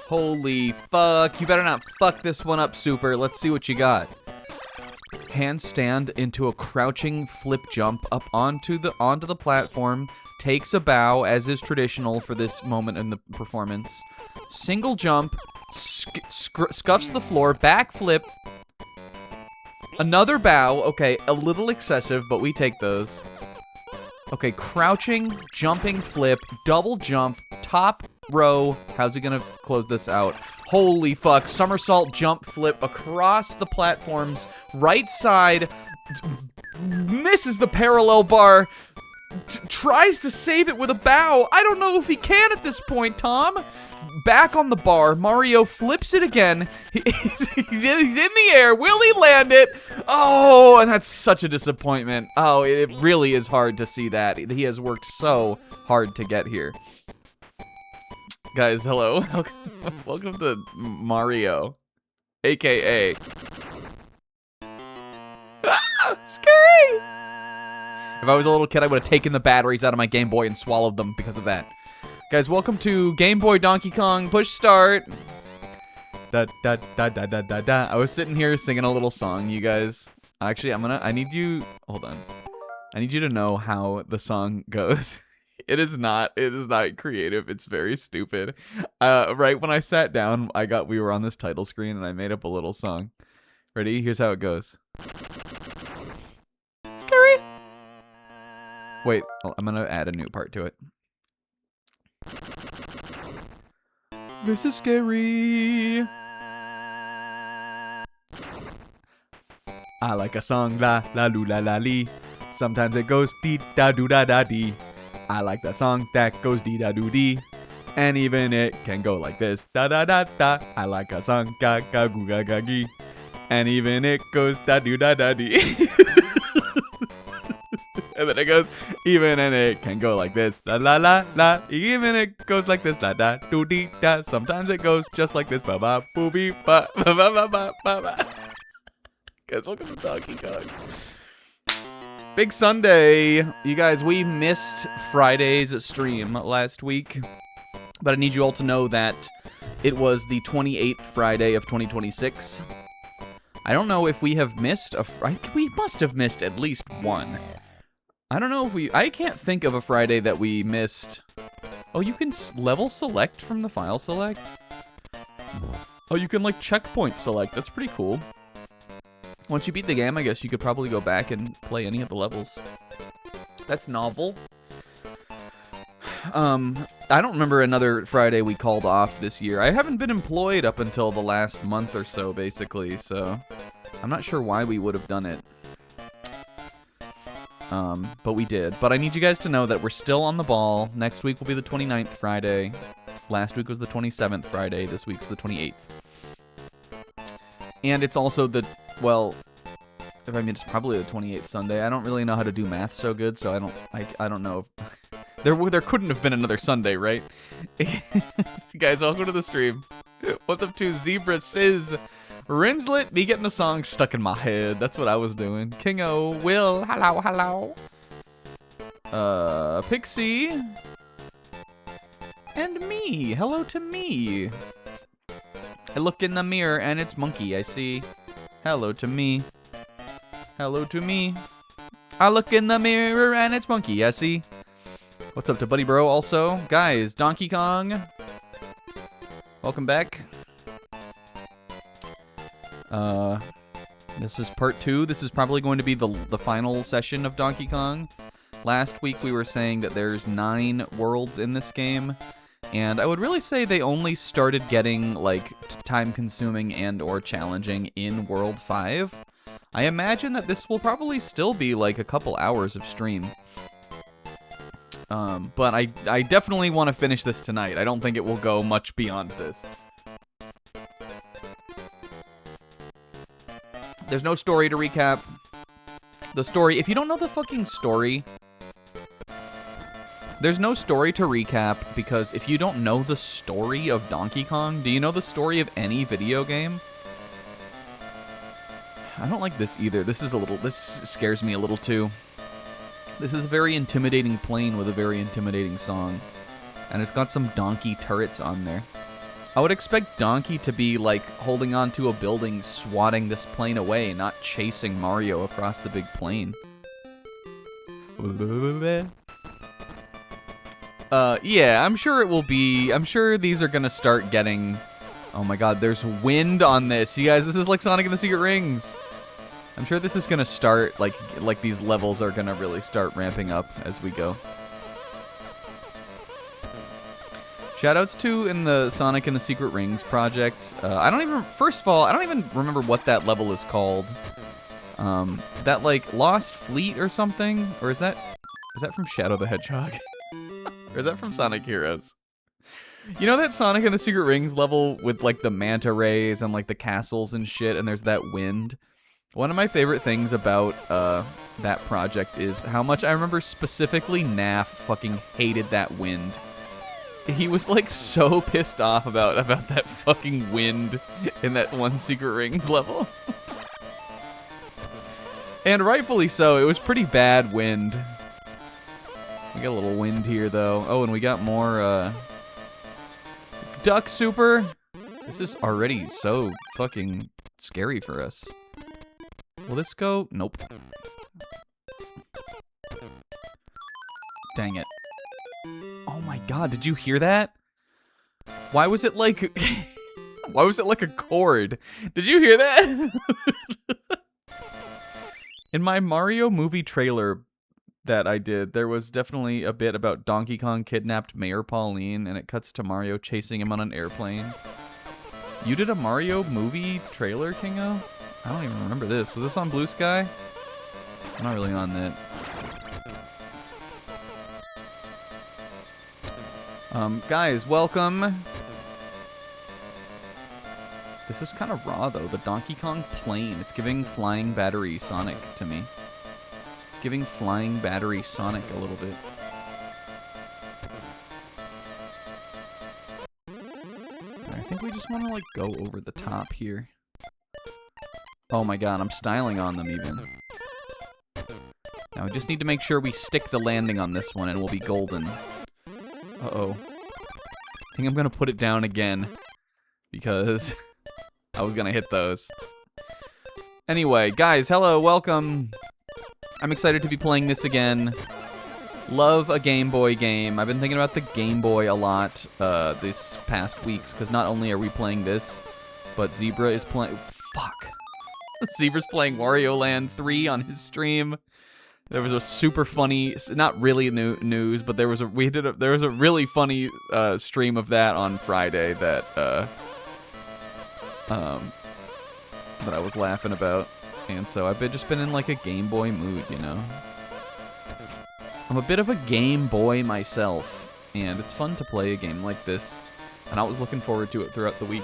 Holy fuck. You better not fuck this one up, Super. Let's see what you got. Handstand into a crouching flip jump up onto the platform. Takes a bow, as is traditional for this moment in the performance. Single jump. Scuffs the floor. Backflip. Another bow. Okay, a little excessive, but we take those. Okay, crouching, jumping flip, double jump, top row. How's he gonna close this out? Holy fuck. Somersault, jump, flip across the platforms. Right side. Misses the parallel bar. Tries to save it with a bow. I don't know if he can at this point, Tom. Back on the bar. Mario flips it again. He's in the air. Will he land it? Oh, and that's such a disappointment. Oh, it really is hard to see that. He has worked so hard to get here. Guys, hello. Welcome to Mario, a.k.a. Scary! If I was a little kid, I would have taken the batteries out of my Game Boy and swallowed them because of that. Guys, welcome to Game Boy Donkey Kong. Push start. Da da da da da da da. I was sitting here singing a little song, you guys. Actually, I need you, hold on. I need you to know how the song goes. It is not creative. It's very stupid. Right when I sat down, we were on this title screen and I made up a little song. Ready? Here's how it goes. Scary. Wait, I'm gonna add a new part to it. This is scary. I like a song, la la loo la la lee. Sometimes it goes dee da doo da da dee. I like that song that goes dee da doo dee. And even it can go like this, da da da da. I like a song, ga ga goo ga ga gee. And even it goes da doo da da dee. And then it goes, even and it can go like this, la la la la. Even it goes like this, la da doo dee da. Sometimes it goes just like this, ba ba boo bee ba ba ba ba ba ba ba. Guys, welcome to Donkey Kong. Big Sunday. You guys, we missed Friday's stream last week, but I need you all to know that it was the 28th Friday of 2026. I don't know if we have missed we must have missed at least one. I don't know if I can't think of a Friday that we missed. Oh, you can level select from the file select? Oh, you can like checkpoint select. That's pretty cool. Once you beat the game, I guess you could probably go back and play any of the levels. That's novel. I don't remember another Friday we called off this year. I haven't been employed up until the last month or so, basically, so I'm not sure why we would have done it. But we did. But I need you guys to know that we're still on the ball. Next week will be the 29th Friday. Last week was the 27th Friday. This week's the 28th. And it's also the, well, it's probably the 28th Sunday. I don't really know how to do math so good, so I don't know if there couldn't have been another Sunday, right? Guys, welcome to the stream. What's up to Zebra Sizz? Rinslet, me getting a song stuck in my head. That's what I was doing. Kingo, Will, hello, hello. Pixie. And me. Hello to me. I look in the mirror and it's Monkey, I see. Hello to me. Hello to me. I look in the mirror and it's Monkey, I see. What's up to Buddy Bro also? Guys, Donkey Kong. Welcome back. This is part 2. This is probably going to be the final session of Donkey Kong. Last week we were saying that there's 9 worlds in this game, and I would really say they only started getting like time-consuming and or challenging in World 5. I imagine that this will probably still be like a couple hours of stream. But I definitely want to finish this tonight. I don't think it will go much beyond this. There's no story to recap. The story, if you don't know the fucking story, there's no story to recap, because if you don't know the story of Donkey Kong, do you know the story of any video game? I don't like this either. This scares me a little too. This is a very intimidating plane with a very intimidating song. And it's got some donkey turrets on there. I would expect Donkey to be, like, holding onto a building, swatting this plane away, not chasing Mario across the big plane. Yeah, I'm sure it will be... I'm sure these are gonna start getting... Oh my god, there's wind on this. You guys, this is like Sonic and the Secret Rings. I'm sure this is gonna start, like these levels are gonna really start ramping up as we go. Shoutouts to in the Sonic and the Secret Rings project. First of all, I don't even remember what that level is called. That like Lost Fleet or something? Or is that from Shadow the Hedgehog? Or is that from Sonic Heroes? You know that Sonic and the Secret Rings level with like the manta rays and like the castles and shit, and there's that wind? One of my favorite things about that project is how much I remember specifically Naff fucking hated that wind. He was like so pissed off about that fucking wind in that one Secret Rings level. And rightfully so, it was pretty bad wind. We got a little wind here though. Oh, and we got more Duck Super. This is already so fucking scary for us. Will this go? Nope. Dang it. Oh my god, did you hear that? Why was it like... Why was it like a chord? Did you hear that? In my Mario movie trailer, that I did. There was definitely a bit about Donkey Kong kidnapped Mayor Pauline, and it cuts to Mario chasing him on an airplane. You did a Mario movie trailer, Kingo? I don't even remember this. Was this on Blue Sky? I'm not really on that. Guys, welcome. This is kind of raw, though. The Donkey Kong plane. It's giving Flying Battery Sonic to me. It's giving Flying Battery Sonic a little bit. I think we just want to, like, go over the top here. Oh my god, I'm styling on them, even. Now, we just need to make sure we stick the landing on this one, and we'll be golden. Uh-oh. I think I'm gonna put it down again, because I was gonna hit those. Anyway, guys, hello, welcome. I'm excited to be playing this again. Love a Game Boy game. I've been thinking about the Game Boy a lot this past weeks, because not only are we playing this, but Zebra is playing... Fuck. Zebra's playing Wario Land 3 on his stream. There was a super funny, not really news, but there was a really funny stream of that on Friday that I was laughing about, and so I've just been in like a Game Boy mood, you know. I'm a bit of a Game Boy myself, and it's fun to play a game like this, and I was looking forward to it throughout the week.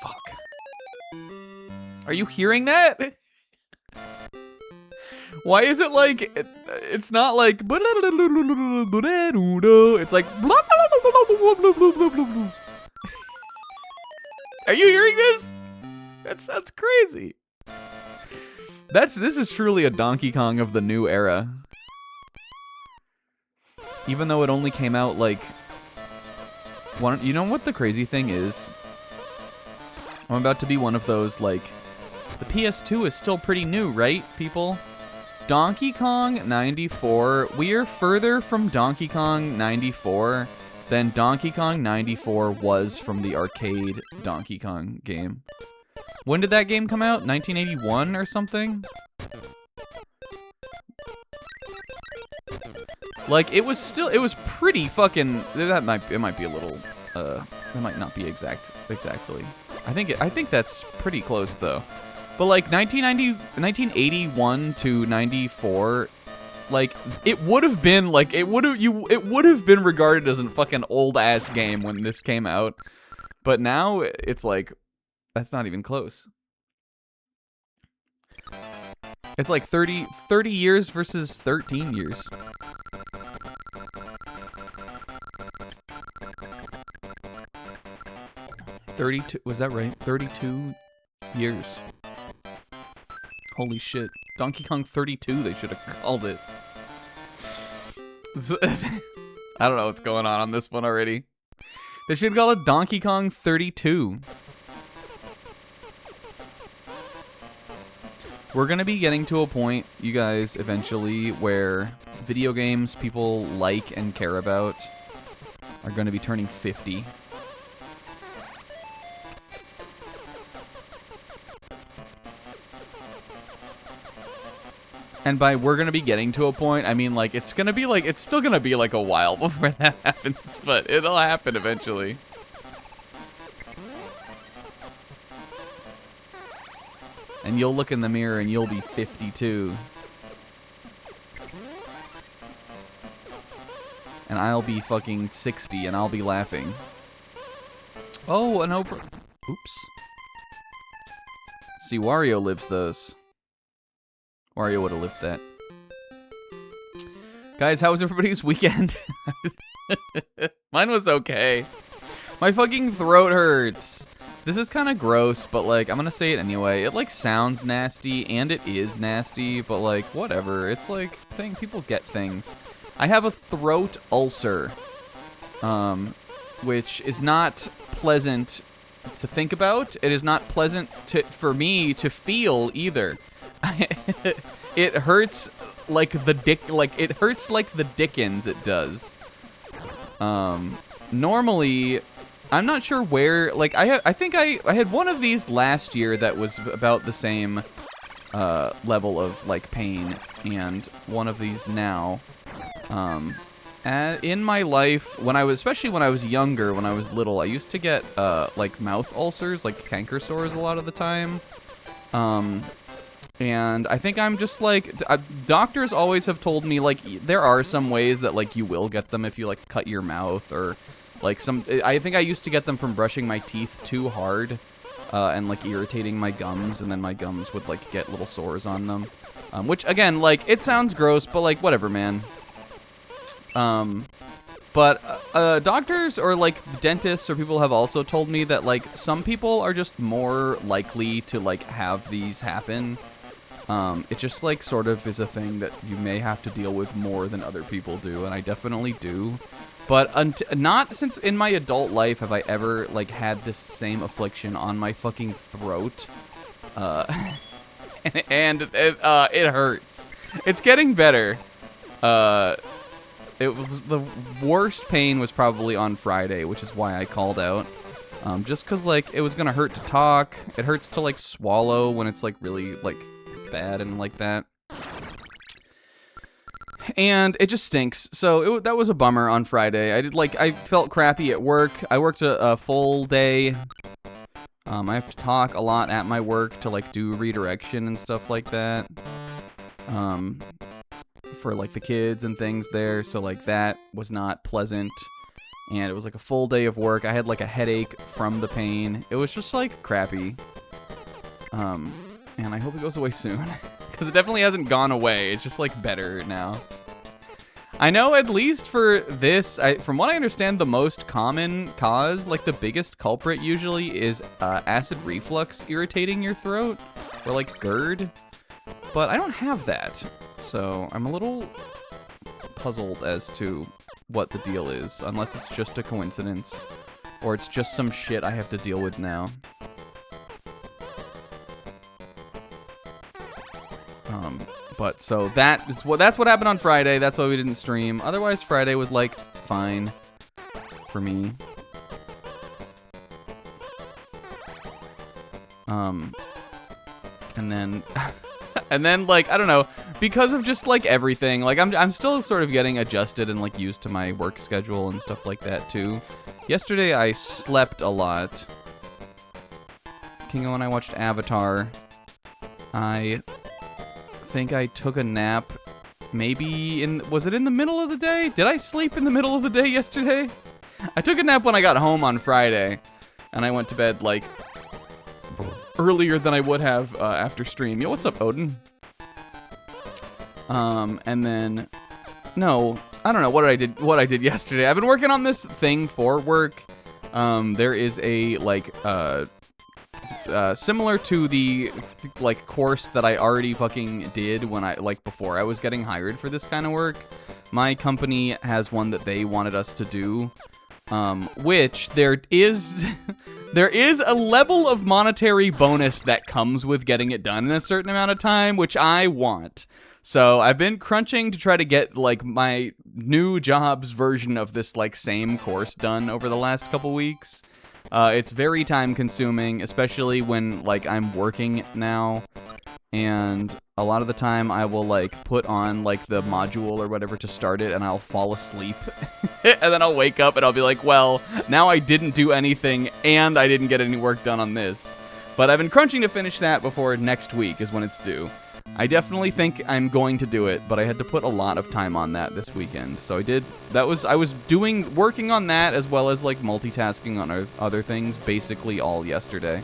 Fuck. Are you hearing that? Why is it like, it's not like, it's like, are you hearing this? That's crazy. This is truly a Donkey Kong of the new era. Even though it only came out like, you know what the crazy thing is? I'm about to be one of those, like, the PS2 is still pretty new, right, people? Donkey Kong 94, we are further from Donkey Kong 94 than Donkey Kong 94 was from the arcade Donkey Kong game. When did that game come out? 1981 or something? Like, it was pretty fucking, it might be a little, it might not be exactly. I think that's pretty close, though. But, like, 1981 to 94, like, it would have been, like, it would have been regarded as a fucking old-ass game when this came out. But now, it's like, that's not even close. It's like 30 years versus 13 years. Was that right? 32 years. Holy shit. Donkey Kong 32, they should have called it. I don't know what's going on this one already. They should call it Donkey Kong 32. We're gonna be getting to a point, you guys, eventually, where video games people like and care about are gonna be turning 50. And by we're gonna be getting to a point, I mean, like, it's still gonna be like a while before that happens, but it'll happen eventually. And you'll look in the mirror and you'll be 52. And I'll be fucking 60 and I'll be laughing. Oh, an over... Oops. See, Wario lives those. Wario would have lived that. Guys, how was everybody's weekend? Mine was okay. My fucking throat hurts. This is kind of gross, but, like, I'm gonna say it anyway. It, like, sounds nasty, and it is nasty, but, like, whatever. It's, like, people get things. I have a throat ulcer, which is not pleasant to think about. It is not pleasant for me to feel, either. It hurts like it hurts like the Dickens, it does. Normally, I'm not sure where, like, I think I had one of these last year that was about the same level of like pain, and one of these now. In my life, especially when I was younger, when I was little, I used to get like mouth ulcers, like canker sores, a lot of the time. And I think I'm just like, doctors always have told me like there are some ways that like you will get them if you like cut your mouth, or like I think I used to get them from brushing my teeth too hard, and like irritating my gums, and then my gums would like get little sores on them. Which again, like, it sounds gross, but like whatever, man. But doctors or like dentists or people have also told me that like some people are just more likely to like have these happen. It just like sort of is a thing that you may have to deal with more than other people do, and I definitely do. But not since in my adult life have I ever like had this same affliction on my fucking throat. And it hurts. It's getting better. It was the worst pain was probably on Friday, which is why I called out. Just cause like it was gonna hurt to talk. It hurts to like swallow when it's like really like bad and like that. And it just stinks. So that was a bummer on Friday. I felt crappy at work. I worked a full day. I have to talk a lot at my work to like do redirection and stuff like that. For like the kids and things there. So like that was not pleasant. And it was like a full day of work. I had like a headache from the pain. It was just like crappy. And I hope it goes away soon. Because it definitely hasn't gone away. It's just like better now. I know at least for this, from what I understand, the most common cause, like the biggest culprit usually is acid reflux irritating your throat. Or like GERD. But I don't have that. So I'm a little puzzled as to what the deal is. Unless it's just a coincidence. Or it's just some shit I have to deal with now. But so that's what happened on Friday. That's why we didn't stream. Otherwise, Friday was like fine for me. And then, and then like I don't know, because of just like everything. Like I'm still sort of getting adjusted and like used to my work schedule and stuff like that too. Yesterday I slept a lot. Kingo and I watched Avatar. I think I took a nap maybe was it in the middle of the day? Did I sleep in the middle of the day yesterday? I took a nap when I got home on Friday, and I went to bed like earlier than I would have after stream. Yo, what's up, Odin? And then no, I don't know what I did yesterday. I've been working on this thing for work. There is a like similar to the like course that I already fucking did when before I was getting hired for this kind of work. My company has one that they wanted us to do, which there is a level of monetary bonus that comes with getting it done in a certain amount of time, which I want. So I've been crunching to try to get like my new job's version of this like same course done over the last couple weeks. It's very time consuming, especially when like I'm working now, and a lot of the time I will like put on like the module or whatever to start it, and I'll fall asleep and then I'll wake up and I'll be like, well, now I didn't do anything and I didn't get any work done on this. But I've been crunching to finish that before next week is when it's due. I definitely think I'm going to do it, but I had to put a lot of time on that this weekend. So I did. I was working on that as well as like multitasking on other things basically all yesterday.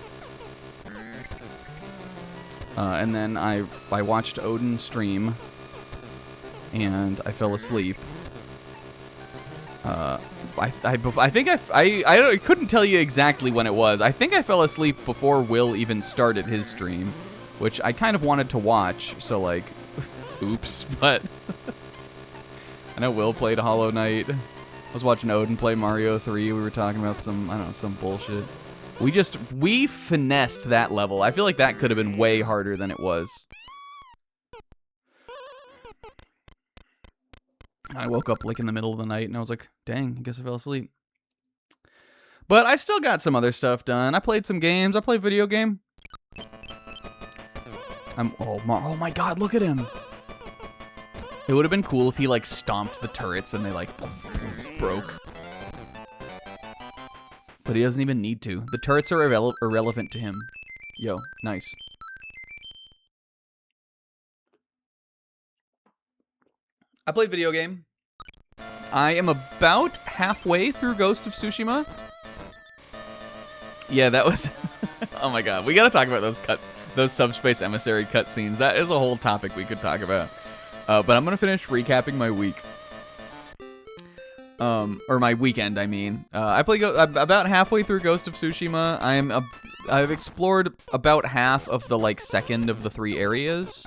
And then I watched Odin stream, and I fell asleep. I think I couldn't tell you exactly when it was. I think I fell asleep before Will even started his stream, which I kind of wanted to watch, so like, oops, but I know Will played Hollow Knight. I was watching Odin play Mario 3. We were talking about some bullshit. We finessed that level. I feel like that could have been way harder than it was. I woke up like in the middle of the night and I was like, dang, I guess I fell asleep. But I still got some other stuff done. I played some games. I played video game. Oh my god, look at him. It would have been cool if he, like, stomped the turrets and they, like, broke. But he doesn't even need to. The turrets are irrelevant to him. Yo, nice. I played video game. I am about halfway through Ghost of Tsushima. Yeah, that was... Oh my god, we gotta talk about those Subspace Emissary cutscenes. That is a whole topic we could talk about. But I'm gonna finish recapping my week. Or my weekend, I mean. I played about halfway through Ghost of Tsushima. I've explored about half of the, like, second of the 3 areas.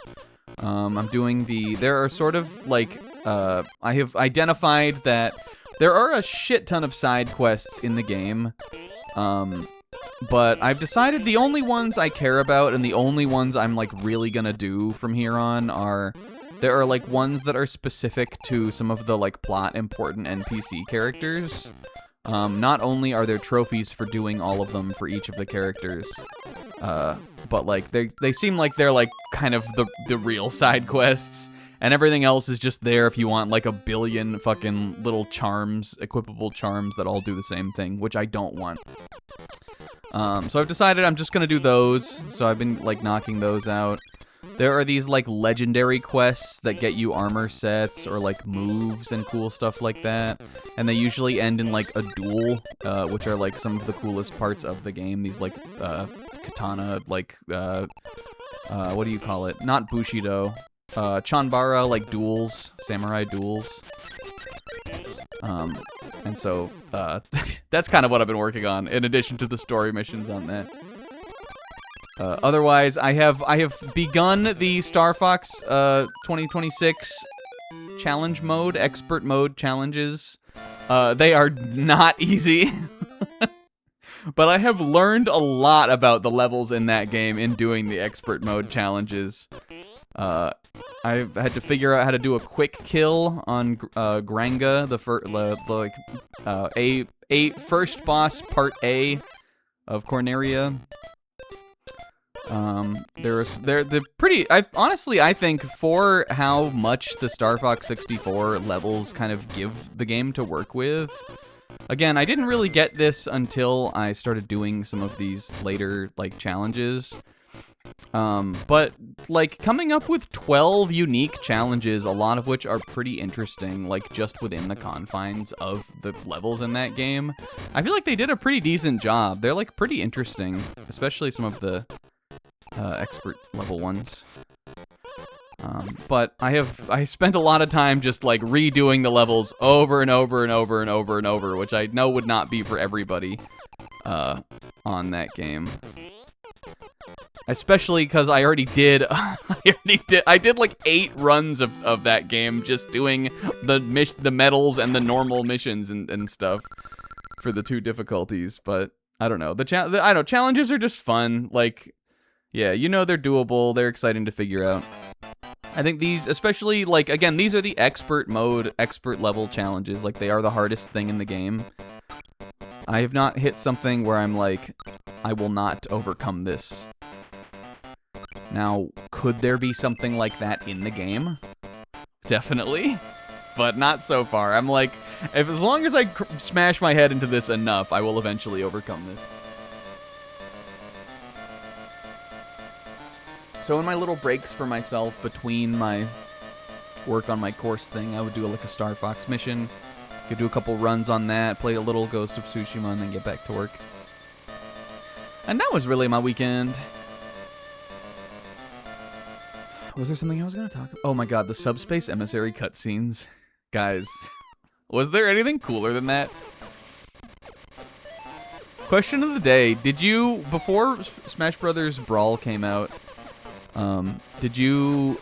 I'm doing there are sort of, like, I have identified that there are a shit ton of side quests in the game. But I've decided the only ones I care about and the only ones I'm, like, really gonna do from here on are... There are, like, ones that are specific to some of the, like, plot important NPC characters. Not only are there trophies for doing all of them for each of the characters, but, like, they seem like they're, like, kind of the real side quests. And everything else is just there if you want, like, a billion fucking little charms, equipable charms that all do the same thing, which I don't want. So I've decided I'm just gonna do those, so I've been, like, knocking those out. There are these, like, legendary quests that get you armor sets or, like, moves and cool stuff like that. And they usually end in, like, a duel, which are, like, some of the coolest parts of the game. These, like, katana, like, what do you call it? Not Bushido. Chanbara, like, duels. Samurai duels. And so, that's kind of what I've been working on, in addition to the story missions on that. Otherwise, I have begun the Star Fox 2026 challenge mode, expert mode challenges. They are not easy. But I have learned a lot about the levels in that game in doing the expert mode challenges. I've had to figure out how to do a quick kill on Granga, the first boss, part A of Corneria. They're pretty. I think for how much the Star Fox 64 levels kind of give the game to work with. Again, I didn't really get this until I started doing some of these later, like, challenges. But, like, coming up with 12 unique challenges, a lot of which are pretty interesting, like, just within the confines of the levels in that game. I feel like they did a pretty decent job. They're, like, pretty interesting, especially some of the expert level ones. But I spent a lot of time just, like, redoing the levels over and over and over and over and over, which I know would not be for everybody on that game. Especially because I already did, I did like 8 runs of that game just doing the medals and the normal missions and stuff for the 2 difficulties. But I don't know, challenges are just fun. Like, yeah, you know, they're doable. They're exciting to figure out. I think these, especially, like, again, these are the expert mode, expert level challenges. Like, they are the hardest thing in the game. I have not hit something where I'm like, I will not overcome this. Now, could there be something like that in the game? Definitely. But not so far. I'm like, as long as I smash my head into this enough, I will eventually overcome this. So in my little breaks for myself between my work on my course thing, I would do like a Star Fox mission. Could do a couple runs on that, play a little Ghost of Tsushima, and then get back to work. And that was really my weekend. Was there something I was going to talk about? Oh my god, the Subspace Emissary cutscenes. Guys, was there anything cooler than that? Question of the day. Did you, before Smash Brothers Brawl came out, did you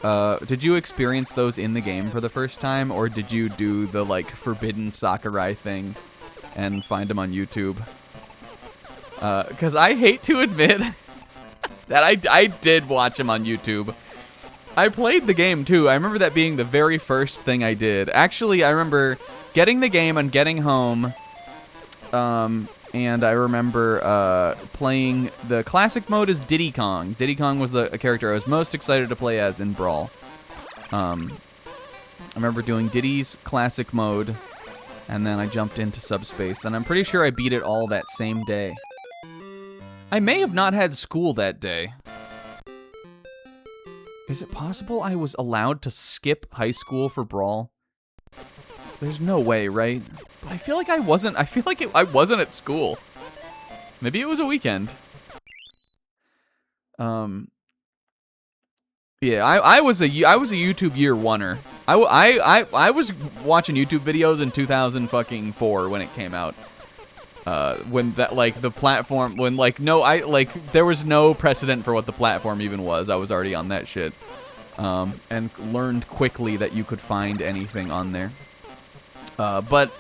experience those in the game for the first time, or did you do the, like, forbidden Sakurai thing and find them on YouTube? Because I hate to admit that I did watch them on YouTube. I played the game, too. I remember that being the very first thing I did. Actually, I remember getting the game and getting home, and I remember playing the classic mode as Diddy Kong. Diddy Kong was the character I was most excited to play as in Brawl. I remember doing Diddy's classic mode, and then I jumped into Subspace, and I'm pretty sure I beat it all that same day. I may have not had school that day. Is it possible I was allowed to skip high school for Brawl? There's no way, right? But I feel like I wasn't. I feel like I wasn't at school. Maybe it was a weekend. Yeah, I was a YouTube year oneer. I was watching YouTube videos in 2004 when it came out. When that the platform there was no precedent for what the platform even was. I was already on that shit. And learned quickly that you could find anything on there. But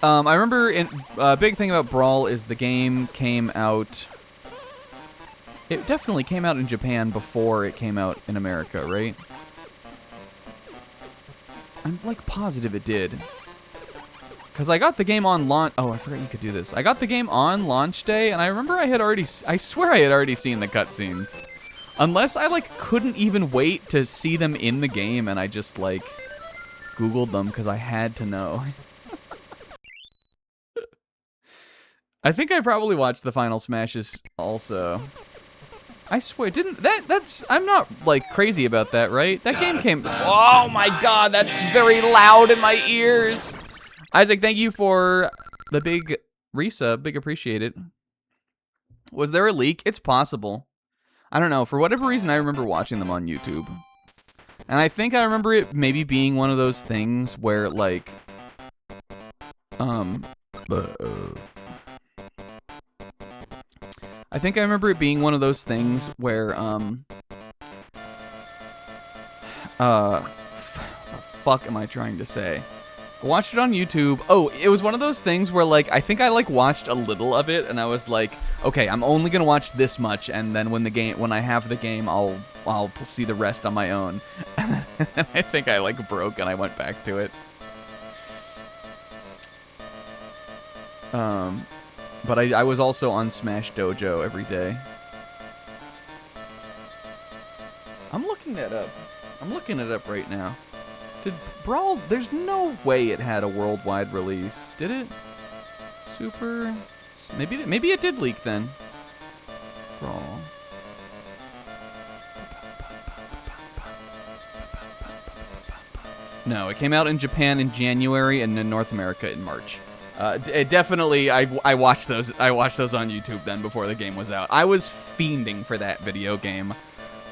I remember a big thing about Brawl is the game came out. It definitely came out in Japan before it came out in America, right? I'm positive it did. Because I got the game on launch. Oh, I forgot you could do this. I got the game on launch day, and I remember I swear I had already seen the cutscenes. Unless I couldn't even wait to see them in the game, and I just Googled them because I had to know. I think I probably watched the Final Smashes also. I swear, that's I'm not crazy about that, right? That game came. Oh my god, that's very loud in my ears. Isaac, thank you for the big resub. Big appreciate it. Was there a leak? It's possible. I don't know. For whatever reason, I remember watching them on YouTube. And I think I remember it maybe being one of those things where, I think I remember it being one of those things where, what the fuck am I trying to say? I watched it on YouTube. Oh, it was one of those things where, I think I, watched a little of it, and I was like, okay, I'm only gonna watch this much, and then when I have the game, I'll see the rest on my own. And I think I, broke, and I went back to it. But I was also on Smash Dojo every day. I'm looking it up. I'm looking it up right now. Did Brawl... There's no way it had a worldwide release. Did it? Super... Maybe it did leak then. Brawl. No, it came out in Japan in January and in North America in March. Definitely, I watched those. I watched those on YouTube then before the game was out. I was fiending for that video game,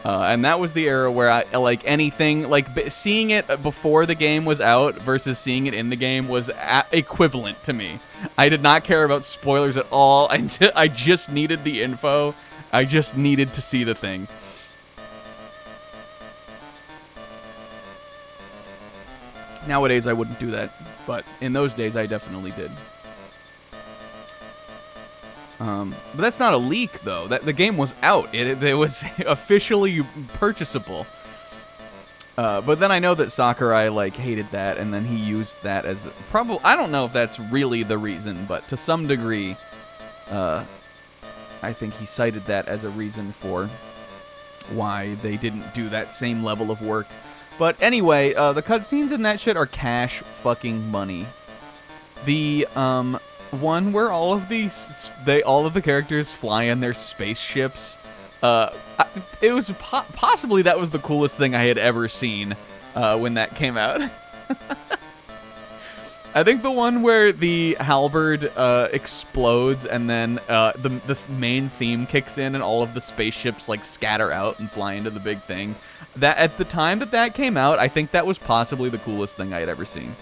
and that was the era where I anything seeing it before the game was out versus seeing it in the game was equivalent to me. I did not care about spoilers at all. I just needed the info. I just needed to see the thing. Nowadays, I wouldn't do that, but in those days, I definitely did. But that's not a leak, though. The game was out. It was officially purchasable. But then I know that Sakurai hated that, and then he used that as probably. I don't know if that's really the reason, but to some degree, I think he cited that as a reason for why they didn't do that same level of work. But anyway, the cutscenes in that shit are cash fucking money. The one where all of the characters fly in their spaceships. It was possibly that was the coolest thing I had ever seen when that came out. I think the one where the halberd explodes and then the main theme kicks in and all of the spaceships scatter out and fly into the big thing. That at the time that came out, I think that was possibly the coolest thing I had ever seen.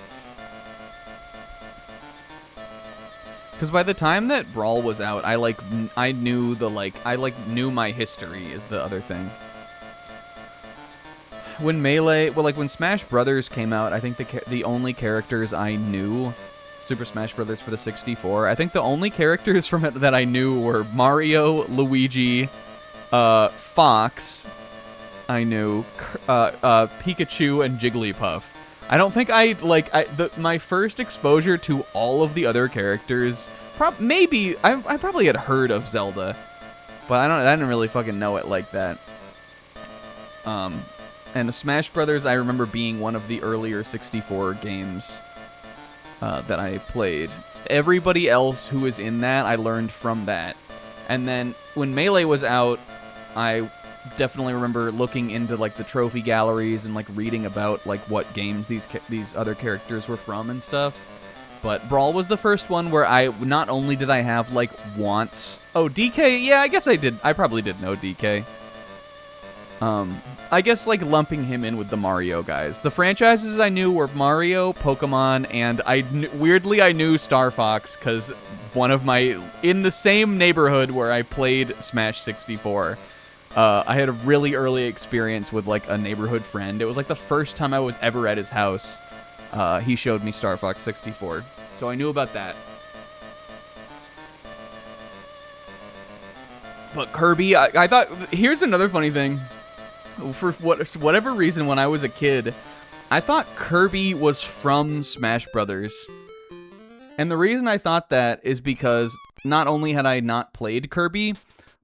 Because by the time that Brawl was out, I knew knew my history is the other thing. When Melee, when Smash Brothers came out, I think the only characters I knew, Super Smash Brothers for the 64, I think the only characters from it that I knew were Mario, Luigi, Fox, I knew, Pikachu, and Jigglypuff. I don't think my first exposure to all of the other characters maybe I probably had heard of Zelda, but I didn't really fucking know it like that. And the Smash Brothers, I remember being one of the earlier 64 games that I played. Everybody else who was in that, I learned from that. And then when Melee was out, I definitely remember looking into like the trophy galleries and like reading about like what games these other characters were from and stuff. But Brawl was the first one where not only did I have like wants. Oh, DK, yeah, I guess I did. I probably did know DK. I guess like lumping him in with the Mario guys. The franchises I knew were Mario, Pokemon, and weirdly I knew Star Fox because in the same neighborhood where I played Smash 64. I had a really early experience with like a neighborhood friend. It was like the first time I was ever at his house. He showed me Star Fox 64, so I knew about that. But Kirby, I thought, here's another funny thing. For whatever reason, when I was a kid, I thought Kirby was from Smash Brothers. And the reason I thought that is because not only had I not played Kirby,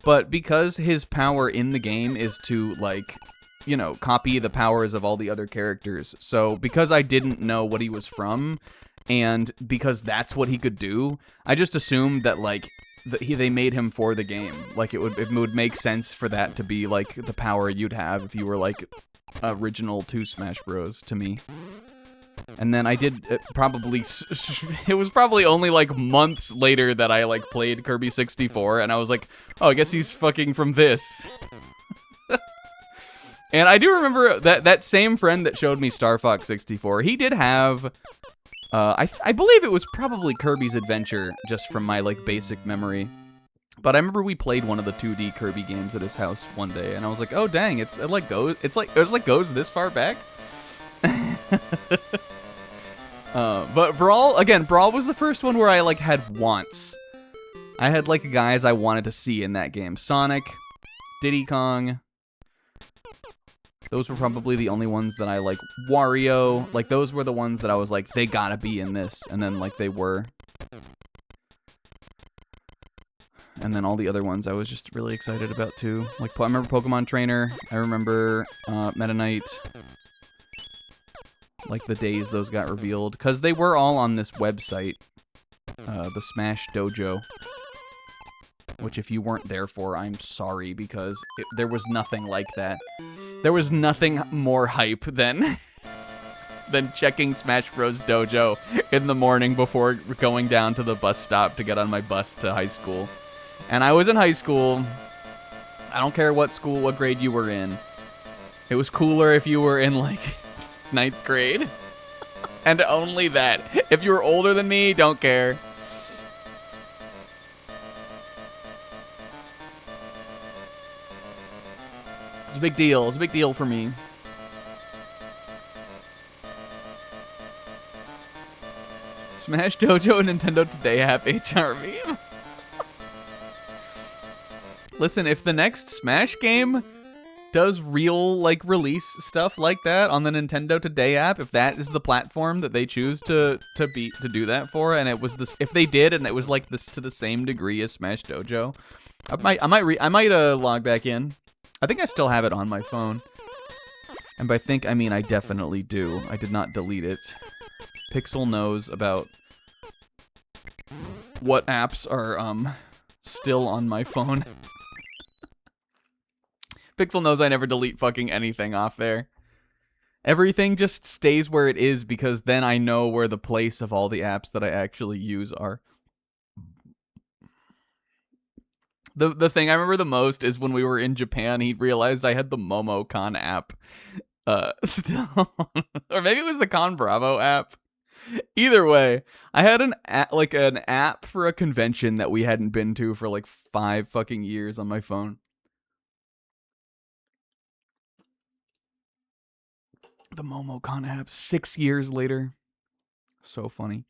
but because his power in the game is to, like, you know, copy the powers of all the other characters. So because I didn't know what he was from, and because that's what he could do, I just assumed that, like, they made him for the game. Like, it would make sense for that to be, like, the power you'd have if you were, like, original to Smash Bros. To me. And then I did it was probably only, like, months later that I, like, played Kirby 64, and I was like, oh, I guess he's fucking from this. And I do remember that same friend that showed me Star Fox 64, he did have... I believe it was probably Kirby's Adventure, just from my, like, basic memory. But I remember we played one of the 2D Kirby games at his house one day, and I was like, oh, dang, it goes this far back? But Brawl was the first one where I, like, had wants. I had, like, guys I wanted to see in that game. Sonic, Diddy Kong... Those were probably the only ones that I, like, Wario, like, those were the ones that I was like, they gotta be in this, and then, like, they were. And then all the other ones I was just really excited about, too. Like, I remember Pokemon Trainer, I remember Meta Knight, like, the days those got revealed, because they were all on this website, the Smash Dojo. Which, if you weren't there for, I'm sorry, because there was nothing like that. There was nothing more hype than checking Smash Bros. Dojo in the morning before going down to the bus stop to get on my bus to high school. And I was in high school. I don't care what grade you were in. It was cooler if you were in, like, 9th grade. And only that. If you were older than me, don't care. It's a big deal. It's a big deal for me. Smash Dojo and Nintendo Today app HRV. Listen, if the next Smash game does real, like, release stuff like that on the Nintendo Today app, if that is the platform that they choose to do that for, and it was this, if they did and it was like this to the same degree as Smash Dojo, I might log back in. I think I still have it on my phone. And by think, I mean I definitely do. I did not delete it. Pixel knows about what apps are still on my phone. Pixel knows I never delete fucking anything off there. Everything just stays where it is because then I know where the place of all the apps that I actually use are. The thing I remember the most is when we were in Japan, he realized I had the MomoCon app still. Or maybe it was the Con Bravo app. Either way, I had an app for a convention that we hadn't been to for like 5 fucking years on my phone. The MomoCon app 6 years later. So funny.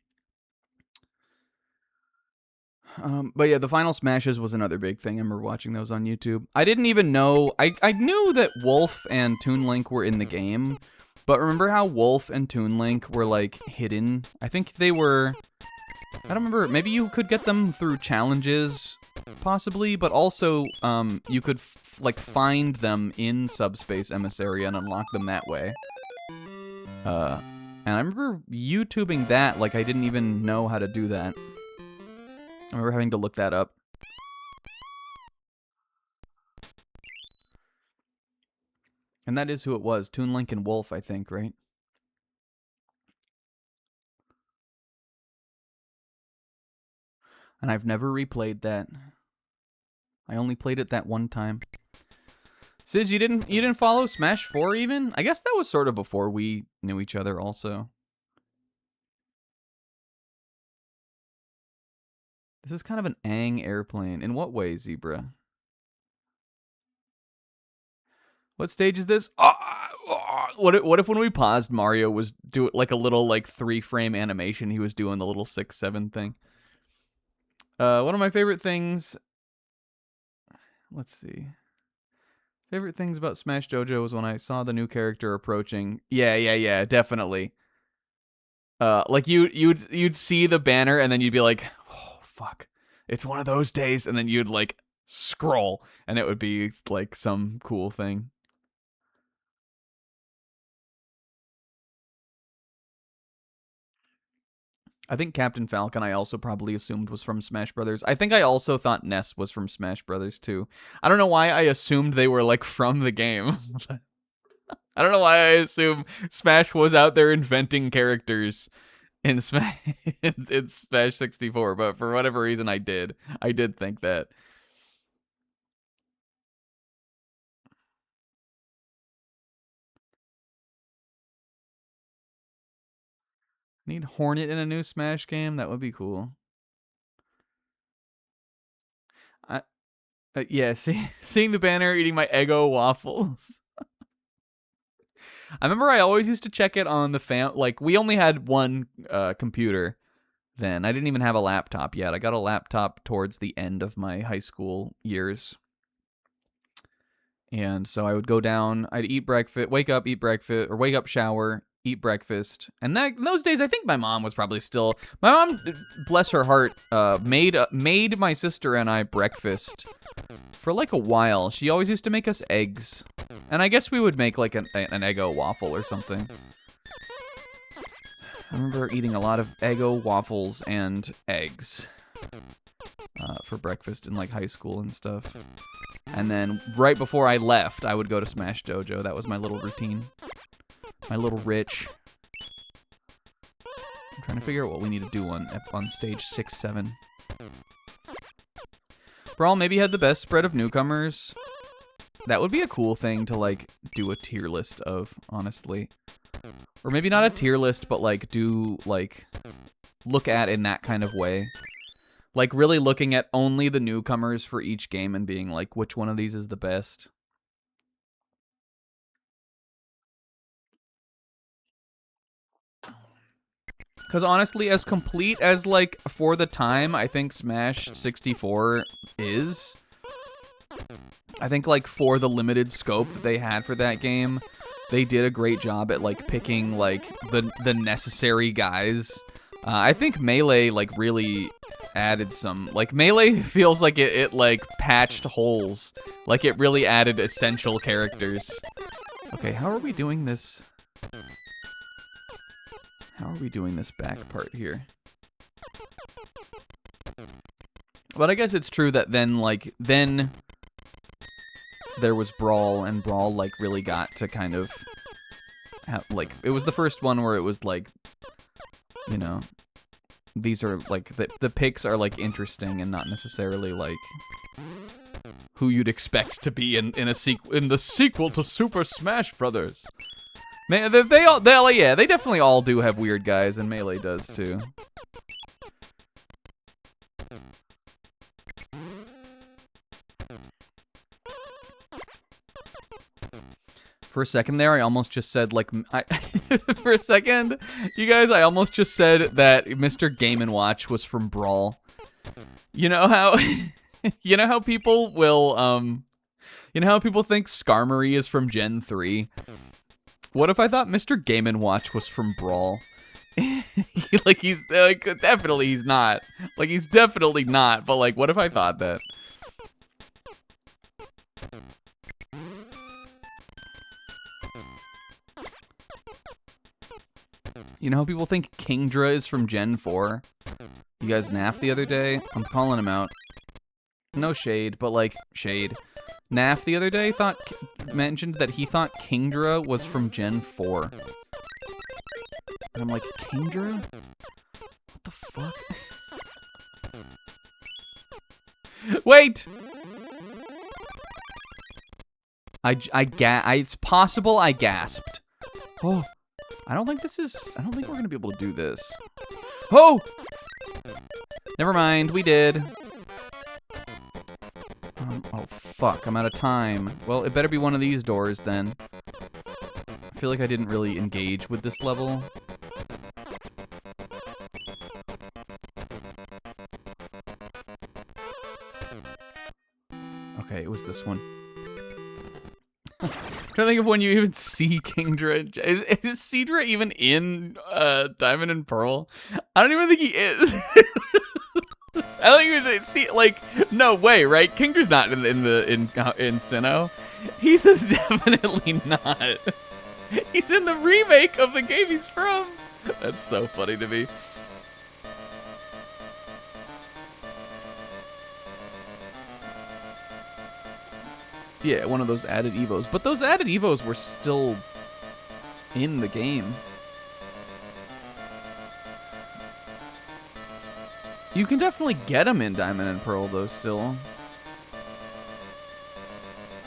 But yeah, the Final Smashes was another big thing. I remember watching those on YouTube. I didn't even know... I knew that Wolf and Toon Link were in the game, but remember how Wolf and Toon Link were, like, hidden? I think they were... I don't remember. Maybe you could get them through challenges, possibly, but also you could like find them in Subspace Emissary and unlock them that way. And I remember YouTubing that, like I didn't even know how to do that. I remember having to look that up. And that is who it was, Toon Link and Wolf, I think, right? And I've never replayed that. I only played it that one time. Sis, you didn't follow Smash 4 even? I guess that was sort of before we knew each other also. This is kind of an Aang airplane. In what way, Zebra? What stage is this? What if when we paused, Mario was doing like a little like 3-frame animation? He was doing the little 6-7 thing. One of my favorite things. Let's see. Favorite things about Smash Dojo was when I saw the new character approaching. Yeah, definitely. Like you'd see the banner and then you'd be like, oh fuck, it's one of those days, and then you'd like scroll and it would be like some cool thing. I think Captain Falcon I also probably assumed was from Smash Brothers. I think I also thought Ness was from Smash Brothers too. I don't know why I assumed they were like from the game. I don't know why I assume Smash was out there inventing characters in Smash in Smash 64, but for whatever reason I did think that. Need Hornet in a new Smash game? That would be cool. Yeah, seeing the banner, eating my Eggo waffles. I remember I always used to check it on the like we only had one computer then. I didn't even have a laptop yet. I got a laptop towards the end of my high school years. And so I would go down, I'd eat breakfast, wake up, eat breakfast, or wake up, shower, eat breakfast. And that in those days, I think my mom was probably still. My mom, bless her heart, made my sister and I breakfast for like a while. She always used to make us eggs, and I guess we would make like an Eggo waffle or something. I remember eating a lot of Eggo waffles and eggs for breakfast in like high school and stuff. And then right before I left, I would go to Smash Dojo. That was my little routine. My little Rich. I'm trying to figure out what we need to do on stage 6, 7. Brawl maybe had the best spread of newcomers. That would be a cool thing to like do a tier list of, honestly. Or maybe not a tier list, but like do like look at in that kind of way. Like really looking at only the newcomers for each game and being like, which one of these is the best? Because honestly, as complete as like for the time, I think Smash 64 is. I think like for the limited scope that they had for that game, they did a great job at like picking like the necessary guys. I think Melee like really added some, like Melee feels like it like patched holes, like it really added essential characters. Okay, how are we doing this? How are we doing this back part here? But I guess it's true that then there was Brawl, and Brawl like really got to kind of have, like, it was the first one where it was like, you know, these are like the picks are like interesting and not necessarily like who you'd expect to be in the sequel to Super Smash Brothers. Man, they definitely all do have weird guys, and Melee does too. For a second there, I almost just said, like, for a second, you guys, I almost just said that Mr. Game & Watch was from Brawl. You know how, you know how people will, you know how people think Skarmory is from Gen 3? What if I thought Mr. Game & Watch was from Brawl? Like, he's, like, definitely he's not. Like, he's definitely not, but, like, what if I thought that? You know how people think Kingdra is from Gen 4? You guys naffed the other day? I'm calling him out. No shade, but, like, shade. Naff the other day mentioned that he thought Kingdra was from Gen 4. And I'm like, Kingdra? What the fuck? Wait! It's possible I gasped. Oh, I don't think we're gonna be able to do this. Oh! Never mind, we did. Oh, fuck, I'm out of time. Well, it better be one of these doors, then. I feel like I didn't really engage with this level. Okay, it was this one. I'm trying to think of when you even see Kingdra. Is Seadra even in Diamond and Pearl? I don't even think he is. I don't even see, like, no way, right? Kingdra's not in Sinnoh. He's just definitely not. He's in the remake of the game he's from. That's so funny to me. Yeah, one of those added Evos. But those added Evos were still in the game. You can definitely get them in Diamond and Pearl, though, still.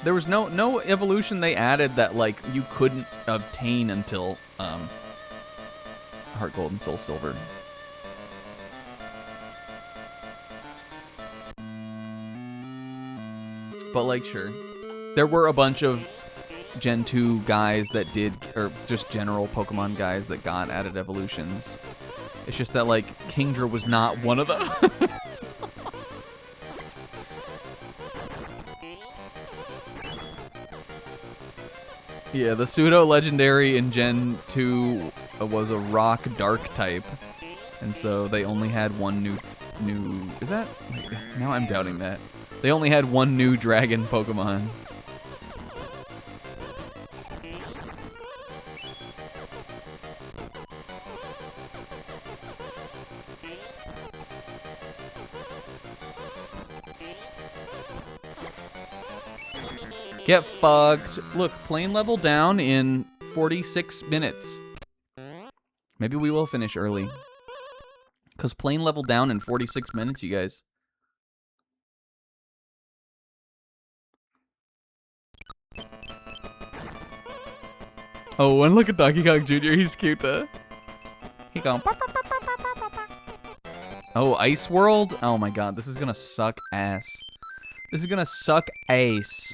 There was no evolution they added that, like, you couldn't obtain until Heart Gold and Soul Silver. But, like, sure. There were a bunch of Gen 2 guys that did, or just general Pokemon guys that got added evolutions. It's just that, like, Kingdra was not one of them. Yeah, the pseudo-legendary in Gen 2 was a rock dark type. And so they only had one new is that? Wait, now I'm doubting that. They only had one new dragon Pokemon. Get fucked. Look, plane level down in 46 minutes. Maybe we will finish early. Because plane level down in 46 minutes, you guys. Oh, and look at Donkey Kong Jr. He's cute, huh? He going. Oh, Ice World? Oh my god, this is gonna suck ass. This is gonna suck ace.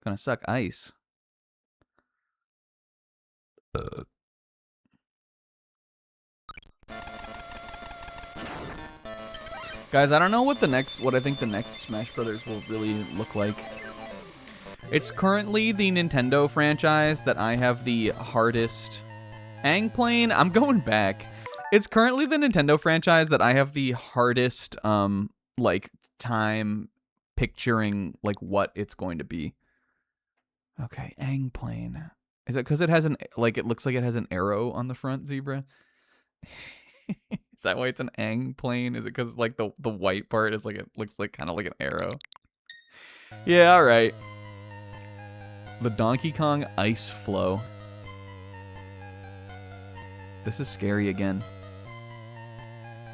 Gonna suck ice. Guys, I don't know what I think the next Smash Brothers will really look like. It's currently the Nintendo franchise that I have the hardest... Angplane? I'm going back. It's currently the Nintendo franchise that I have the hardest, like, time picturing, like, what it's going to be. Okay, Angplane. Is it because it has it looks like it has an arrow on the front, Zebra? Is that why it's an Angplane? Is it because, like, the white part is, like, it looks like kind of like an arrow? Yeah, alright. The Donkey Kong Ice Flow. This is scary again.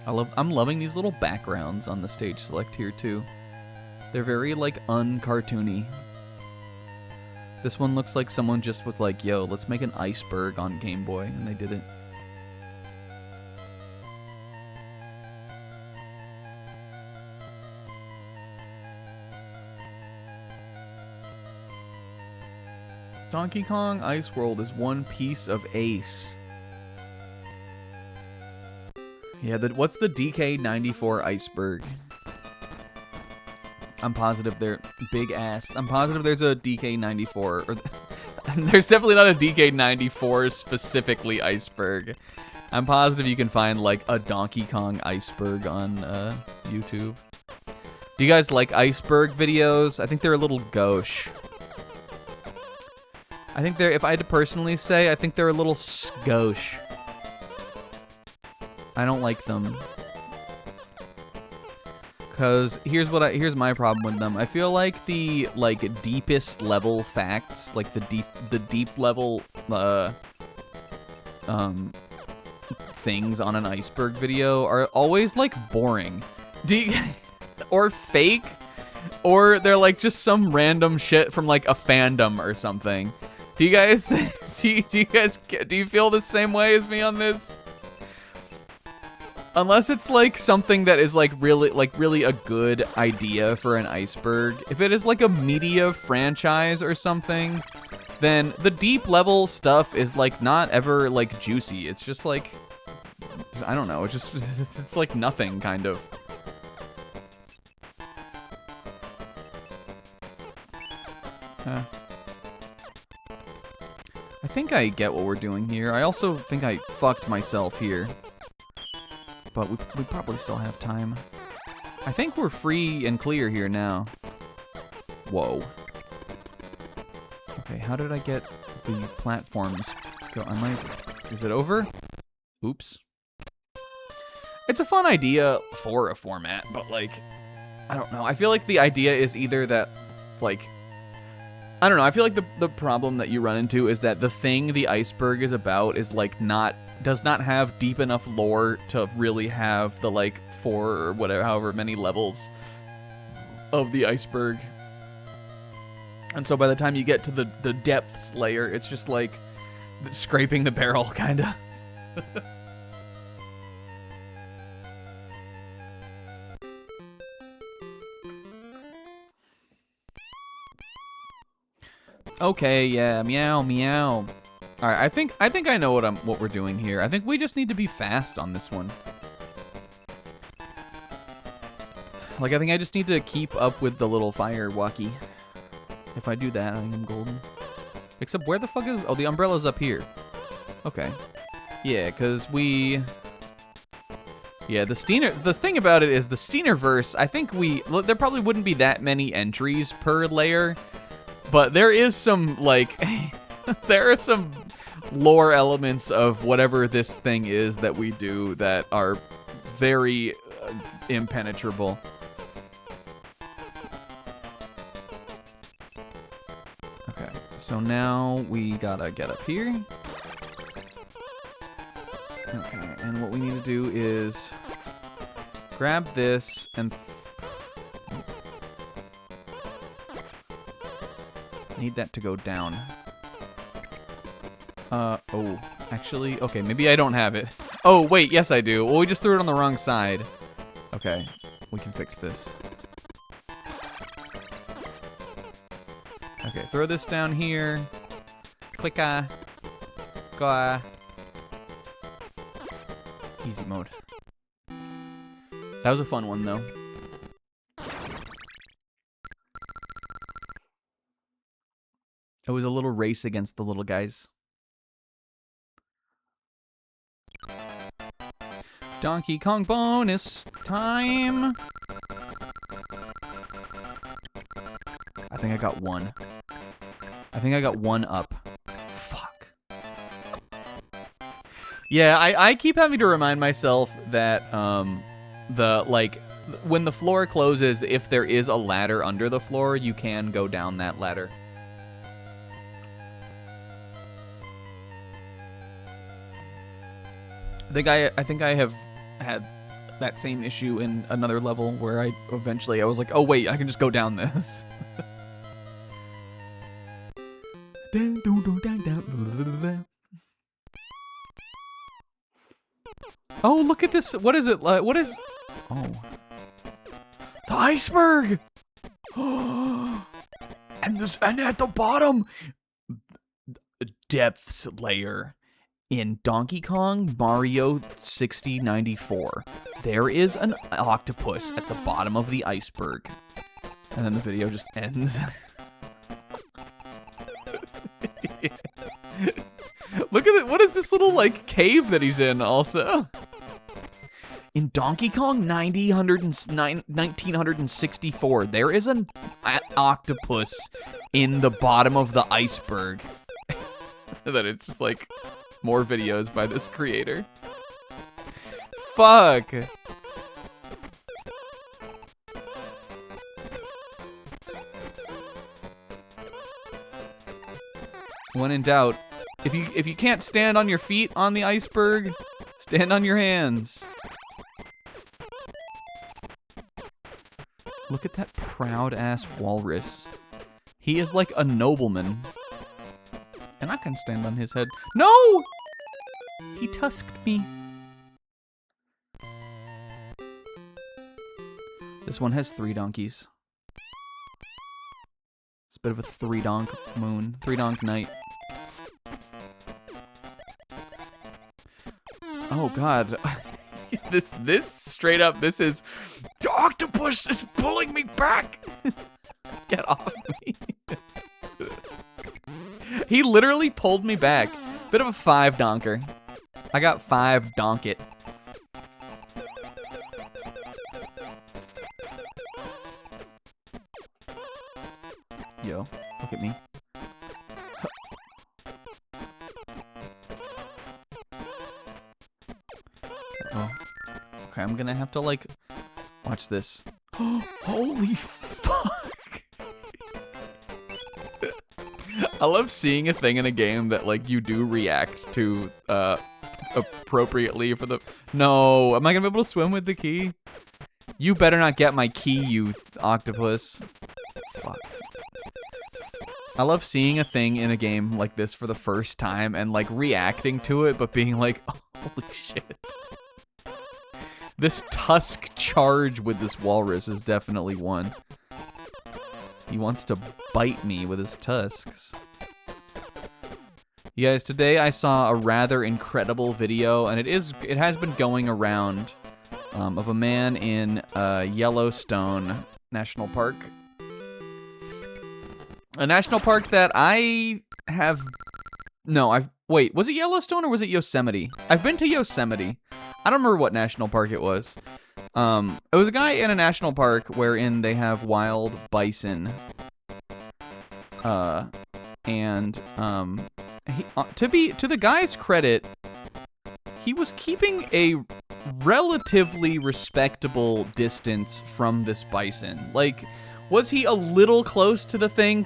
I'm loving these little backgrounds on the stage select here, too. They're very, like, un-cartoony. This one looks like someone just was like, yo, let's make an iceberg on Game Boy, and they did it. Donkey Kong Ice World is one piece of ace. Yeah, what's the DK94 iceberg? I'm positive they're big ass. I'm positive there's a DK94 or There's definitely not a DK94 specifically iceberg. I'm positive you can find like a Donkey Kong iceberg on YouTube. Do you guys like iceberg videos? I think they're a little gauche. I think they're, if I had to personally say, I think they're a little gauche. I don't like them. Cause here's my problem with them. I feel like the deepest level facts, like the deep level things on an iceberg video are always like boring. Or fake, or they're like just some random shit from like a fandom or something. Do you guys do you feel the same way as me on this? Unless it's like something that is like really a good idea for an iceberg. If it is like a media franchise or something, then the deep level stuff is like not ever like juicy. It's just like, I don't know, it's like nothing kind of. I think I get what we're doing here. I also think I fucked myself here. But we probably still have time. I think we're free and clear here now. Whoa. Okay, how did I get the platforms go? Is it over? Oops. It's a fun idea for a format, but like, I don't know. I feel like the idea is either that, like, I don't know. I feel like the problem that you run into is that the thing the iceberg is about is like does not have deep enough lore to really have the like 4 or whatever, however many levels of the iceberg. And so by the time you get to the depths layer, it's just like scraping the barrel, kind of. Okay, yeah, meow, meow. All right, I think I know what we're doing here. I think we just need to be fast on this one. Like, I think I just need to keep up with the little fire walkie. If I do that, I think I'm golden. Except where the fuck is... Oh, the umbrella's up here. Okay. Yeah, because we... Yeah, the thing about it is the Steinerverse, I think there probably wouldn't be that many entries per layer, but there is some, like... there are some lore elements of whatever this thing is that we do that are very impenetrable. Okay, so now we gotta get up here. Okay, and what we need to do is grab this and need that to go down. Oh, actually, okay, maybe I don't have it. Oh, wait, yes I do. Well, we just threw it on the wrong side. Okay, we can fix this. Okay, throw this down here. Clicka. Go. Easy mode. That was a fun one, though. It was a little race against the little guys. Donkey Kong bonus time. I think I got one. I think I got one up. Fuck. Yeah, I keep having to remind myself that when the floor closes, if there is a ladder under the floor, you can go down that ladder. I think I have had that same issue in another level where I was like, oh wait, I can just go down this. Oh, look at this. What is it? What is... Oh. The iceberg! and at the bottom, depths layer. In Donkey Kong Mario 6094, there is an octopus at the bottom of the iceberg. And then the video just ends. Look at it. What is this little, like, cave that he's in, also? In Donkey Kong 1964, there is an octopus in the bottom of the iceberg. That it's just, like, more videos by this creator. Fuck. When in doubt, if you can't stand on your feet on the iceberg, stand on your hands. Look at that proud-ass walrus. He is like a nobleman. And I can stand on his head. No! He tusked me. This one has 3 donkeys. It's a bit of a 3-donk moon. 3-donk night. Oh, God. This straight up, this is... The octopus is pulling me back! Get off me. He literally pulled me back. Bit of a 5-donker. I got 5 donk it. Yo, look at me. Oh. Okay, I'm gonna have to, like, watch this. Holy fuck! I love seeing a thing in a game that, like, you do react to, appropriately for the... No, am I gonna be able to swim with the key? You better not get my key, you octopus. Fuck. I love seeing a thing in a game like this for the first time and, like, reacting to it, but being like, oh, holy shit. This tusk charge with this walrus is definitely one. He wants to bite me with his tusks. You guys, today I saw a rather incredible video, and it has been going around, of a man in Yellowstone National Park. A national park that I have... No, wait, was it Yellowstone or was it Yosemite? I've been to Yosemite. I don't remember what national park it was. It was a guy in a national park wherein they have wild bison. To the guy's credit, he was keeping a relatively respectable distance from this bison. Like, was he a little close to the thing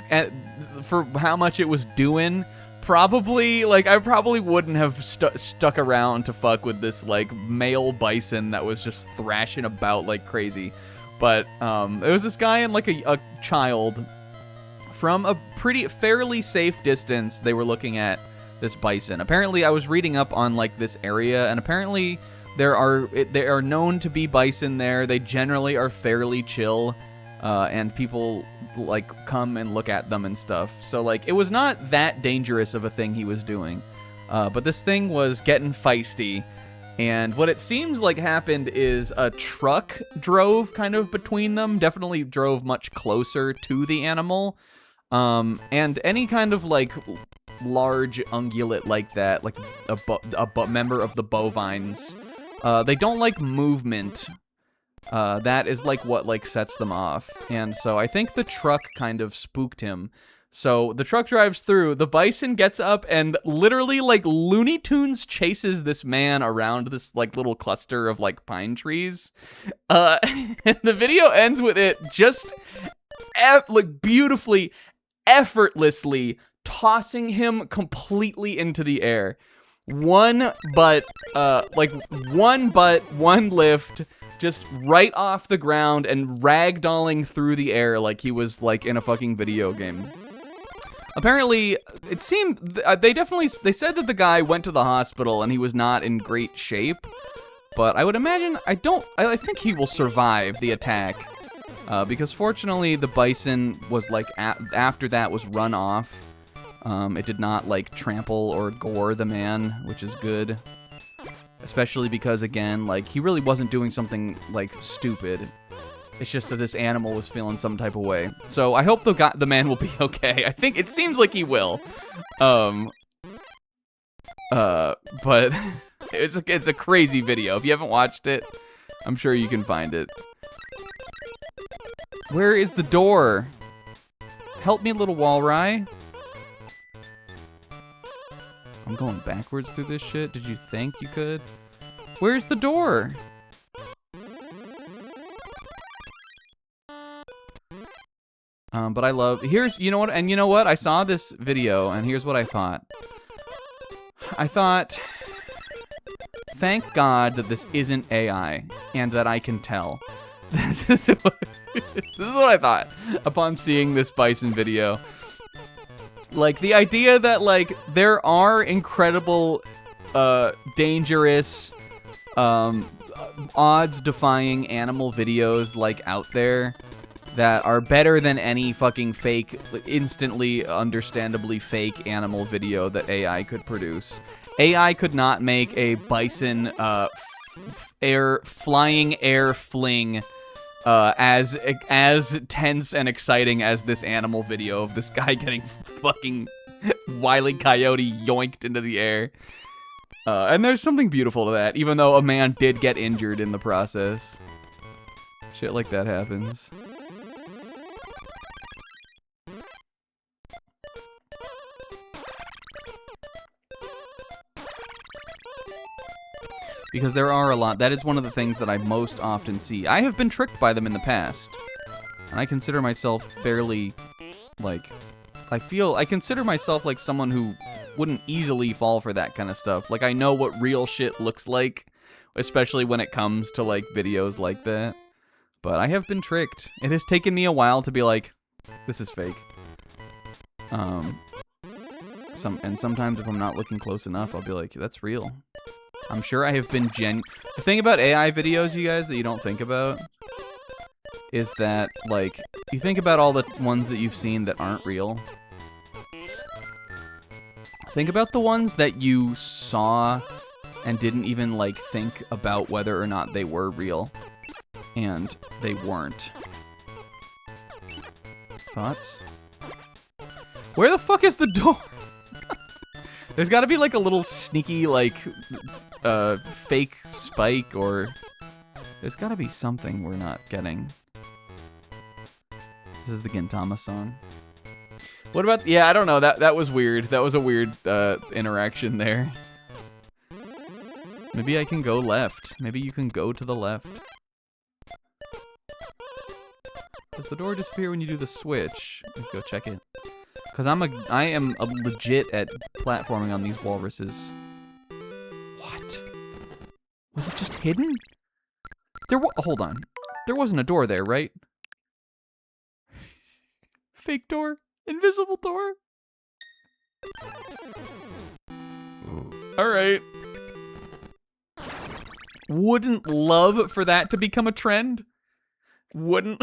for how much it was doing? Probably. Like, I probably wouldn't have stuck around to fuck with this, like, male bison that was just thrashing about like crazy. But, it was this guy and, like, a child. From a fairly safe distance, they were looking at this bison. Apparently, I was reading up on, like, this area, and apparently there are known to be bison there. They generally are fairly chill. And people, like, come and look at them and stuff. So, like, it was not that dangerous of a thing he was doing. But this thing was getting feisty. And what it seems like happened is a truck drove kind of between them. Definitely drove much closer to the animal. And any kind of, like, large ungulate like that, like a member of the bovines, they don't like movement. That is, like, what, like, sets them off. And so I think the truck kind of spooked him. So the truck drives through, the bison gets up and literally, like, Looney Tunes chases this man around this, like, little cluster of, like, pine trees. And the video ends with it just, like, beautifully, effortlessly tossing him completely into the air. One butt, one lift, just right off the ground and ragdolling through the air like he was, like, in a fucking video game. Apparently, it seemed, they said that the guy went to the hospital and he was not in great shape. But I would imagine, I think he will survive the attack. Because fortunately, the bison was, like, after that was run off. It did not, like, trample or gore the man, which is good. Especially because, again, like, he really wasn't doing something, like, stupid. It's just that this animal was feeling some type of way. So I hope the man will be okay. I think it seems like he will. But it's a crazy video. If you haven't watched it, I'm sure you can find it. Where is the door? Help me, little Walry. I'm going backwards through this shit. Did you think you could? Where's the door? But I love, you know what? I saw this video, and here's what I thought. I thought, thank God that this isn't AI, and that I can tell. This is what I thought upon seeing this bison video. Like, the idea that, like, there are incredible, dangerous, odds-defying animal videos, like, out there that are better than any fucking fake, instantly, understandably fake animal video that AI could produce. AI could not make a bison, flying air fling as tense and exciting as this animal video of this guy getting fucking Wile E. Coyote yoinked into the air. And there's something beautiful to that, even though a man did get injured in the process. Shit like that happens. Because there are a lot. That is one of the things that I most often see. I have been tricked by them in the past. And I consider myself fairly, like, I consider myself like someone who wouldn't easily fall for that kind of stuff. Like, I know what real shit looks like, especially when it comes to, like, videos like that. But I have been tricked. It has taken me a while to be like, this is fake. And sometimes if I'm not looking close enough, I'll be like, that's real. I'm sure I have been The thing about AI videos, you guys, that you don't think about is that, like, you think about all the ones that you've seen that aren't real. Think about the ones that you saw and didn't even, like, think about whether or not they were real. And they weren't. Thoughts? Where the fuck is the door? There's gotta be, like, a little sneaky, like, fake spike, or there's gotta be something we're not getting. This is the Gintama song. What about, yeah, I don't know, that was weird. That was a weird, interaction there. Maybe I can go left. Maybe you can go to the left. Does the door disappear when you do the switch? Let's go check it. Because I am legit at platforming on these walruses. What? Was it just hidden? Hold on. There wasn't a door there, right? Fake door? Invisible door? Alright. Wouldn't love for that to become a trend? Wouldn't...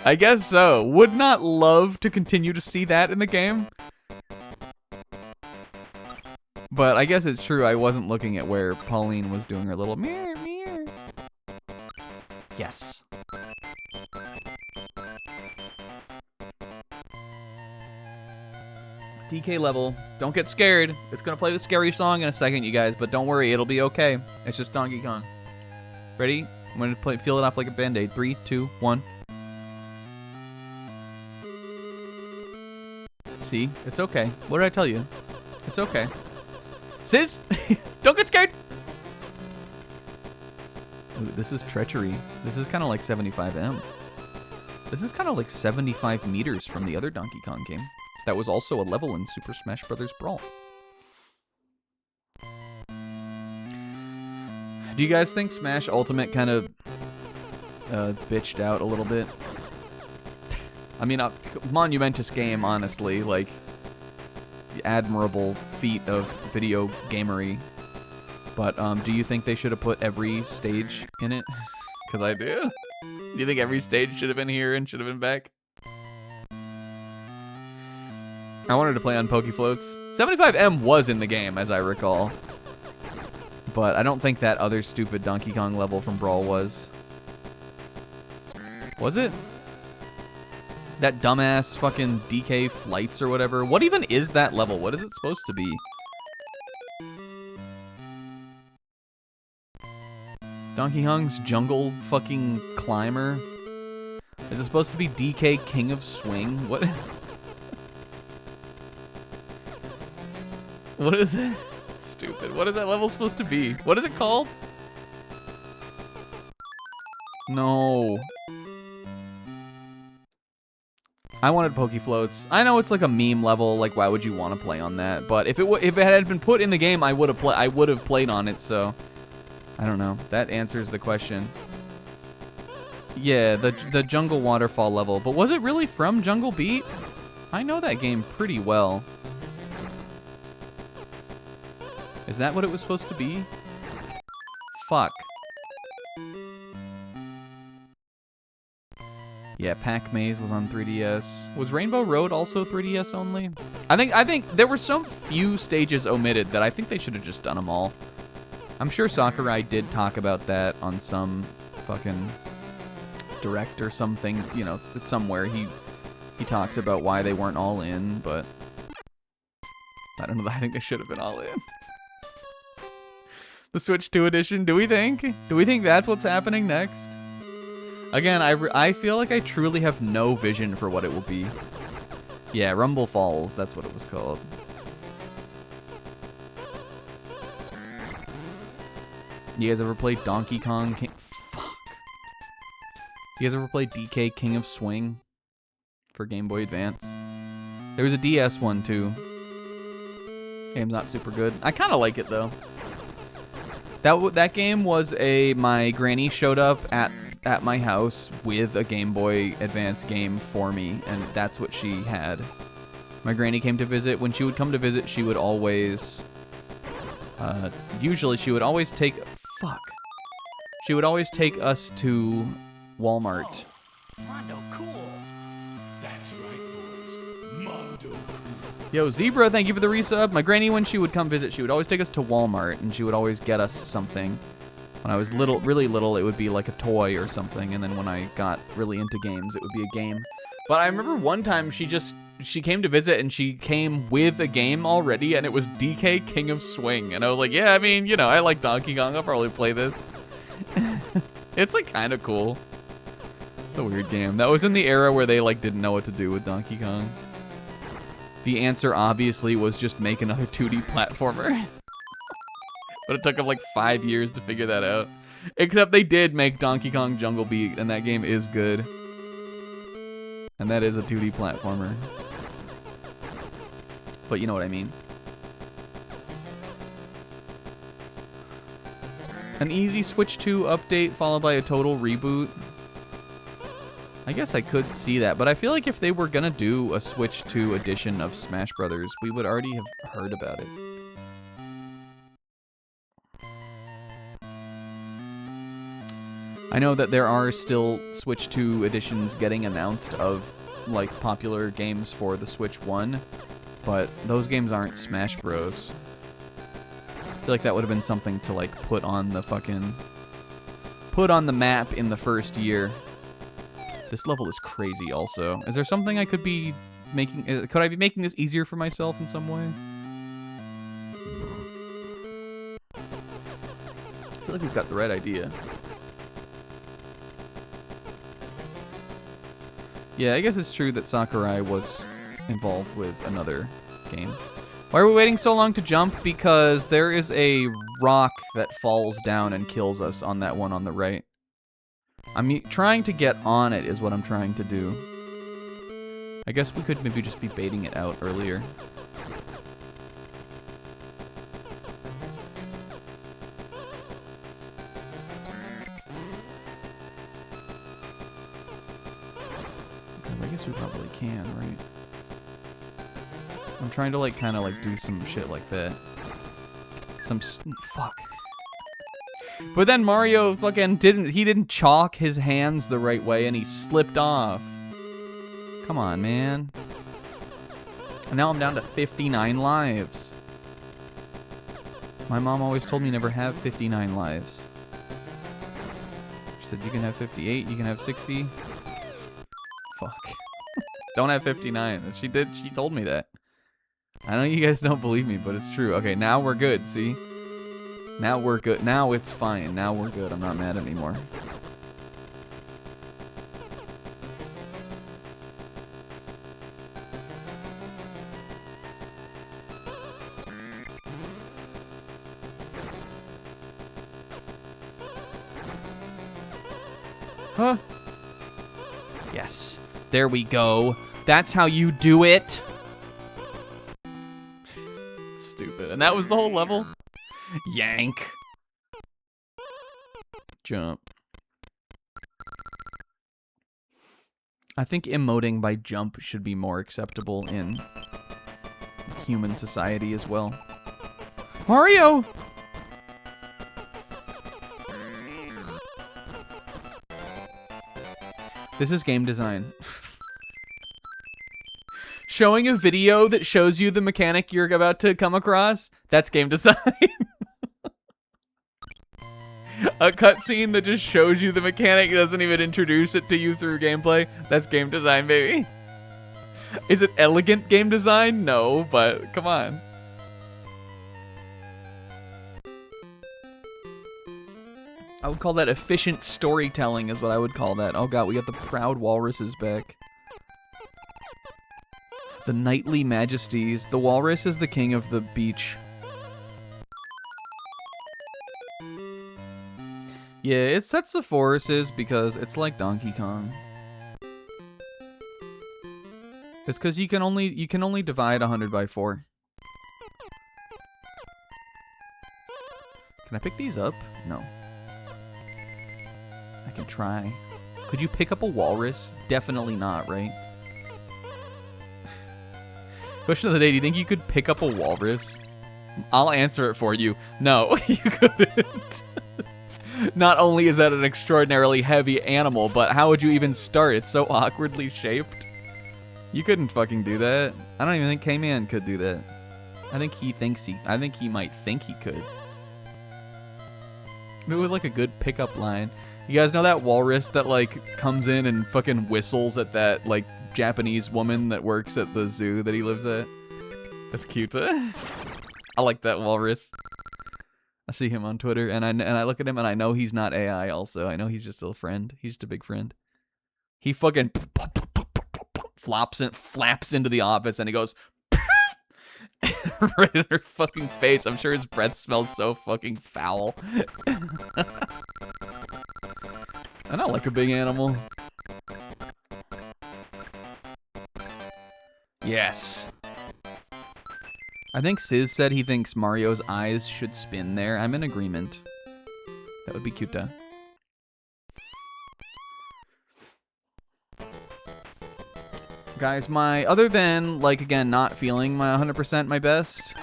I guess so. Would not love to continue to see that in the game. But I guess it's true, I wasn't looking at where Pauline was doing her little mirror, mirror. Yes. DK level. Don't get scared. It's gonna play the scary song in a second, you guys, but don't worry, it'll be okay. It's just Donkey Kong. Ready? I'm gonna peel it off like a band-aid. 3, 2, 1. See? It's okay. What did I tell you? It's okay. Sis! Don't get scared! Ooh, this is treachery. This is kind of like 75M. This is kind of like 75 meters from the other Donkey Kong game. That was also a level in Super Smash Bros. Brawl. Do you guys think Smash Ultimate kind of bitched out a little bit? I mean, monumentous game, honestly. Like, admirable feat of video gamery. But do you think they should have put every stage in it? Because I do. Do you think every stage should have been here and should have been back? I wanted to play on Pokefloats. 75M was in the game, as I recall. But I don't think that other stupid Donkey Kong level from Brawl was. Was it? That dumbass fucking DK Flights or whatever. What even is that level? What is it supposed to be? Donkey Kong's Jungle fucking Climber? Is it supposed to be DK King of Swing? What? What is it? Stupid. What is that level supposed to be? What is it called? No. I wanted Poke Floats. I know it's like a meme level. Like, why would you want to play on that? But if it had been put in the game, I would have played on it. So I don't know. That answers the question. Yeah, the Jungle Waterfall level. But was it really from Jungle Beat? I know that game pretty well. Is that what it was supposed to be? Fuck. Yeah, Pac Maze was on 3DS. Was Rainbow Road also 3DS only? I think there were some few stages omitted that I think they should have just done them all. I'm sure Sakurai did talk about that on some fucking direct or something, you know, somewhere he talked about why they weren't all in, but I don't know. I think they should have been all in. The Switch 2 edition, do we think? Do we think that's what's happening next? Again, I feel like I truly have no vision for what it will be. Yeah, Rumble Falls, that's what it was called. You guys ever played Donkey Kong King? Fuck. You guys ever played DK King of Swing for Game Boy Advance? There was a DS one too. Game's not super good. I kind of like it though. That game was my granny showed up at my house with a Game Boy Advance game for me, and that's what she had. My granny came to visit. When she would come to visit, she would always usually she would always take she would always take us to Walmart. Oh, Mondo cool. That's right, boys. Mondo. Yo, Zebra, thank you for the resub. My granny, when she would come visit, she would always take us to Walmart, and she would always get us something. When I was really little, it would be like a toy or something, and then when I got really into games, it would be a game. But I remember one time she came to visit, and she came with a game already, and it was DK King of Swing. And I was like, yeah, I mean, you know, I like Donkey Kong. I'll probably play this. It's like kind of cool. It's a weird game. That was in the era where they like didn't know what to do with Donkey Kong. The answer obviously was just make another 2D platformer. But it took them like 5 years to figure that out. Except they did make Donkey Kong Jungle Beat, and that game is good. And that is a 2D platformer. But you know what I mean. An easy Switch 2 update followed by a total reboot. I guess I could see that, but I feel like if they were gonna do a Switch 2 edition of Smash Brothers, we would already have heard about it. I know that there are still Switch 2 editions getting announced of like popular games for the Switch 1, but those games aren't Smash Bros. I feel like that would have been something to like put on the map in the first year. This level is crazy also. Is there something I could be making? Could I be making this easier for myself in some way? I feel like we've got the right idea. Yeah, I guess it's true that Sakurai was involved with another game. Why are we waiting so long to jump? Because there is a rock that falls down and kills us on that one on the right. I'm trying to get on it is what I'm trying to do. I guess we could maybe just be baiting it out earlier. I guess we probably can, right? I'm trying to like kind of like do some shit like that. Fuck. But then Mario fucking didn't chalk his hands the right way and he slipped off. Come on, man. And now I'm down to 59 lives. My mom always told me never have 59 lives. She said you can have 58, you can have 60. Fuck. Don't have 59. And she did. She told me that. I know you guys don't believe me, but it's true. Okay, now we're good, see? Now we're good. Now it's fine. Now we're good. I'm not mad anymore. Huh? Yes. There we go. That's how you do it. Stupid. And that was the whole level? Yank. Jump. I think emoting by jump should be more acceptable in human society as well. Mario! This is game design. Showing a video that shows you the mechanic you're about to come across, that's game design. A cutscene that just shows you the mechanic, doesn't even introduce it to you through gameplay, that's game design, baby. Is it elegant game design? No, but come on. I would call that efficient storytelling is what I would call that. Oh god, we got the proud walruses back. The knightly majesties. The walrus is the king of the beach. Yeah, it sets the forests because it's like Donkey Kong. It's because you can only divide 100 by 4. Can I pick these up? No. I can try. Could you pick up a walrus? Definitely not, right? Question of the day, do you think you could pick up a walrus? I'll answer it for you. No, you couldn't. Not only is that an extraordinarily heavy animal, but how would you even start? It's so awkwardly shaped. You couldn't fucking do that. I don't even think K-Man could do that. I think he might think he could. Maybe with like a good pickup line. You guys know that walrus that like comes in and fucking whistles at that like Japanese woman that works at the zoo that he lives at? That's cute. I like that walrus. I see him on Twitter and I look at him and I know he's not AI also. I know he's just a friend. He's just a big friend. He fucking flaps into the office and he goes right in her fucking face. I'm sure his breath smells so fucking foul. I don't like a big animal. Yes. I think Sizz said he thinks Mario's eyes should spin there. I'm in agreement. That would be cute. Guys, other than, like, again, not feeling my 100% my best,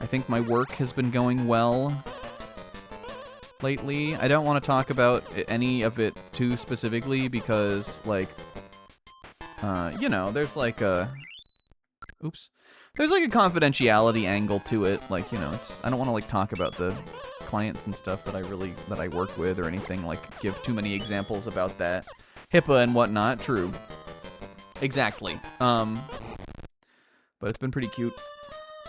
I think my work has been going well lately. I don't want to talk about any of it too specifically because, like, you know, there's like a... Oops. There's like a confidentiality angle to it. Like, you know, I don't want to, like, talk about the clients and stuff that I work with or anything, like, give too many examples about that. HIPAA and whatnot, true. Exactly. But it's been pretty cute.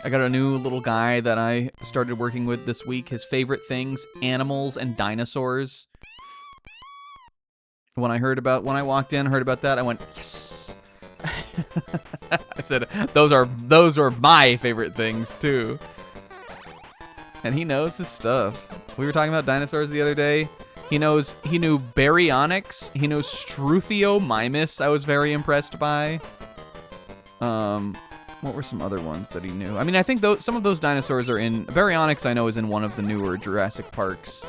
I got a new little guy that I started working with this week. His favorite things, animals and dinosaurs. When I walked in, heard about that, I went, yes. I said, those are my favorite things too. And he knows his stuff. We were talking about dinosaurs the other day. He knew Baryonyx. He knows Struthiomimus. I was very impressed by. What were some other ones that he knew? I mean, I think some of those dinosaurs are in... Baryonyx, I know, is in one of the newer Jurassic Parks.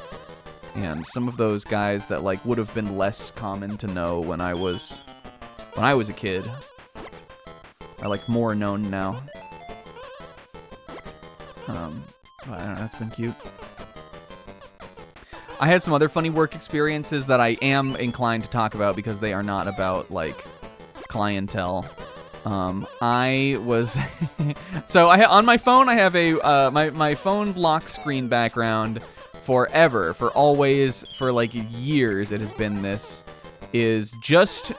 And some of those guys that, like, would have been less common to know when I was a kid are, like, more known now. I don't know, that's been cute. I had some other funny work experiences that I am inclined to talk about because they are not about, like, clientele. I was so on my phone I have a my phone lock screen background forever, for always, for like years it has been this, is just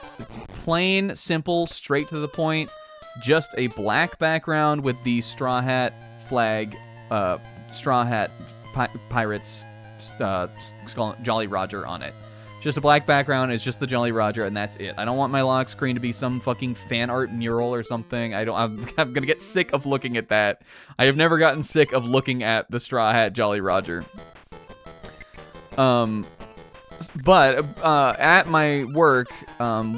plain simple, straight to the point, just a black background with the Straw Hat flag, Straw Hat Pirates Jolly Roger on it. Just a black background, it's just the Jolly Roger, and that's it. I don't want my lock screen to be some fucking fan art mural or something. I'm gonna get sick of looking at that. I have never gotten sick of looking at the Straw Hat Jolly Roger. But at my work,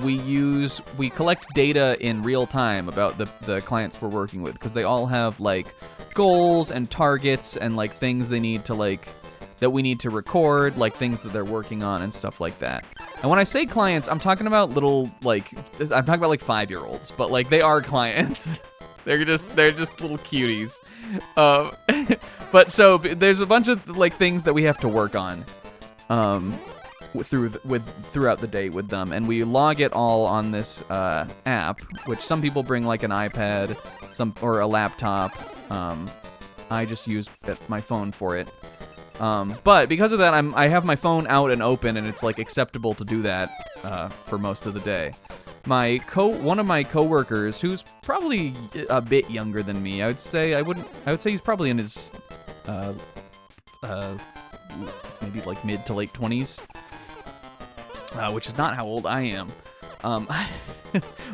we collect data in real time about the clients we're working with, because they all have like goals and targets and like things they need to like, that we need to record, like things that they're working on and stuff like that. And when I say clients, I'm talking about little, like, I'm talking about like 5-year-olds, but like they are clients. they're just little cuties. But so there's a bunch of like things that we have to work on throughout the day with them, and we log it all on this app, which some people bring like an iPad, or a laptop. I just use my phone for it. But because of that, I have my phone out and open, and it's like acceptable to do that for most of the day. One of my coworkers, who's probably a bit younger than me, I would say he's probably in his maybe like mid to late 20s, which is not how old I am. One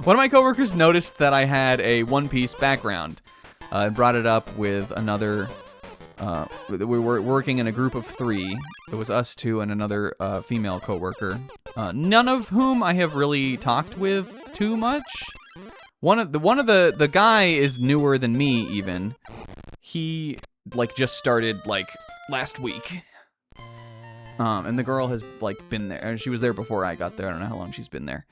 of my coworkers noticed that I had a One Piece background, and brought it up with another. We were working in a group of 3. It was us 2 and another female coworker, none of whom I have really talked with too much. One of the guy is newer than me even. He like just started like last week. And the girl has like been there, and she was there before I got there. I don't know how long she's been there.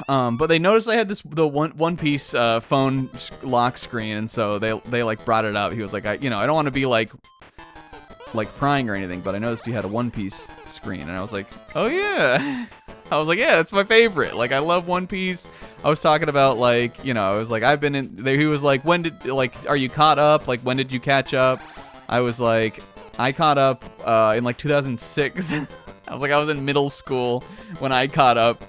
But they noticed I had the One Piece phone lock screen, and so they like brought it up. He was like, I don't want to be like prying or anything, but I noticed you had a One Piece screen, and I was like, oh yeah. I was like, yeah, that's my favorite. Like, I love One Piece. I was talking about like, I was like, I've been in there. He was like, are you caught up? Like, when did you catch up? I was like, I caught up in like 2006. I was like, I was in middle school when I caught up.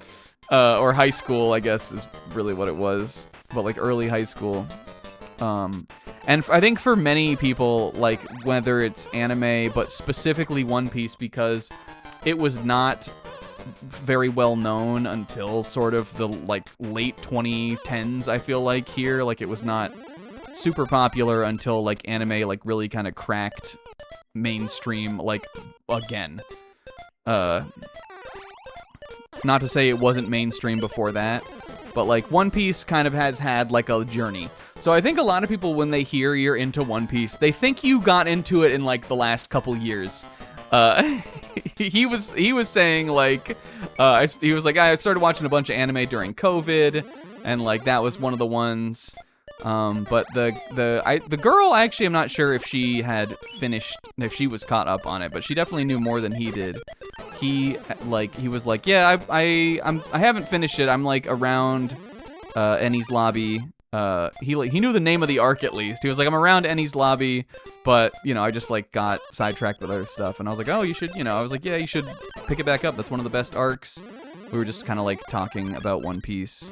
Or high school, I guess, is really what it was. But, like, early high school. And I think for many people, like, whether it's anime, but specifically One Piece, because it was not very well known until sort of the, like, late 2010s, I feel like, here. Like, it was not super popular until, like, anime, like, really kind of cracked mainstream, like, again. Not to say it wasn't mainstream before that, but like One Piece kind of has had like a journey. So I think a lot of people, when they hear you're into One Piece, they think you got into it in like the last couple years. He was saying like, he was like, I started watching a bunch of anime during COVID, and like that was one of the ones. But the girl, actually, I'm not sure if she had finished, if she was caught up on it, but she definitely knew more than he did. He was like, yeah, I haven't finished it. I'm like around Ennie's lobby. He knew the name of the arc at least. He was like, I'm around Ennie's lobby, but I just like got sidetracked with other stuff. And I was like, oh, you should, I was like, yeah, you should pick it back up. That's one of the best arcs. We were just kind of like talking about One Piece.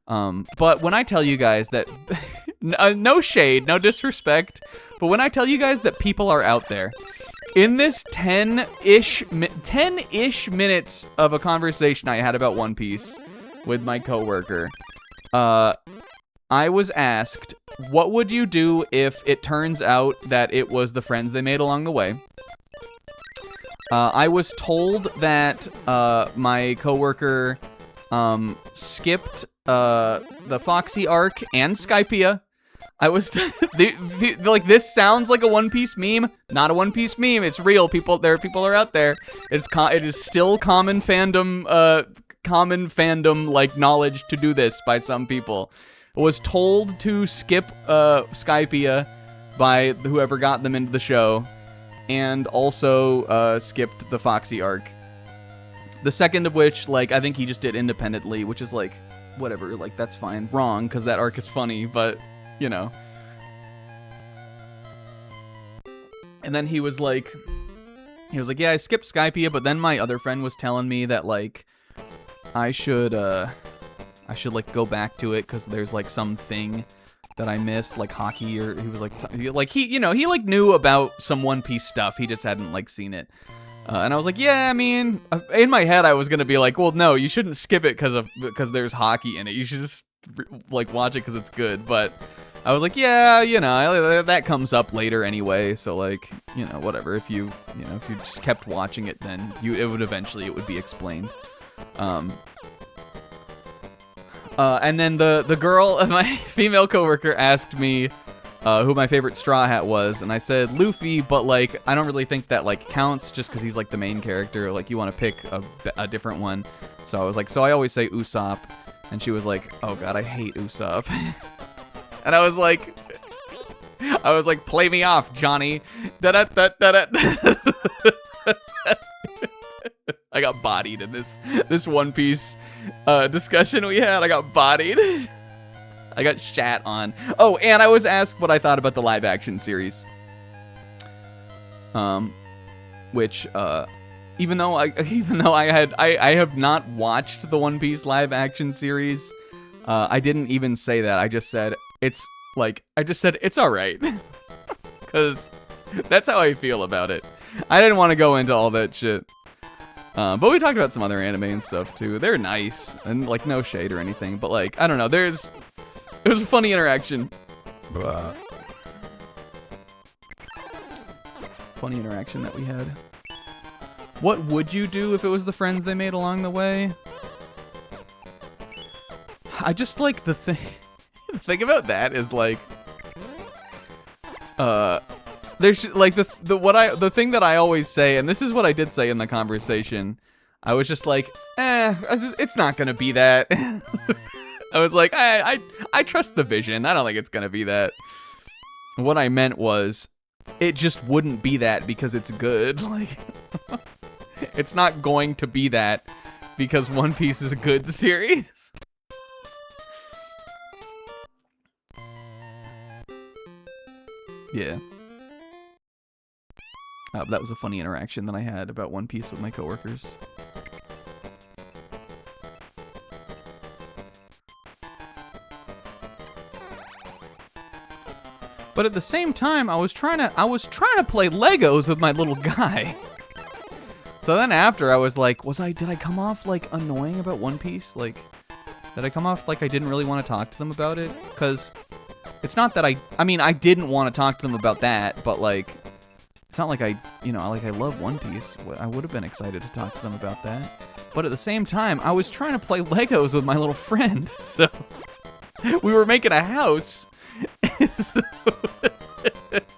But when I tell you guys that, no shade, no disrespect, but when I tell you guys that people are out there, in this 10-ish minutes of a conversation I had about One Piece with my coworker, I was asked, what would you do if it turns out that it was the friends they made along the way? I was told that my coworker skipped the Foxy arc and Skypia. I was like, this sounds like a One Piece meme. Not a One Piece meme. It's real. People are out there. It is still common fandom like knowledge to do this by some people. I was told to skip Skypia by whoever got them into the show, and also skipped the Foxy arc. The second of which, like, I think he just did independently, which is like whatever, like, that's fine. Wrong, because that arc is funny, but, you know. And then he was like, yeah, I skipped Skypiea, but then my other friend was telling me that, like, I should like, go back to it, because there's, like, something that I missed, like, hockey, or he was, like, he, you know, he, like, knew about some One Piece stuff, he just hadn't, like, seen it. And I was like, yeah, I mean, in my head, I was gonna be like, well, no, you shouldn't skip it because there's hockey in it. You should just like watch it because it's good. But I was like, yeah, you know, that comes up later anyway. So like, you know, whatever. If you just kept watching it, then it would be explained. And then the girl, my female coworker, asked me who my favorite Straw Hat was, and I said Luffy, but like I don't really think that like counts just because he's like the main character. Like you want to pick a different one. So I was like, so I always say Usopp, and she was like, oh god, I hate Usopp. And I was like, play me off, Johnny. Da-da-da-da-da. I got bodied in this One Piece discussion we had. I got bodied. I got shat on. Oh, and I was asked what I thought about the live action series. Which even though I have not watched the One Piece live action series, I didn't even say that. I just said it's all right. Cuz that's how I feel about it. I didn't want to go into all that shit. But we talked about some other anime and stuff too. They're nice and like no shade or anything, but like I don't know, it was a funny interaction. Blah. Funny interaction that we had. What would you do if it was the friends they made along the way? I just like the thing. The thing about that is like, there's like the thing that I always say, and this is what I did say in the conversation. I was just like, it's not gonna be that. I was like, I trust the vision. I don't think it's gonna be that. What I meant was, it just wouldn't be that because it's good. Like, it's not going to be that because One Piece is a good series. Yeah. That was a funny interaction that I had about One Piece with my coworkers. But at the same time, I was trying to play Legos with my little guy. So then after I was like, did I come off like annoying about One Piece? Like, did I come off like I didn't really want to talk to them about it? Because it's not that I mean, I didn't want to talk to them about that, but like, it's not like I love One Piece. I would have been excited to talk to them about that. But at the same time, I was trying to play Legos with my little friend. So we were making a house. So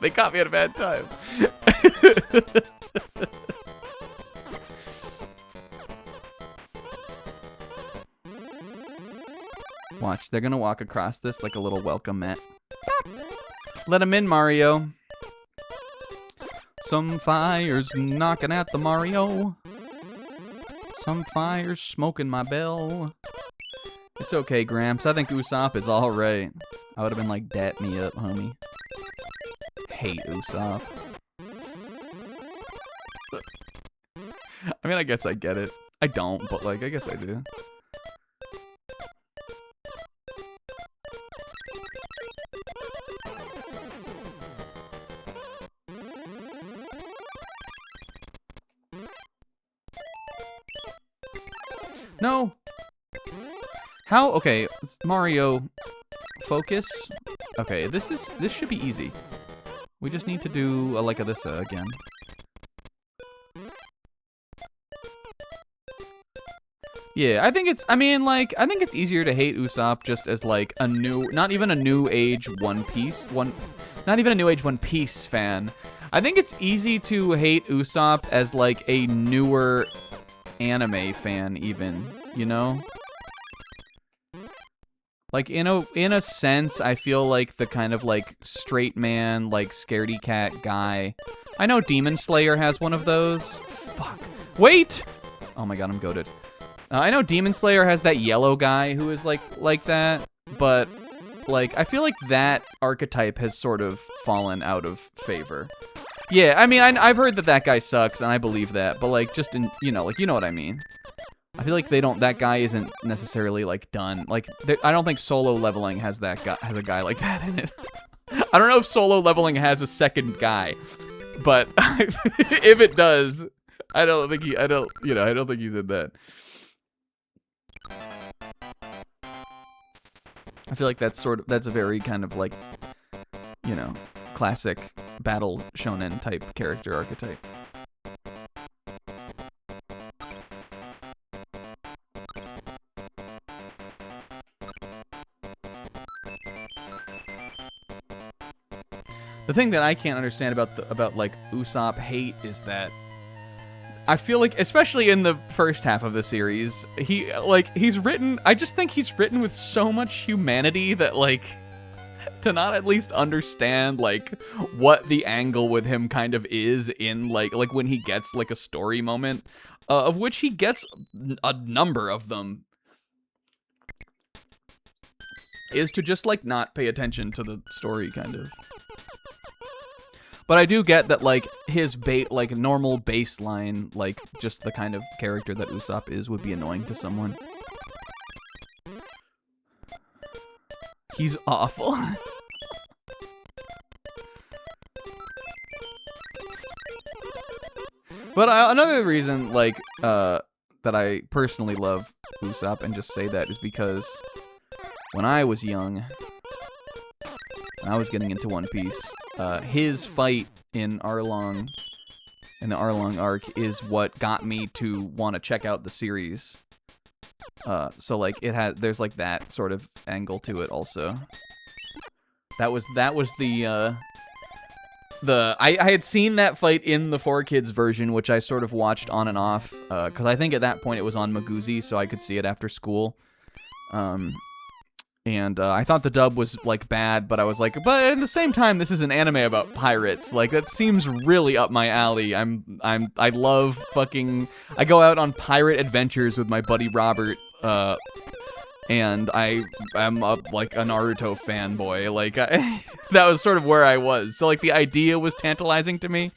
they caught me at a bad time. Watch, they're gonna walk across this like a little welcome mat. Let them in, Mario. Some fires knocking at the Mario. Some fires smoking my bell. It's okay, Gramps. I think Usopp is alright. I would have been like, dap me up, homie. Hate Usopp. I mean, I guess I get it. I don't, but like, I guess I do. No. How? Okay, Mario, focus. Okay, this should be easy. We just need to do like a this again. Yeah, I think it's easier to hate Usopp just as like not even a new age One Piece fan. I think it's easy to hate Usopp as like a newer anime fan even, you know? Like, in a sense, I feel like the kind of, like, straight man, like, scaredy cat guy. I know Demon Slayer has one of those. Fuck. Wait! Oh my god, I'm goated. I know Demon Slayer has that yellow guy who is like that, but like I feel like that archetype has sort of fallen out of favor. Yeah, I mean I've heard that guy sucks, and I believe that, but like just in you know what I mean. I feel like that guy isn't necessarily like done. Like I don't think solo leveling has a guy like that in it. I don't know if solo leveling has a second guy, but if it does, I don't think he's in that. I feel like that's a very kind of like, you know, classic battle shonen type character archetype. The thing that I can't understand about like Usopp hate is that I feel like, especially in the first half of the series, he's written. I just think he's written with so much humanity that like to not at least understand like what the angle with him kind of is in like when he gets like a story moment, of which he gets a number of them, is to just like not pay attention to the story kind of. But I do get that, like, his normal baseline, like, just the kind of character that Usopp is would be annoying to someone. He's awful. But another reason, like, that I personally love Usopp and just say that is because when I was young, when I was getting into One Piece, his fight in the Arlong arc is what got me to want to check out the series. So like there's like that sort of angle to it also. That was the I had seen that fight in the 4Kids version, which I sort of watched on and off, because I think at that point it was on Maguzi, so I could see it after school. And I thought the dub was like bad, but I was like, but at the same time, this is an anime about pirates. Like that seems really up my alley. I love fucking. I go out on pirate adventures with my buddy Robert, and I'm like a Naruto fanboy. Like that was sort of where I was. So like the idea was tantalizing to me,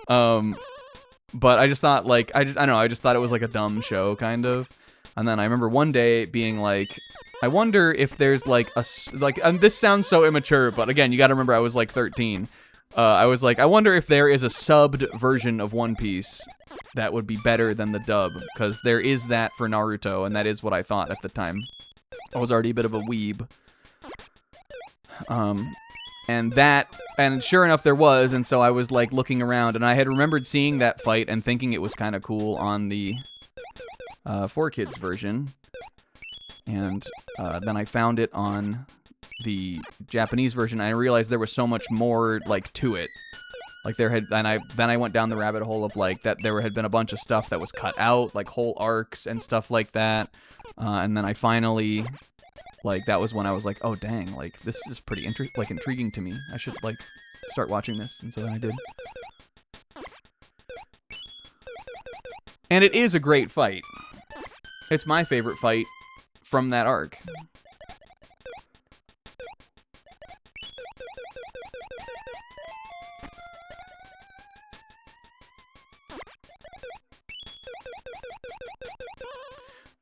but I just thought like I don't know. I just thought it was like a dumb show kind of. And then I remember one day being like, I wonder if there's like and this sounds so immature, but again, you got to remember I was like 13. I was like, I wonder if there is a subbed version of One Piece that would be better than the dub, because there is that for Naruto, and that is what I thought at the time. I was already a bit of a weeb. And sure enough there was, and so I was like looking around, and I had remembered seeing that fight and thinking it was kind of cool on the 4Kids version. And then I found it on the Japanese version, and I realized there was so much more like to it. Like then I went down the rabbit hole of like that there had been a bunch of stuff that was cut out, like whole arcs and stuff like that. And then I finally, like, that was when I was like, oh dang, like this is pretty intriguing to me. I should like start watching this, and so then I did. And it is a great fight. It's my favorite fight from that arc.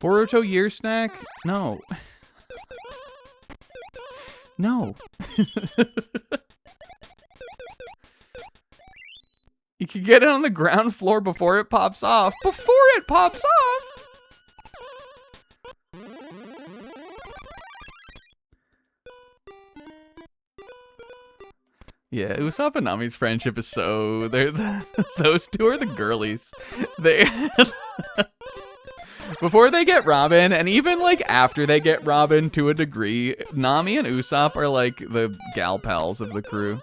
Boruto year snack? No. No. You can get it on the ground floor before it pops off. Before it pops off? Yeah, Usopp and Nami's friendship is so... those two are the girlies. They... Before they get Robin, and even like after they get Robin to a degree, Nami and Usopp are like the gal pals of the crew,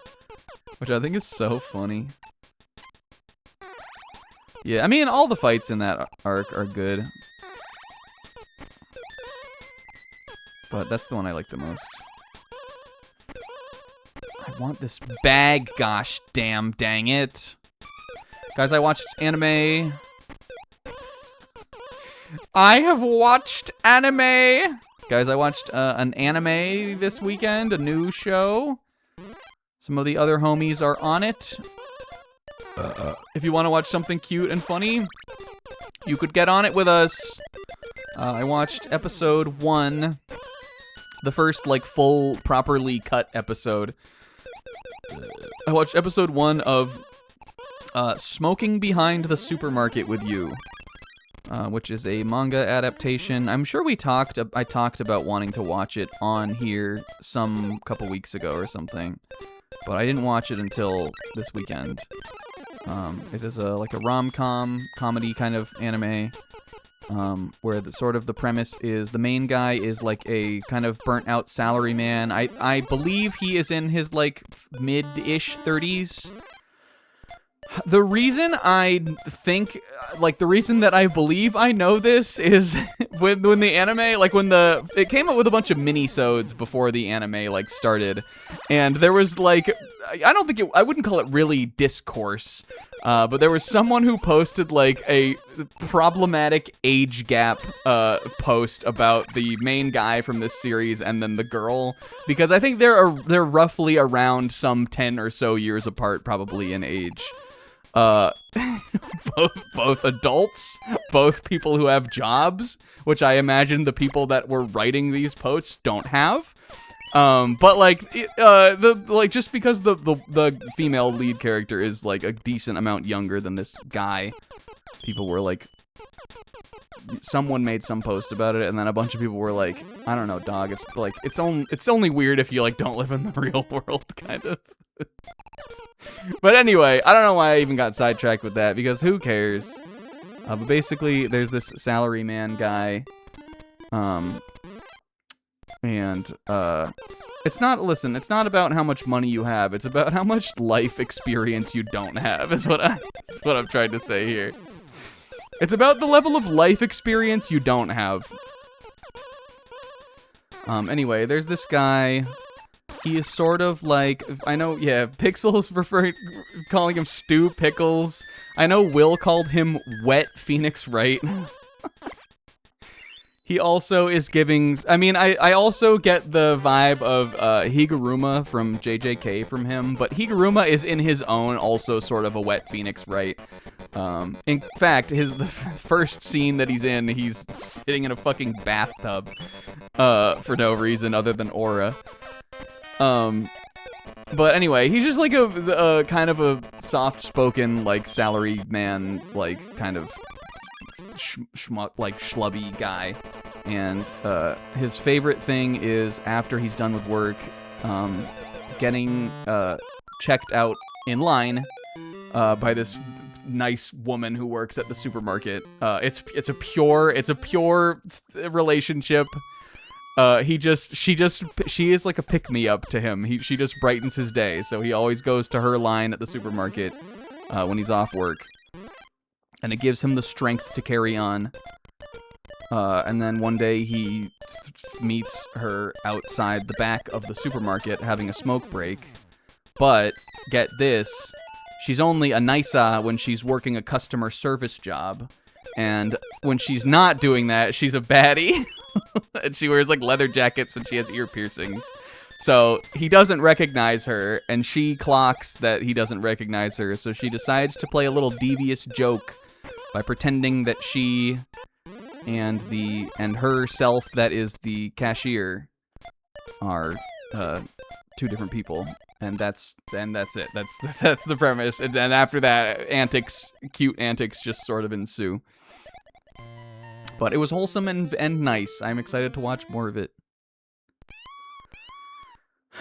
which I think is so funny. Yeah, I mean, all the fights in that arc are good, but that's the one I like the most. I want this bag, gosh dang it. Guys, I watched anime. I have watched anime. Guys, I watched an anime this weekend, a new show. Some of the other homies are on it. If you want to watch something cute and funny, you could get on it with us. I watched episode 1, the first, like, full, properly cut episode. I watched episode 1 of Smoking Behind the Supermarket with You, which is a manga adaptation. I'm sure I talked about wanting to watch it on here some couple weeks ago or something, but I didn't watch it until this weekend. It is like a rom-com comedy kind of anime, where the premise is the main guy is like a kind of burnt-out salaryman. I believe he is in his like mid-ish 30s. The reason I think, like, the reason that I believe I know this is when the anime, like, it came up with a bunch of mini-sodes before the anime, like, started, and there was, like, I wouldn't call it really discourse, but there was someone who posted, like, a problematic age gap, post about the main guy from this series and then the girl, because I think they're roughly around some 10 or so years apart, probably in age. Both adults, both people who have jobs, which I imagine the people that were writing these posts don't have. But like, just because the female lead character is like a decent amount younger than this guy, people were like, someone made some post about it, and then a bunch of people were like, I don't know, dog. It's like it's only weird if you like don't live in the real world, kind of. But anyway, I don't know why I even got sidetracked with that, because who cares? But basically, there's this salaryman guy, and it's not about how much money you have, it's about how much life experience you don't have, is what I'm trying to say here. It's about the level of life experience you don't have. Anyway, there's this guy. He is sort of like, I know, yeah, Pixel's calling him Stu Pickles. I know Will called him Wet Phoenix Wright. He also is giving, I mean, I also get the vibe of Higuruma from JJK from him, but Higuruma is in his own also sort of a Wet Phoenix Wright. In fact, the first scene that he's in, he's sitting in a fucking bathtub for no reason other than aura. But anyway, he's just like a kind of a soft-spoken, like, salary man, like, kind of schlubby guy. And, his favorite thing is, after he's done with work, getting, checked out in line, by this nice woman who works at the supermarket. It's a pure relationship. She is like a pick-me-up to him. She just brightens his day, so he always goes to her line at the supermarket when he's off work, and it gives him the strength to carry on. And then one day he meets her outside the back of the supermarket having a smoke break, but get this, she's only a Nisa when she's working a customer service job, and when she's not doing that, she's a baddie. And she wears like leather jackets and she has ear piercings. So he doesn't recognize her, and she clocks that he doesn't recognize her, so she decides to play a little devious joke by pretending that she and herself, that is the cashier, are two different people. And that's it. That's the premise. And then after that, cute antics just sort of ensue. But it was wholesome and nice. I'm excited to watch more of it.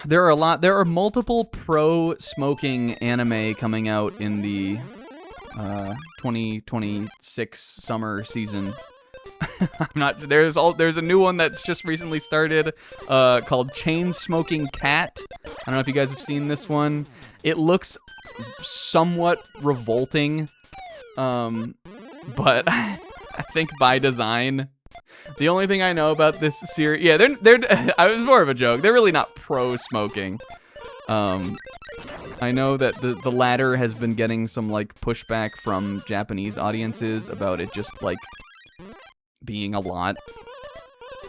There are multiple pro-smoking anime coming out in the 2026 summer season. There's a new one that's just recently started called Chain Smoking Cat. I don't know if you guys have seen this one. It looks somewhat revolting, but I think by design. The only thing I know about this series, yeah, I was more of a joke. They're really not pro-smoking. I know that the latter has been getting some like pushback from Japanese audiences about it just like being a lot.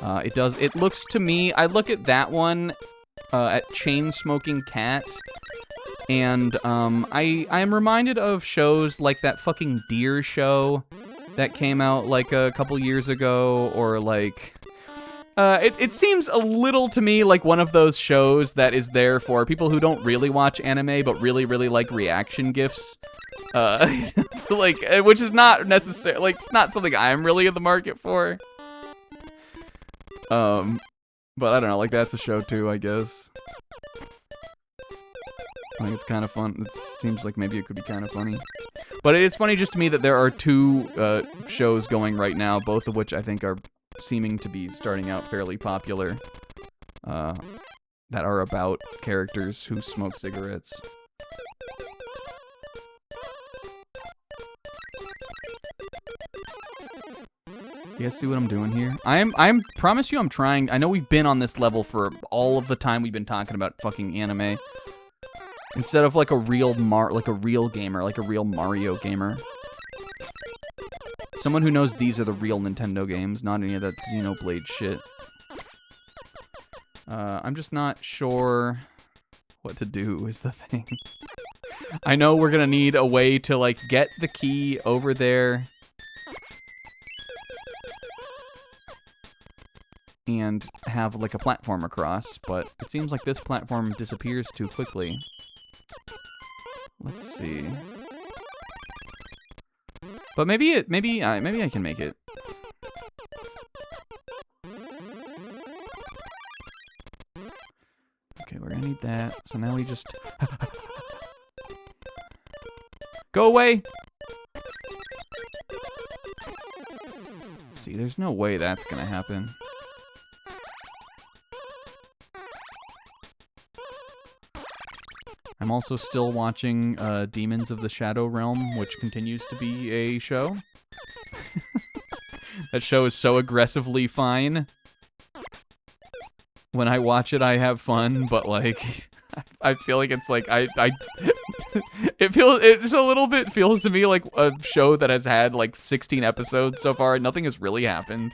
It looks to me, I look at that one, at Chain Smoking Cat, and I am reminded of shows like that fucking Deer show that came out like a couple years ago, or like it seems a little to me like one of those shows that is there for people who don't really watch anime but really like reaction gifs, like, which is not necessarily, like, it's not something I'm really in the market for. But I don't know, like, that's a show too, I guess. I think it's kind of fun. It seems like maybe it could be kind of funny. But it's funny just to me that there are two shows going right now, both of which I think are seeming to be starting out fairly popular, that are about characters who smoke cigarettes. You guys see what I'm doing here? I'm promise you I'm trying. I know we've been on this level for all of the time we've been talking about fucking anime. Instead of like a real gamer, like a real Mario gamer. Someone who knows these are the real Nintendo games, not any of that Xenoblade shit. I'm just not sure what to do is the thing. I know we're gonna need a way to like get the key over there. And have like a platform across, but it seems like this platform disappears too quickly. Let's see. But maybe I can make it. Okay, we're gonna need that. So now we just go away. See, there's no way that's gonna happen. I'm also still watching Demons of the Shadow Realm, which continues to be a show. That show is so aggressively fine. When I watch it, I have fun, but like, I feel like it's like it's a little bit feels to me like a show that has had like 16 episodes so far, and nothing has really happened.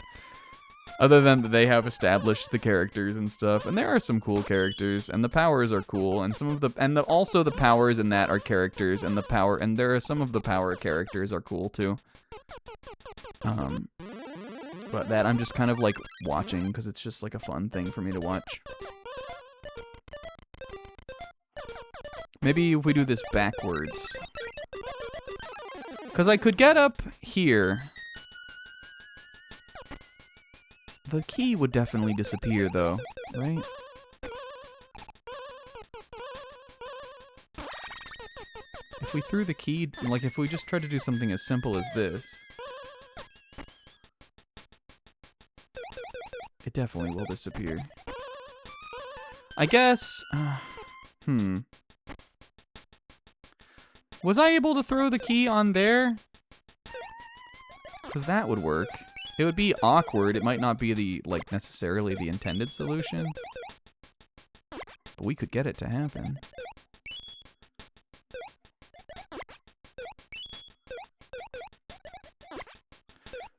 Other than that they have established the characters and stuff, and there are some cool characters, and the powers are cool, and also the powers in that are characters, and there are some of the power characters are cool too. But that I'm just kind of like watching because it's just like a fun thing for me to watch. Maybe if we do this backwards, because I could get up here. The key would definitely disappear, though, right? If we threw the key, like if we just tried to do something as simple as this, it definitely will disappear. I guess, Was I able to throw the key on there? Because that would work. It would be awkward. It might not be the, like, necessarily the intended solution. But we could get it to happen.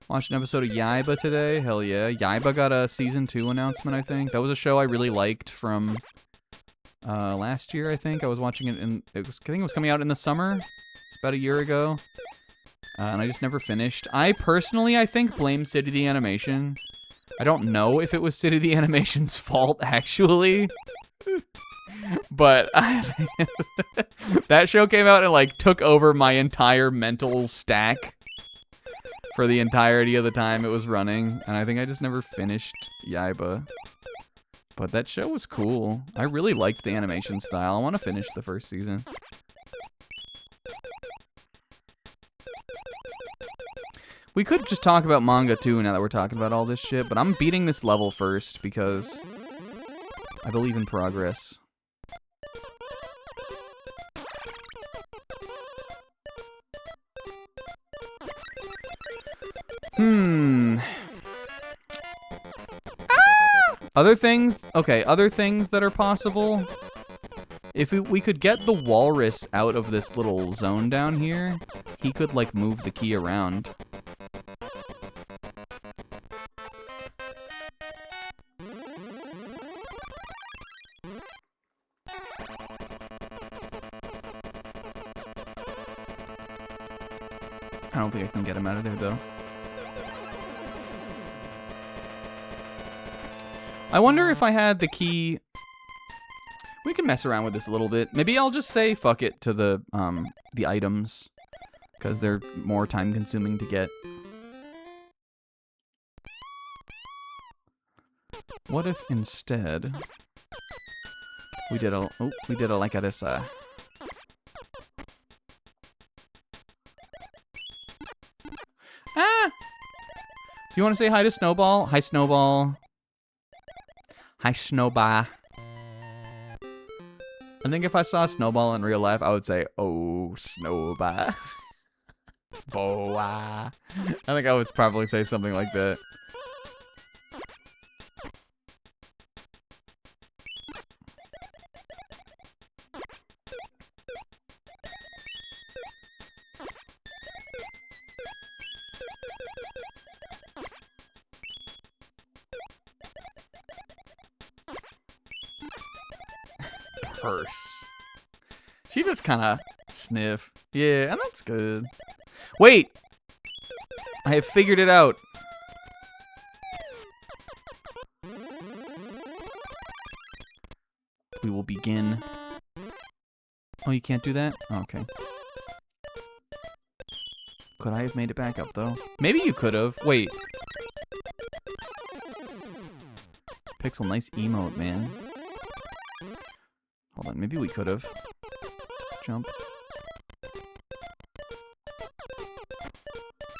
Watched an episode of Yaiba today. Hell yeah. Yaiba got a season 2 announcement, I think. That was a show I really liked from last year, I think. I was watching it I think it was coming out in the summer. It's about a year ago. And I just never finished. I think, blame City the Animation. I don't know if it was City the Animation's fault, actually. But that show came out and, like, took over my entire mental stack for the entirety of the time it was running. And I think I just never finished Yaiba. But that show was cool. I really liked the animation style. I want to finish the first season. We could just talk about manga too now that we're talking about all this shit, but I'm beating this level first because I believe in progress. Other things? Okay, other things that are possible. If we could get the walrus out of this little zone down here, he could, like, move the key around. I don't think I can get him out of there, though. I wonder if I had the key... We can mess around with this a little bit. Maybe I'll just say fuck it to the items, because they're more time-consuming to get. What if instead we did a like a this ah. Do you want to say hi to Snowball? Hi, Snowball. Hi, Snowball. I think if I saw Snowball in real life, I would say, "Oh, Snowball." Boa. I think I would probably say something like that. Purse. She just kind of sniff. Yeah, and that's good. Wait! I have figured it out. We will begin. Oh, you can't do that? Oh, okay. Could I have made it back up, though? Maybe you could have. Wait. Pixel, nice emote, man. Hold on, maybe we could have. Jump.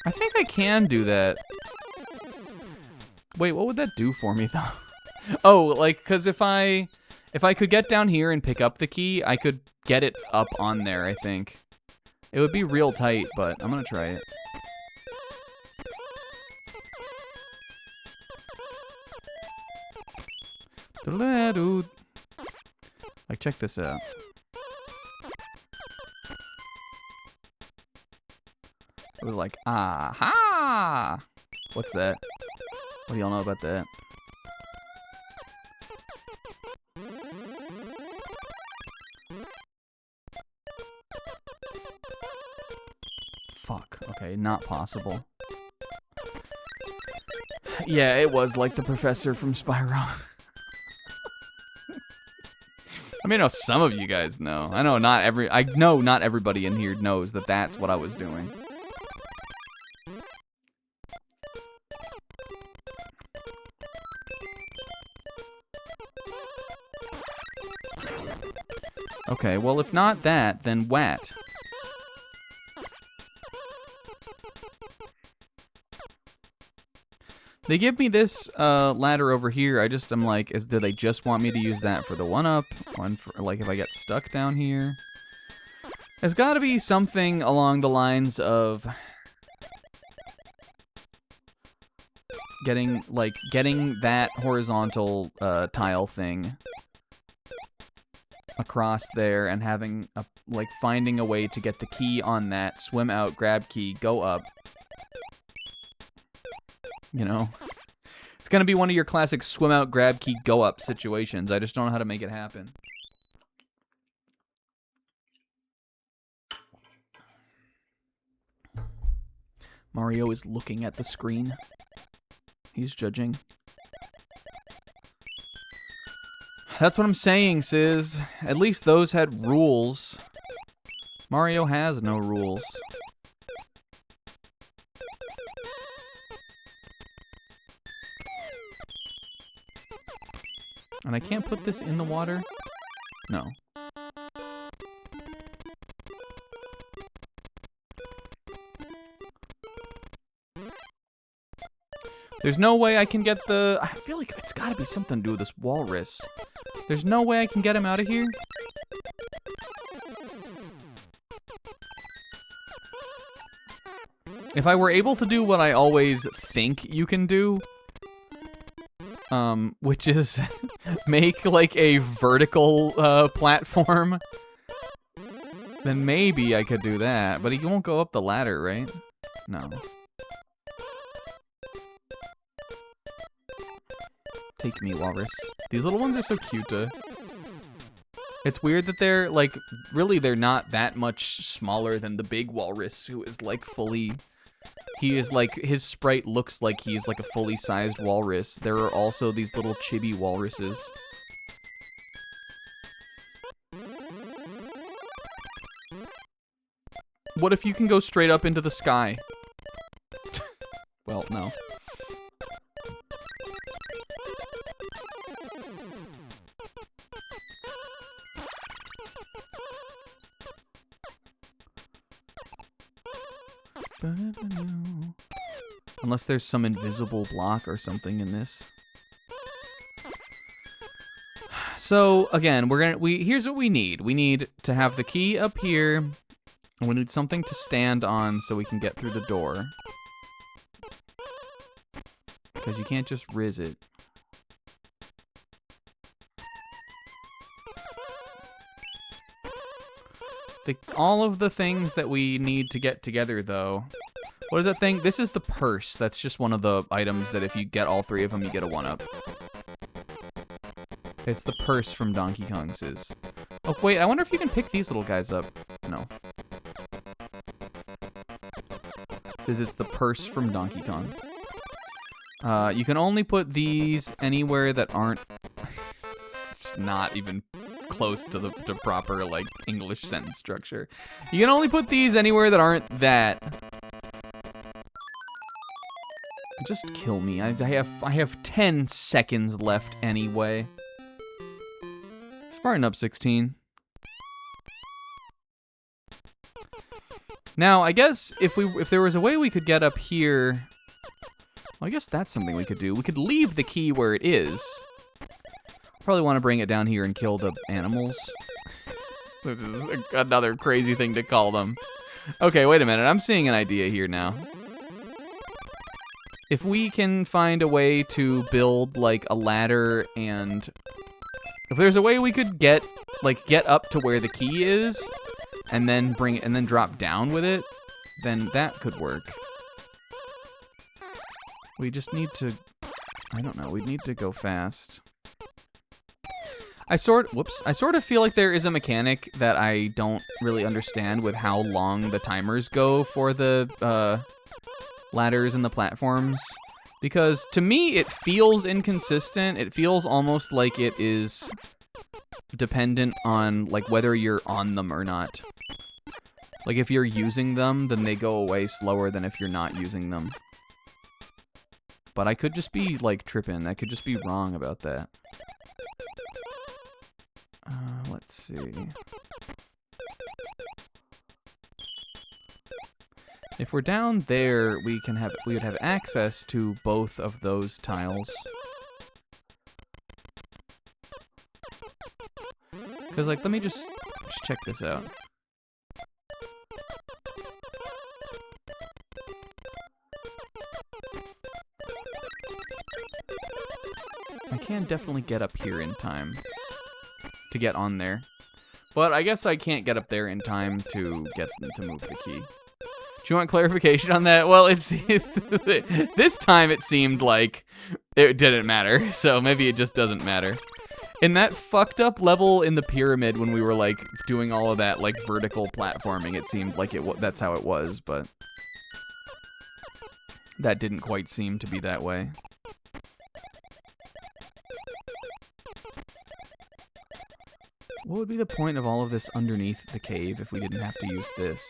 I think I can do that. Wait, what would that do for me, though? Oh, like, because if I could get down here and pick up the key, I could get it up on there, I think. It would be real tight, but I'm gonna try it. Like, check this out. It was like, aha! What's that? What do y'all know about that? Fuck. Okay, not possible. Yeah, it was like the professor from Spyro. I mean, I know some of you guys know. I know not everybody in here knows that that's what I was doing. Okay, well, if not that, then what? They give me this ladder over here. I'm like, do they just want me to use that for the one-up? One for, like, if I get stuck down here? There's got to be something along the lines of getting that horizontal tile thing across there and finding a way to get the key on that, swim out, grab key, go up. You know? It's gonna be one of your classic swim out, grab key, go up situations. I just don't know how to make it happen. Mario is looking at the screen. He's judging. That's what I'm saying, Sis. At least those had rules. Mario has no rules. And I can't put this in the water? No. There's no way I can get the... I feel like it's gotta be something to do with this walrus. There's no way I can get him out of here? If I were able to do what I always think you can do... which is make like a vertical platform, then maybe I could do that. But he won't go up the ladder, right? No. Take me, walrus. These little ones are so cute. It's weird that they're like, really, they're not that much smaller than the big walrus, who is like fully He is like, his sprite looks like he's like a fully sized walrus. There are also these little chibi walruses. What if you can go straight up into the sky? Well, no. Unless there's some invisible block or something in this. So again, here's what we need. We need to have the key up here, and we need something to stand on so we can get through the door. Because you can't just riz it. All of the things that we need to get together, though. What is that thing? This is the purse. That's just one of the items that if you get all three of them, you get a 1-up. It's the purse from Donkey Kong's. Oh, wait, I wonder if you can pick these little guys up. No. It says it's the purse from Donkey Kong. You can only put these anywhere that aren't... It's not even close to the proper, like, English sentence structure. You can only put these anywhere that aren't that. Just kill me. I have 10 seconds left anyway. Spartan up 16. Now, I guess if there was a way we could get up here, well, I guess that's something we could do. We could leave the key where it is. Probably want to bring it down here and kill the animals. This is another crazy thing to call them. Okay, wait a minute. I'm seeing an idea here now. If we can find a way to build, like, a ladder, and if there's a way we could get up to where the key is, and then bring it, and then drop down with it, then that could work. We just need to, I don't know, we need to go fast. I sort of feel like there is a mechanic that I don't really understand with how long the timers go for the, ladders and the platforms, because to me it feels inconsistent. It feels almost like it is dependent on like whether you're on them or not. Like if you're using them, then they go away slower than if you're not using them. But I could just be like tripping. I could just be wrong about that. Let's see. If we're down there, we would have access to both of those tiles. Cause like, let me just check this out. I can definitely get up here in time to get on there, but I guess I can't get up there in time to move the key. Do you want clarification on that? Well, it's this time it seemed like it didn't matter, so maybe it just doesn't matter. In that fucked up level in the pyramid when we were like doing all of that like vertical platforming, it seemed like that's how it was, but that didn't quite seem to be that way. What would be the point of all of this underneath the cave if we didn't have to use this?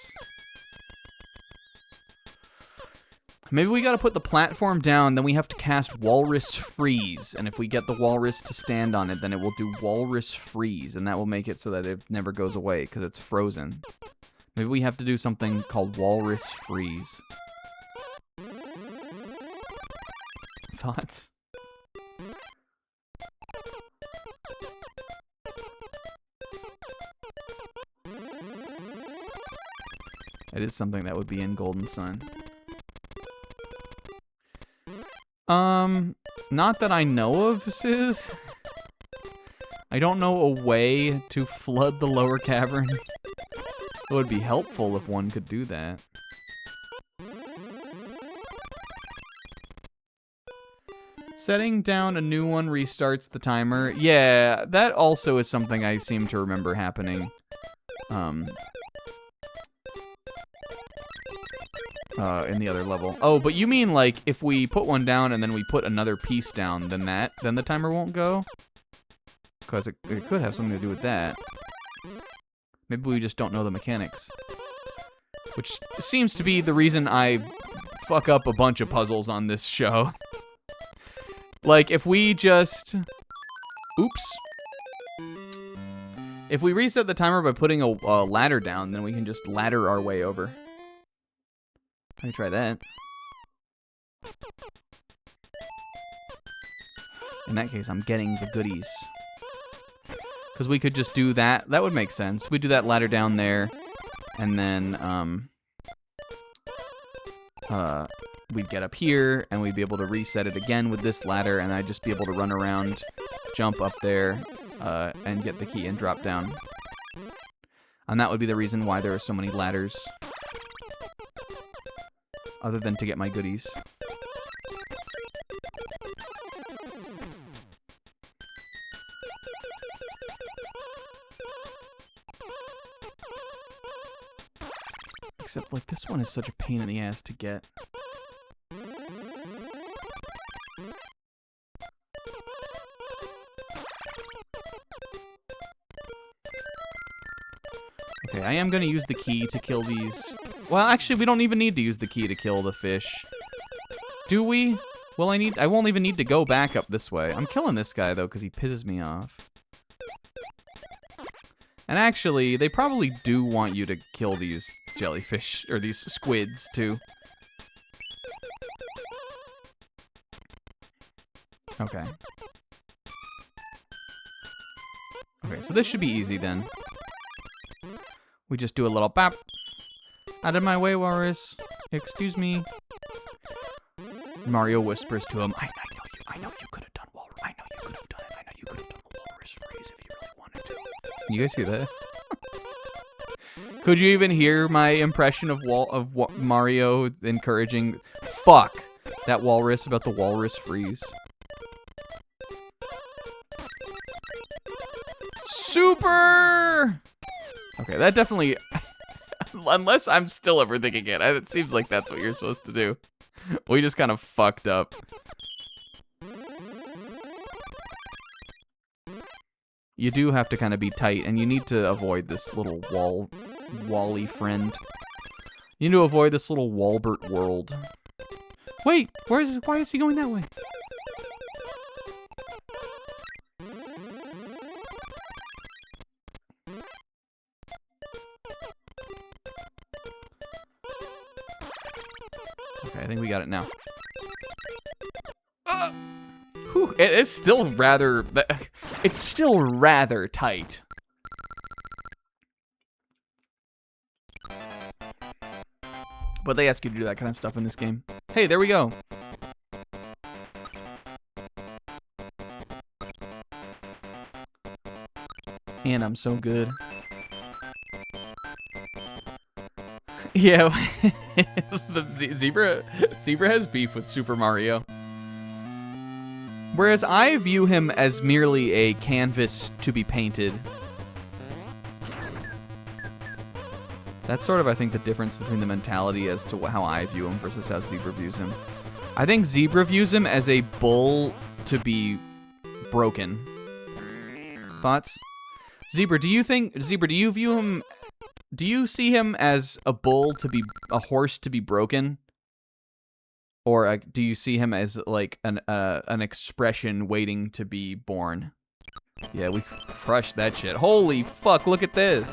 Maybe we gotta put the platform down, then we have to cast Walrus Freeze, and if we get the walrus to stand on it, then it will do Walrus Freeze, and that will make it so that it never goes away, because it's frozen. Maybe we have to do something called Walrus Freeze. Thoughts? It is something that would be in Golden Sun. Not that I know of, Sis. I don't know a way to flood the lower cavern. It would be helpful if one could do that. Setting down a new one restarts the timer. Yeah, that also is something I seem to remember happening. in the other level. Oh, but you mean like if we put one down and then we put another piece down, then the timer won't go? Because it could have something to do with that. Maybe we just don't know the mechanics. Which seems to be the reason I fuck up a bunch of puzzles on this show. Like, if we just... Oops. If we reset the timer by putting a ladder down, then we can just ladder our way over. Let me try that. In that case, I'm getting the goodies. Because we could just do that. That would make sense. We'd do that ladder down there, and then we'd get up here, and we'd be able to reset it again with this ladder, and I'd just be able to run around, jump up there, and get the key and drop down. And that would be the reason why there are so many ladders. Other than to get my goodies. Except, like, this one is such a pain in the ass to get. Okay, I am going to use the key to kill these. Well, actually, we don't even need to use the key to kill the fish. Do we? Well, I won't even need to go back up this way. I'm killing this guy, though, because he pisses me off. And actually, they probably do want you to kill these jellyfish, or these squids, too. Okay. Okay, so this should be easy, then. We just do a little bop. Out of my way, Walrus. Excuse me. Mario whispers to him, I know you could have done Walrus. I know you could have done it. I know you could have done the Walrus phrase if you really wanted to. Can you guys hear that? Could you even hear my impression of Mario encouraging, fuck, that Walrus about the Walrus freeze? Super! Okay, that definitely... Unless I'm still overthinking it. It seems like that's what you're supposed to do. We just kind of fucked up. You do have to kind of be tight, and you need to avoid this little Wally friend. You need to avoid this little Walbert world. Wait, why is he going that way? Okay, I think we got it now. Whew, it's still rather tight. But they ask you to do that kind of stuff in this game. Hey, there we go. And I'm so good. Yeah, the Zebra has beef with Super Mario. Whereas I view him as merely a canvas to be painted. That's sort of, I think, the difference between the mentality as to how I view him versus how Zebra views him. I think Zebra views him as a bull to be broken. Thoughts? Zebra, do you view him... Do you see him as a horse to be broken? Or do you see him as, like, an expression waiting to be born? Yeah, we crushed that shit. Holy fuck, look at this.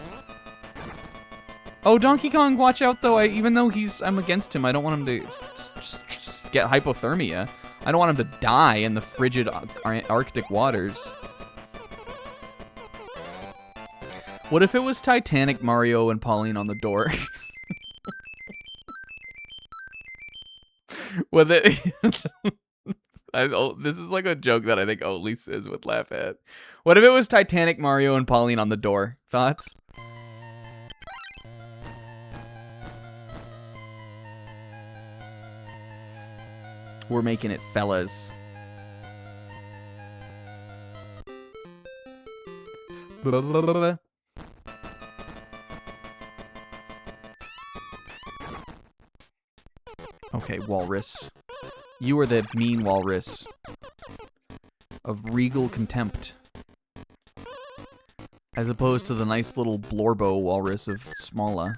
Oh, Donkey Kong, watch out, though. Even though I'm against him, I don't want him to get hypothermia. I don't want him to die in the frigid Arctic waters. What if it was Titanic, Mario, and Pauline on the door? With it, this is like a joke that I think only Sis would laugh at. What if it was Titanic, Mario, and Pauline on the door? Thoughts? We're making it, fellas. Blah, blah, blah, blah. Okay, walrus. You are the mean walrus of regal contempt. As opposed to the nice little Blorbo walrus of Smalla.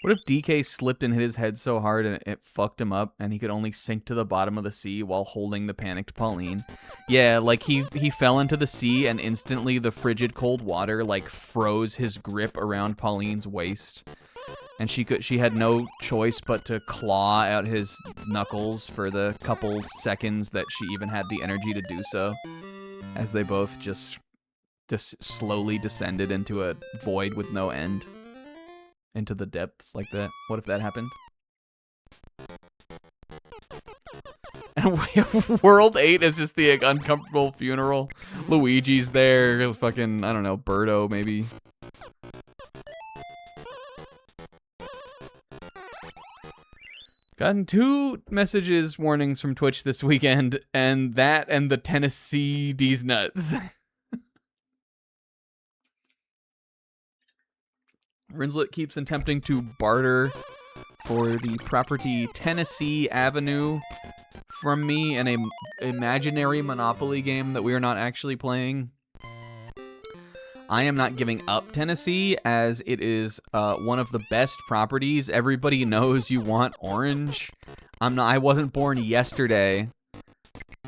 What if DK slipped and hit his head so hard and it fucked him up and he could only sink to the bottom of the sea while holding the panicked Pauline? Yeah, like he fell into the sea and instantly the frigid cold water like froze his grip around Pauline's waist. And she had no choice but to claw out his knuckles for the couple seconds that she even had the energy to do so. As they both just slowly descended into a void with no end. Into the depths like that. What if that happened? And World 8 is just the uncomfortable funeral. Luigi's there. Fucking, I don't know, Birdo maybe. Gotten 2 messages warnings from Twitch this weekend, and that and the Tennessee D's nuts. Rinslet keeps attempting to barter for the property Tennessee Avenue from me in a imaginary Monopoly game that we are not actually playing. I am not giving up Tennessee as it is one of the best properties. Everybody knows you want orange. I wasn't born yesterday.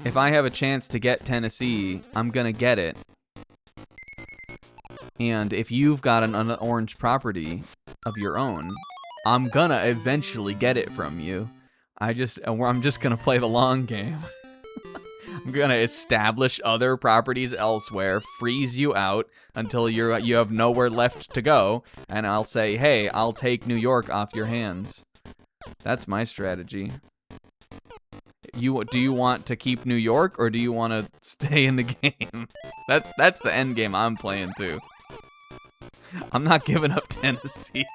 If I have a chance to get Tennessee, I'm gonna get it. And if you've got an orange property of your own, I'm gonna eventually get it from you. I'm just gonna play the long game. I'm gonna establish other properties elsewhere, freeze you out until you have nowhere left to go, and I'll say, hey, I'll take New York off your hands. That's my strategy. Do you want to keep New York, or do you want to stay in the game? That's the end game I'm playing too. I'm not giving up Tennessee.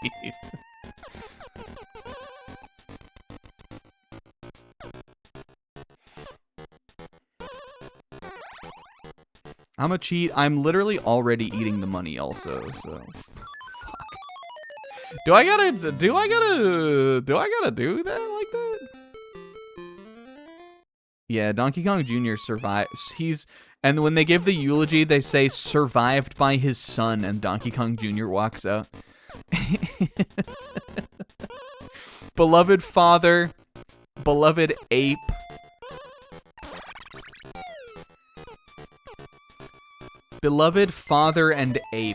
I'm a cheat. I'm literally already eating the money also, so fuck. Do I gotta do that like that? Yeah, Donkey Kong Jr. survived. And when they give the eulogy, they say survived by his son, and Donkey Kong Jr. walks out. Beloved father, beloved ape. Beloved father and ape.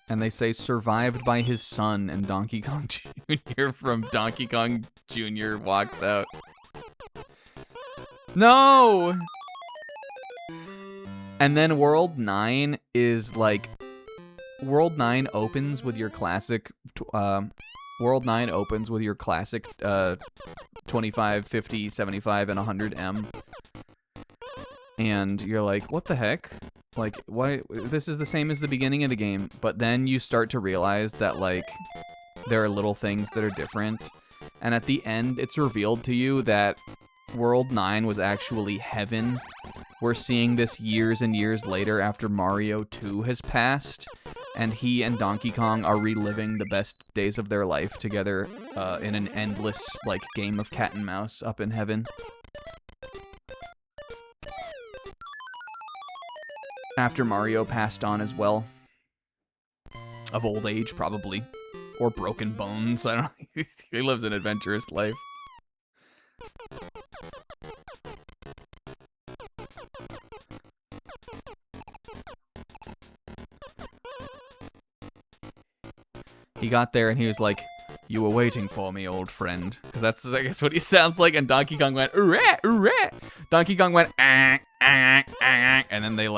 And they say survived by his son, and Donkey Kong Jr. from Donkey Kong Jr. walks out. No! And then World 9 is like... World 9 opens with your classic... World 9 opens with your classic 25, 50, 75, and 100M. And you're like, what the heck? Like, why? This is the same as the beginning of the game. But then you start to realize that, like, there are little things that are different. And at the end, it's revealed to you that World 9 was actually heaven. We're seeing this years and years later after Mario 2 has passed. And he and Donkey Kong are reliving the best days of their life together in an endless, like, game of cat and mouse up in heaven. After Mario passed on as well. Of old age, probably. Or broken bones. I don't know. He lives an adventurous life. He got there and he was like, you were waiting for me, old friend. Because that's, I guess, what he sounds like. And Donkey Kong went, "Urrah, urrah." Donkey Kong went, "Ah, ah, ah," and then they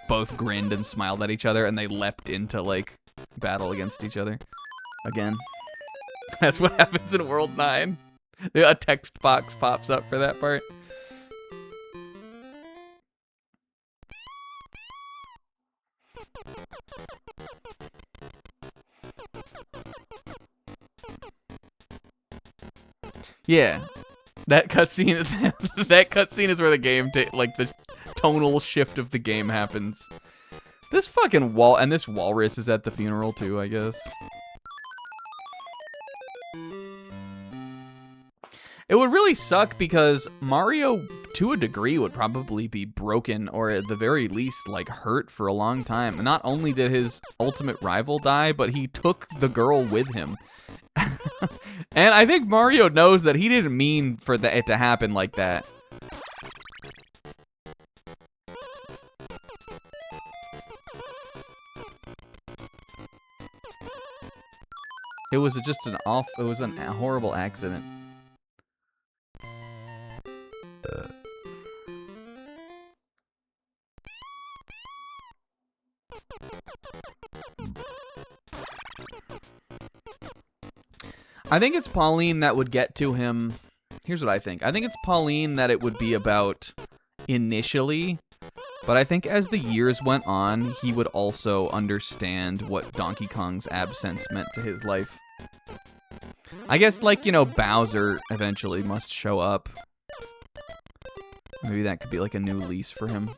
both grinned and smiled at each other, and they leapt into, like, battle against each other. Again. That's what happens in World 9. A text box pops up for that part. Yeah, that cutscene. That cutscene is where the game, tonal shift of the game happens. This fucking and this walrus is at the funeral too, I guess. It would really suck because Mario, to a degree, would probably be broken or at the very least, like, hurt for a long time. Not only did his ultimate rival die, but he took the girl with him. And I think Mario knows that he didn't mean for it to happen like that. It was just it was a horrible accident. I think it's Pauline that would get to him. Here's what I think. I think it's Pauline that it would be about initially, but I think as the years went on, he would also understand what Donkey Kong's absence meant to his life. I guess, like, you know, Bowser eventually must show up. Maybe that could be like a new lease for him.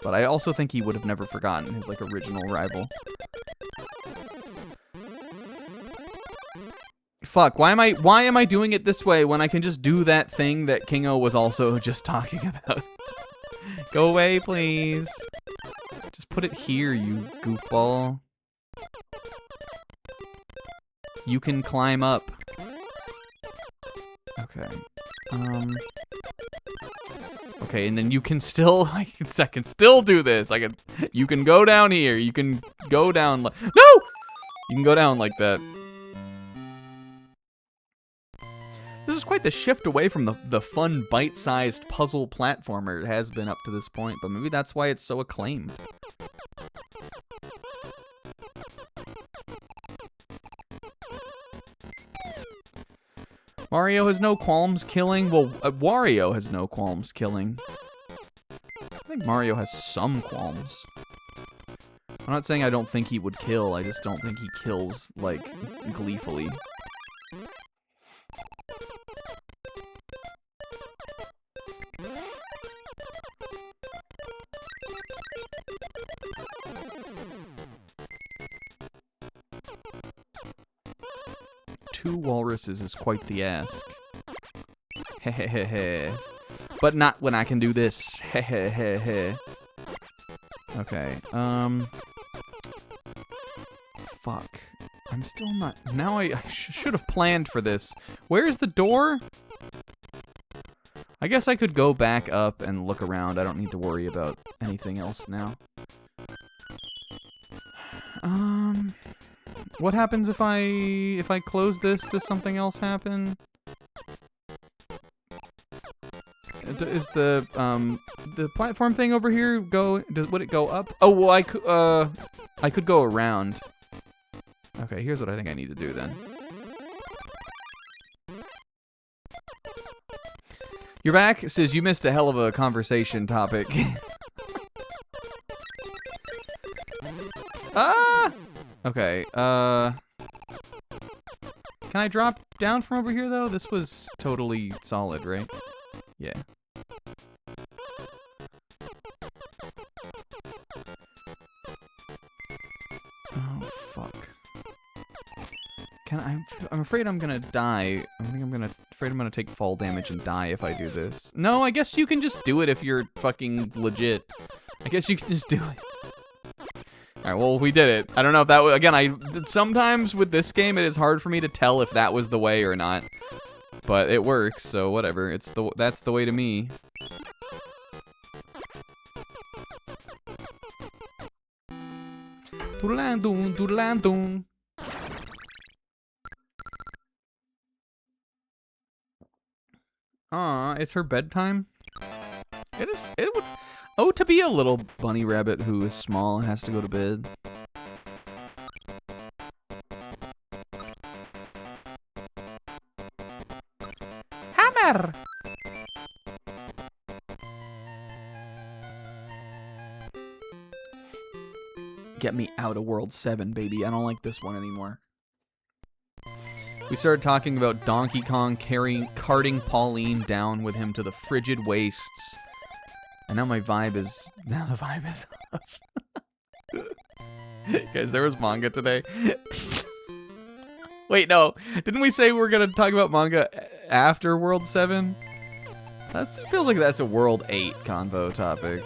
But I also think he would have never forgotten his, like, original rival. Fuck, why am I doing it this way when I can just do that thing that Kingo was also just talking about? Go away, please. Just put it here, you goofball. You can climb up. Okay. Okay, and then you can still, I can still do this. You can go down here. You can go down no! You can go down like that. This is quite the shift away from the fun, bite-sized puzzle platformer it has been up to this point, but maybe that's why it's so acclaimed. Mario has no qualms killing. Well, Wario has no qualms killing. I think Mario has some qualms. I'm not saying I don't think he would kill, I just don't think he kills, like, gleefully. Two walruses is quite the ask. Hehehehe. But not when I can do this. Hehehehe. Okay, fuck. I'm still not... Now I should have planned for this. Where's the door? I guess I could go back up and look around. I don't need to worry about anything else now. What happens if I close this? Does something else happen? Is the platform thing over here would it go up? Oh, well, I could go around. Okay, here's what I think I need to do then. You're back? It says you missed a hell of a conversation topic. Ah! Okay, can I drop down from over here, though? This was totally solid, right? Yeah. Oh, fuck. I'm afraid I'm gonna die. Afraid I'm gonna take fall damage and die if I do this. No, I guess you can just do it if you're fucking legit. I guess you can just do it. Alright, well, we did it. I don't know if that was... Again, sometimes with this game, it is hard for me to tell if that was the way or not. But it works, so whatever. That's the way to me. Doodle-lan-doon, doodle-lan-doon. Aw, it's her bedtime? It would... Oh, to be a little bunny rabbit who is small and has to go to bed. Hammer! Get me out of World 7, baby. I don't like this one anymore. We started talking about Donkey Kong carting Pauline down with him to the frigid wastes. And now my vibe is... Now the vibe is off. Guys, there was manga today. Wait, no. Didn't we say we're going to talk about manga after World 7? That feels like that's a World 8 convo topic.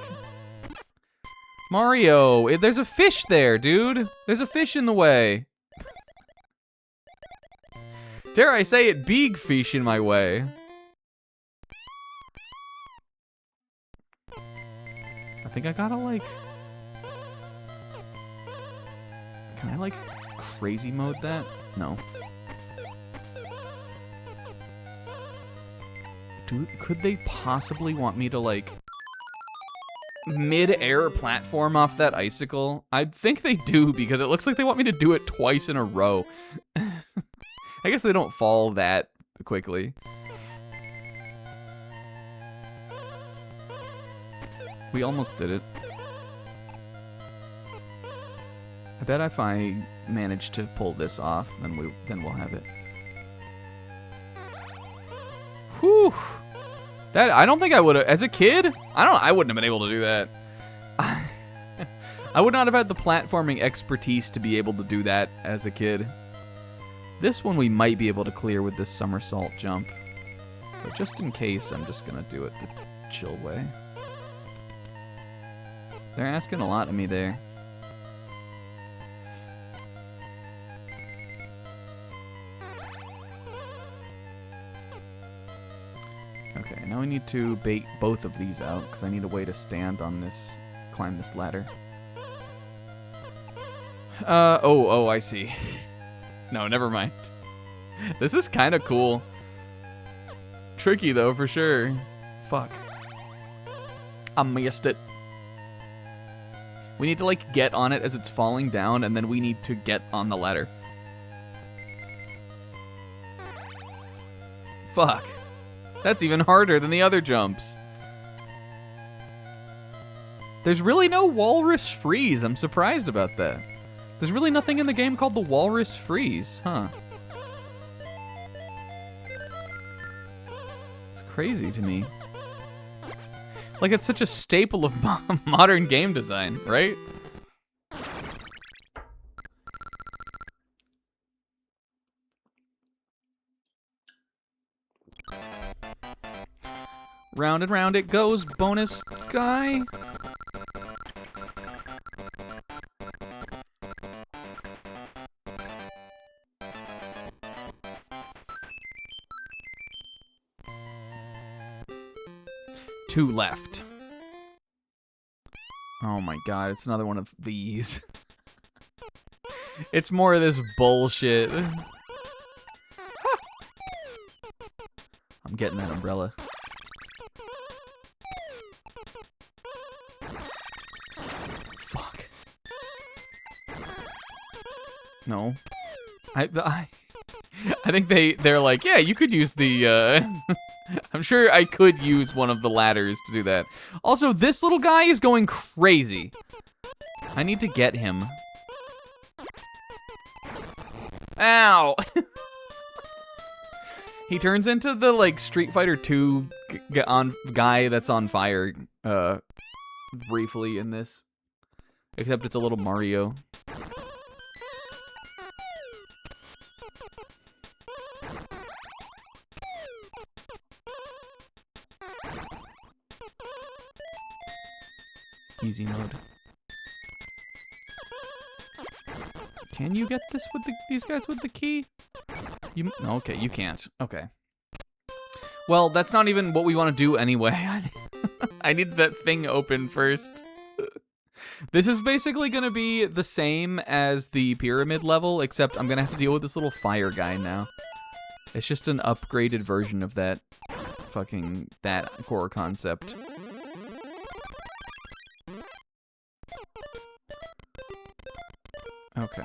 Mario, there's a fish there, dude. There's a fish in the way. Dare I say it, big fish in my way. I think I gotta, like... Can I, like, crazy mode that? No. Dude, could they possibly want me to, like, mid-air platform off that icicle? I think they do, because it looks like they want me to do it twice in a row. I guess they don't fall that quickly. We almost did it. I bet if I manage to pull this off, then we'll have it. Whew. That I don't think I would have as a kid. I wouldn't have been able to do that. I would not have had the platforming expertise to be able to do that as a kid. This one we might be able to clear with this somersault jump. But just in case, I'm just gonna do it the chill way. They're asking a lot of me there. Okay, now we need to bait both of these out, because I need a way to stand on this, climb this ladder. Oh, I see. No, never mind. This is kind of cool. Tricky, though, for sure. Fuck. I missed it. We need to, like, get on it as it's falling down, and then we need to get on the ladder. Fuck. That's even harder than the other jumps. There's really no walrus freeze. I'm surprised about that. There's really nothing in the game called the walrus freeze, huh? It's crazy to me. Like, it's such a staple of modern game design, right? Round and round it goes, bonus guy. Two left. Oh my god, it's another one of these. It's more of this bullshit. I'm getting that umbrella. Fuck. No. I think they're like, yeah, you could use the I'm sure I could use one of the ladders to do that. Also, this little guy is going crazy. I need to get him. Ow! He turns into the, like, Street Fighter 2 guy that's on fire, briefly in this. Except it's a little Mario. Easy mode. Can you get this with these guys with the key? Okay, you can't. Okay. Well, that's not even what we want to do anyway. I need that thing open first. This is basically going to be the same as the pyramid level, except I'm going to have to deal with this little fire guy now. It's just an upgraded version of that core concept. Okay.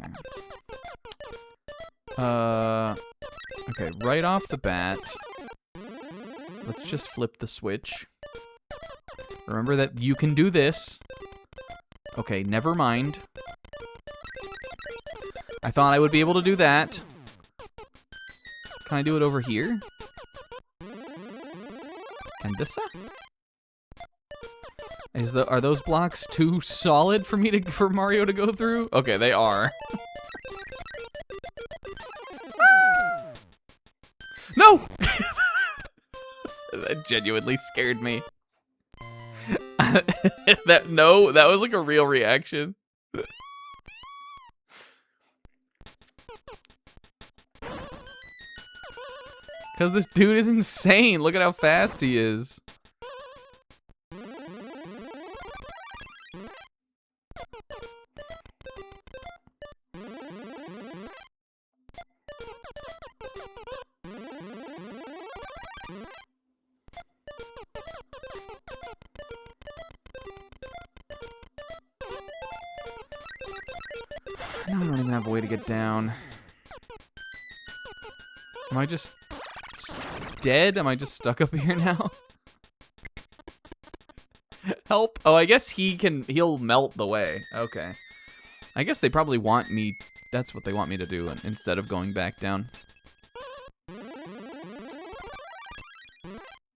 Okay, right off the bat, let's just flip the switch. Remember that you can do this. Okay, never mind. I thought I would be able to do that. Can I do it over here? And this? Are those blocks too solid for for Mario to go through? Okay, they are. No! That genuinely scared me. That was like a real reaction. Cause this dude is insane. Look at how fast he is. Now I don't even have a way to get down. Am I just dead? Am I just stuck up here now? Help. Oh, I guess he'll melt the way. Okay. I guess they probably want me, that's what they want me to do instead of going back down.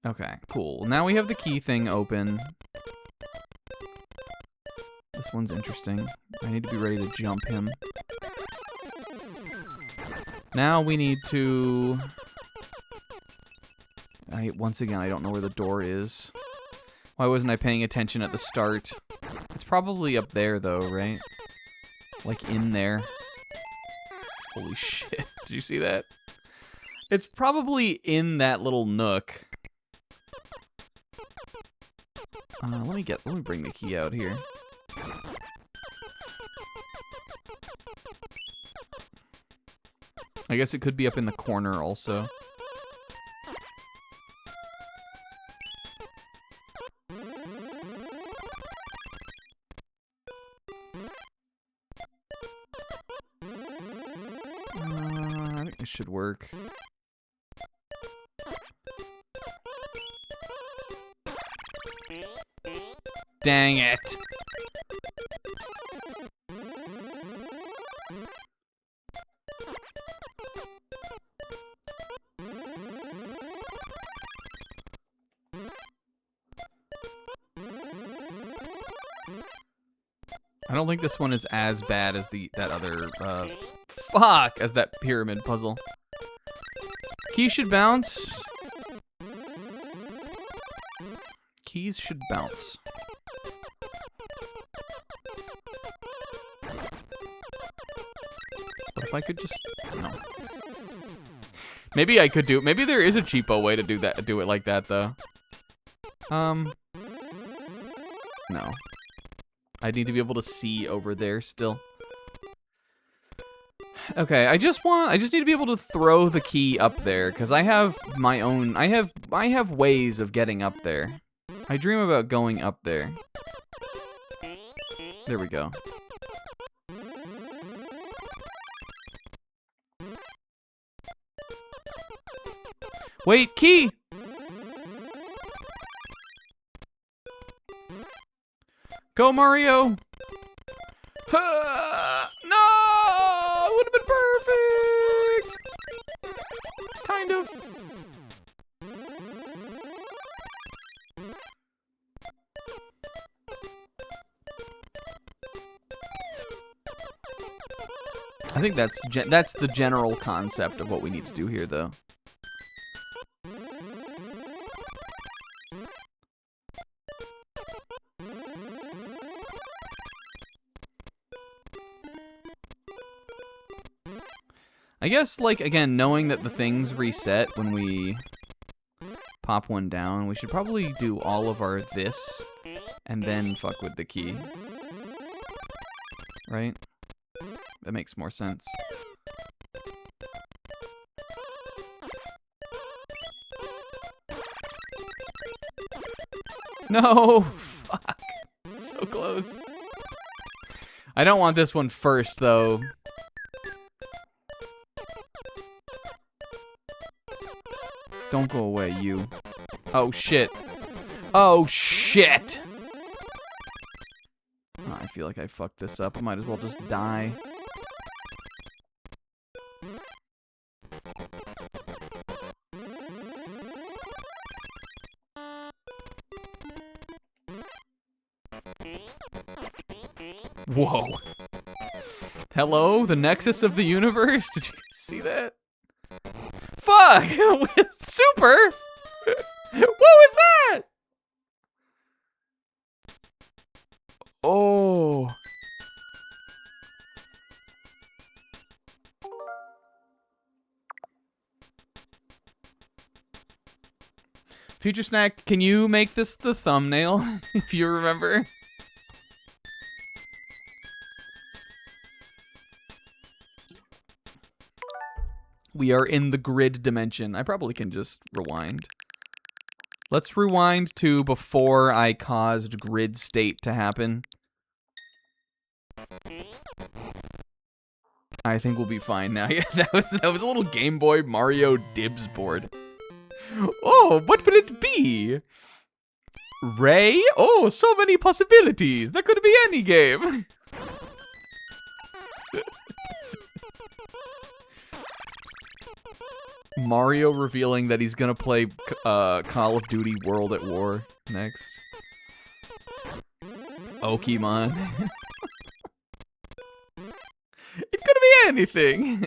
Okay, cool. Now we have the key thing open. This one's interesting. I need to be ready to jump him. Now we need to... Once again, I don't know where the door is. Why wasn't I paying attention at the start? It's probably up there, though, right? Like, in there. Holy shit. Did you see that? It's probably in that little nook. Let me bring the key out here. I guess it could be up in the corner also. I think this should work. Dang it. I don't think this one is as bad as that other, as that pyramid puzzle. Keys should bounce. Keys should bounce. What if I could just... No. Maybe I could do... Maybe there is a cheapo way to do it like that, though. No. I need to be able to see over there still. Okay, I just need to be able to throw the key up there, because I have my own... I have ways of getting up there. I dream about going up there. There we go. Wait, key! Go, Mario! No! It would have been perfect! Kind of. I think that's the general concept of what we need to do here, though. I guess, like, again, knowing that the things reset when we pop one down, we should probably do all of our this and then fuck with the key. Right? That makes more sense. No! Fuck. So close. I don't want this one first, though. Don't go away, you. Oh, shit. Oh, shit! Oh, I feel like I fucked this up. I might as well just die. Whoa. Hello, the nexus of the universe? Did you see that? Fuck! Super! What was that? Oh. Future Snack, can you make this the thumbnail, if you remember? We are in the grid dimension. I probably can just rewind. Let's rewind to before I caused grid state to happen. I think we'll be fine now. Yeah, that was a little Game Boy Mario dibs board. Oh, what will it be? Ray? Oh, so many possibilities. That could be any game. Mario revealing that he's gonna play Call of Duty World at War next. Okimon. It could be anything.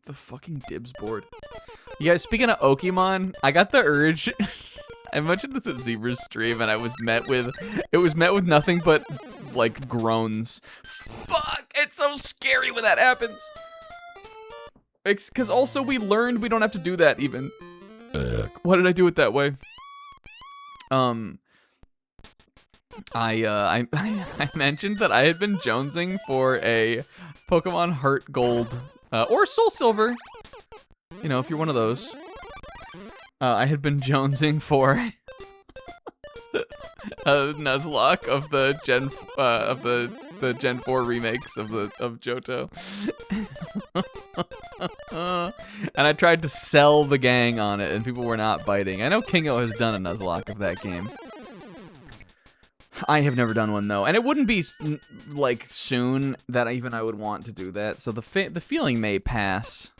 The fucking dibs board. You guys, speaking of Okimon, I got the urge. I mentioned this at Zebra's stream, and it was met with nothing but like groans. Fuck! It's so scary when that happens. Because also we learned we don't have to do that even. Why did I do it that way? I mentioned that I had been jonesing for a Pokemon Heart Gold or Soul Silver. You know, if you're one of those. I had been jonesing for a Nuzlocke of the Gen 4 remakes of Johto. And I tried to sell the gang on it, and people were not biting. I know Kingo has done a Nuzlocke of that game. I have never done one though, and it wouldn't be like soon that I would want to do that. So the feeling may pass.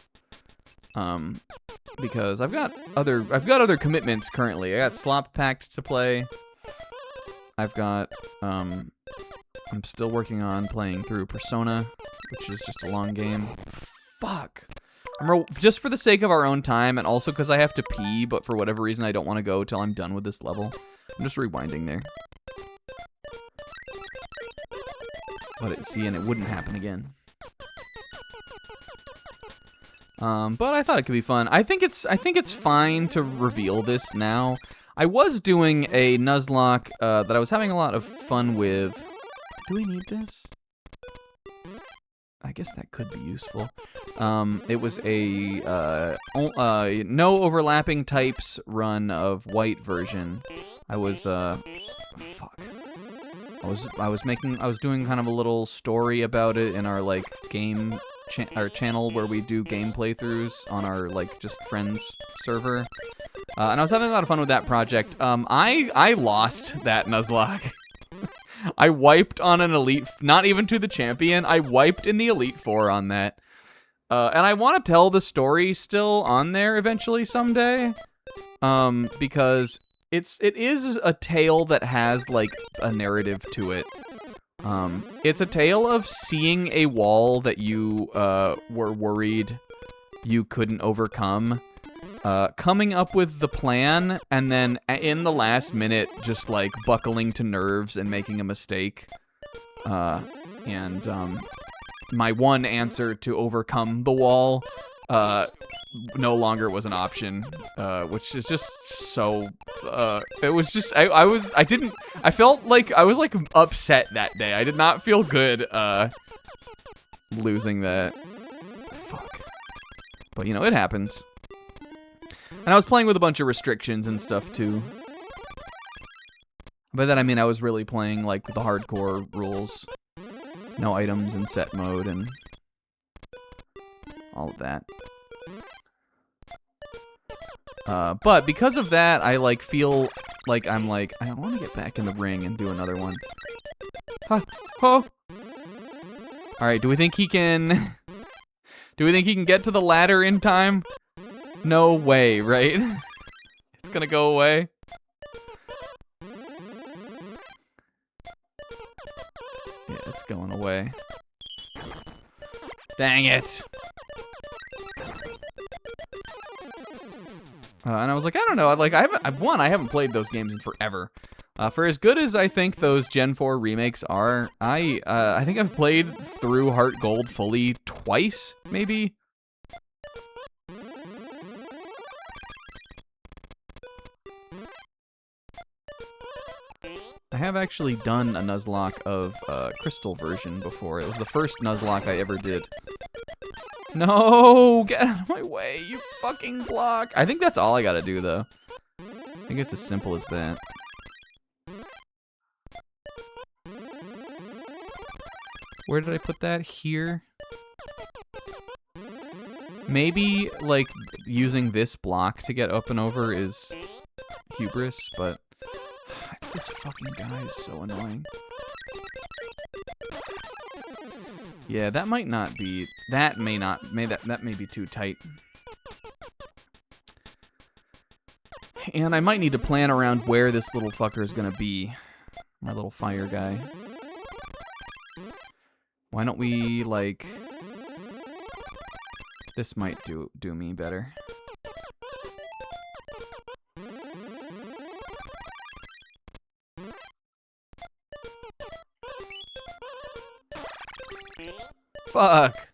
Because I've got other commitments currently. I got Slop Pact to play. I've got I'm still working on playing through Persona, which is just a long game. Fuck. Just for the sake of our own time, and also because I have to pee, but for whatever reason I don't want to go till I'm done with this level. I'm just rewinding there. But and it wouldn't happen again. But I thought it could be fun. I think it's fine to reveal this now. I was doing a Nuzlocke that I was having a lot of fun with. Do we need this? I guess that could be useful. It was a no overlapping types run of white version. I was fuck. I was doing kind of a little story about it in our like game our channel where we do game playthroughs on our like just friends server, and I was having a lot of fun with that project. I lost that Nuzlocke. I wiped on an elite, not even to the champion. I wiped in the Elite Four on that, and I want to tell the story still on there eventually someday, because it is a tale that has like a narrative to it. It's a tale of seeing a wall that you were worried you couldn't overcome, coming up with the plan, and then in the last minute just like buckling to nerves and making a mistake. And my one answer to overcome the wall no longer was an option, which is just so it was just I felt like I was like upset that day. I did not feel good losing that. Fuck. But you know, it happens. And I was playing with a bunch of restrictions and stuff too. By that I mean I was really playing like the hardcore rules. No items in set mode and all of that. But because of that, I like feel like I want to get back in the ring and do another one. Huh. Oh. All right, do we think he can get to the ladder in time? No way, right? It's gonna go away. Yeah, it's going away. Dang it. And I was like, I don't know. I haven't played those games in forever. For as good as I think those Gen 4 remakes are, I think I've played through Heart Gold fully twice, maybe. I have actually done a Nuzlocke of Crystal version before. It was the first Nuzlocke I ever did. No, get out of my way, you fucking block. I think that's all I gotta do, though. I think it's as simple as that. Where did I put that? Here? Maybe, like, using this block to get up and over is hubris, but it's this fucking guy is so annoying. Yeah, that might not be... That may be too tight. And I might need to plan around where this little fucker is gonna be. My little fire guy. Why don't we, like... This might do me better. Fuck!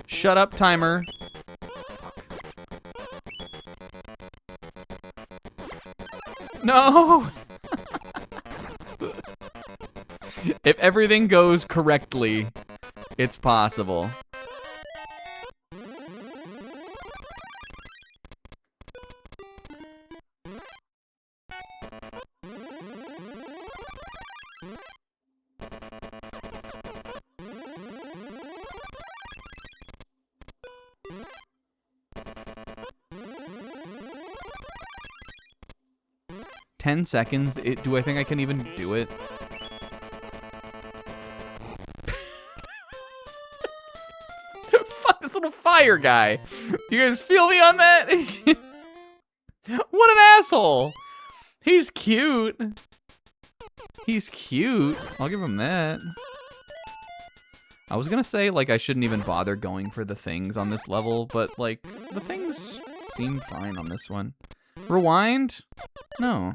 Shut up, timer. Fuck. No! If everything goes correctly, it's possible. $10. Do I think I can even do it? Fuck this little fire guy. You guys feel me on that? What an asshole. He's cute. He's cute. I'll give him that. I was gonna say, like, I shouldn't even bother going for the things on this level, but, like, the things seem fine on this one. Rewind? No.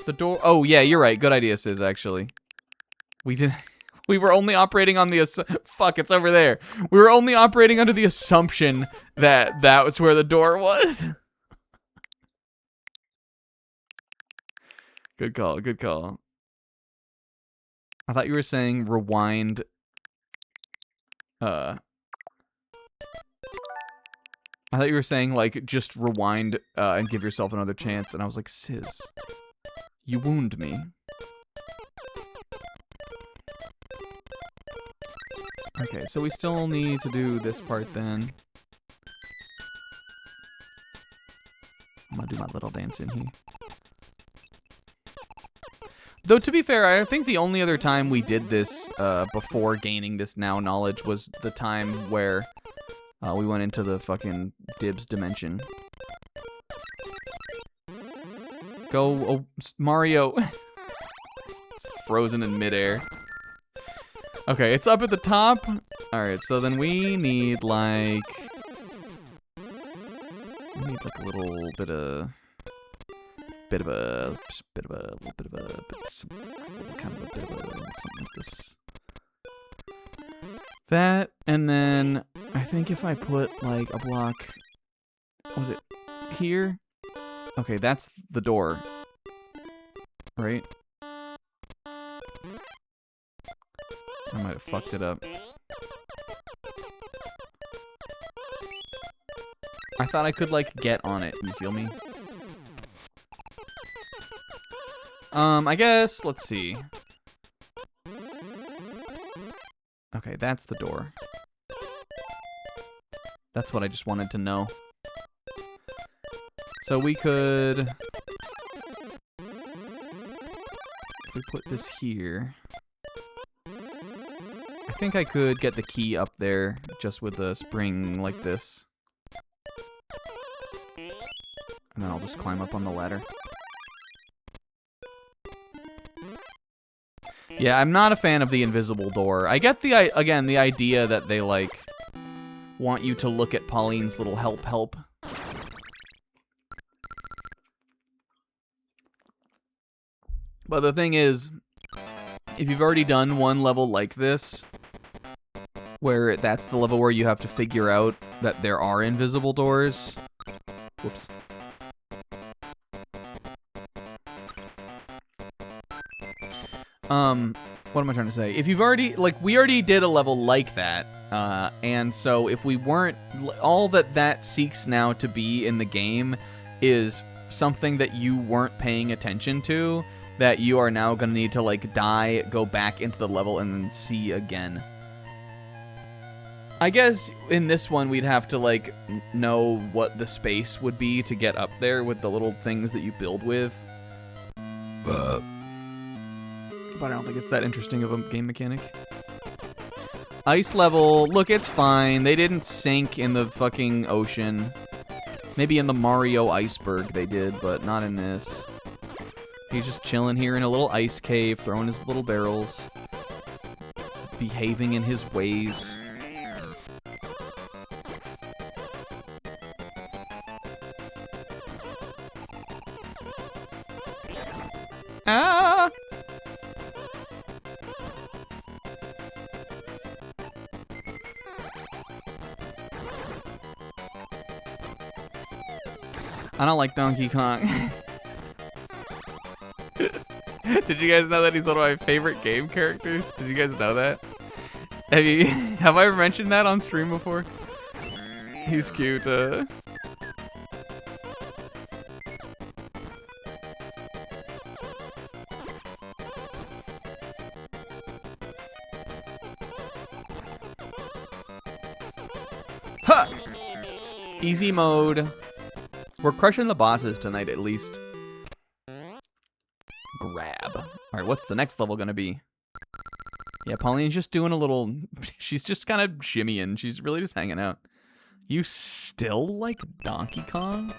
The door... Oh, yeah, you're right. Good idea, Sis, actually. We were only operating on the... Fuck, it's over there. We were only operating under the assumption that that was where the door was. Good call, good call. I thought you were saying rewind... I thought you were saying, like, just rewind and give yourself another chance, and I was like, Sis, you wound me. Okay, so we still need to do this part then. I'm gonna do my little dance in here. Though, to be fair, I think the only other time we did this before gaining this now knowledge was the time where we went into the fucking Dibs dimension. Go, oh, Mario. It's frozen in midair. Okay, it's up at the top. Alright, so then we need, like... We need, like, a little bit of... something like this. That, and then I think if I put, like, a block, what was it, here? Okay, that's the door, right? I might have fucked it up. I thought I could, like, get on it. You feel me? I guess, let's see. Okay, that's the door. That's what I just wanted to know. So we could... If we put this here... I think I could get the key up there just with a spring like this. And then I'll just climb up on the ladder. Yeah, I'm not a fan of the invisible door. I get again, the idea that they, like, want you to look at Pauline's little help. But the thing is, if you've already done one level like this, where that's the level where you have to figure out that there are invisible doors. Whoops. What am I trying to say? If you've already, like, we already did a level like that, and so if we weren't, all that seeks now to be in the game is something that you weren't paying attention to, that you are now gonna need to, like, die, go back into the level, and then see again. I guess in this one we'd have to, like, know what the space would be to get up there with the little things that you build with. But I don't think it's that interesting of a game mechanic. Ice level, look, it's fine. They didn't sink in the fucking ocean. Maybe in the Mario iceberg they did, but not in this. He's just chilling here in a little ice cave, throwing his little barrels. Behaving in his ways. Ah! I don't like Donkey Kong. Did you guys know that he's one of my favorite game characters? Did you guys know that? Have I ever mentioned that on stream before? He's cute. Ha! Easy mode. We're crushing the bosses tonight, at least. Grab. Alright, what's the next level gonna be? Yeah, Pauline's just doing a little... She's just kind of shimmying. She's really just hanging out. You still like Donkey Kong?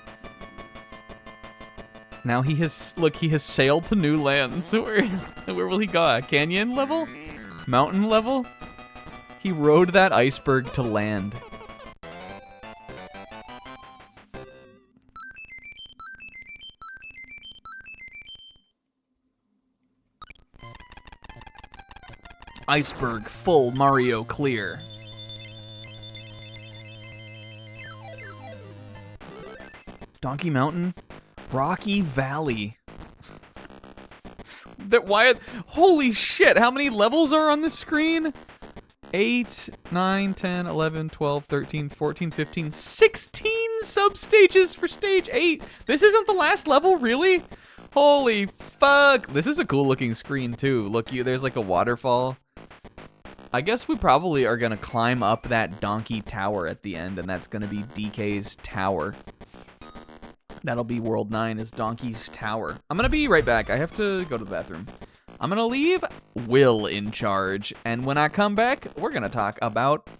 Now he has... Look, he has sailed to new lands. Where will he go? A canyon level? Mountain level? He rode that iceberg to land. Iceberg full, Mario clear. Donkey Mountain, Rocky Valley. Holy shit, how many levels are on this screen? 8, 9, 10, 11, 12, 13, 14, 15, 16 substages for stage 8. This isn't the last level, really? Holy fuck. This is a cool looking screen too. Look, there's like a waterfall. I guess we probably are going to climb up that donkey tower at the end, and that's going to be DK's tower. That'll be World 9 is Donkey's Tower. I'm going to be right back. I have to go to the bathroom. I'm going to leave Will in charge, and when I come back, we're going to talk about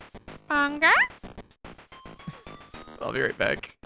manga. I'll be right back.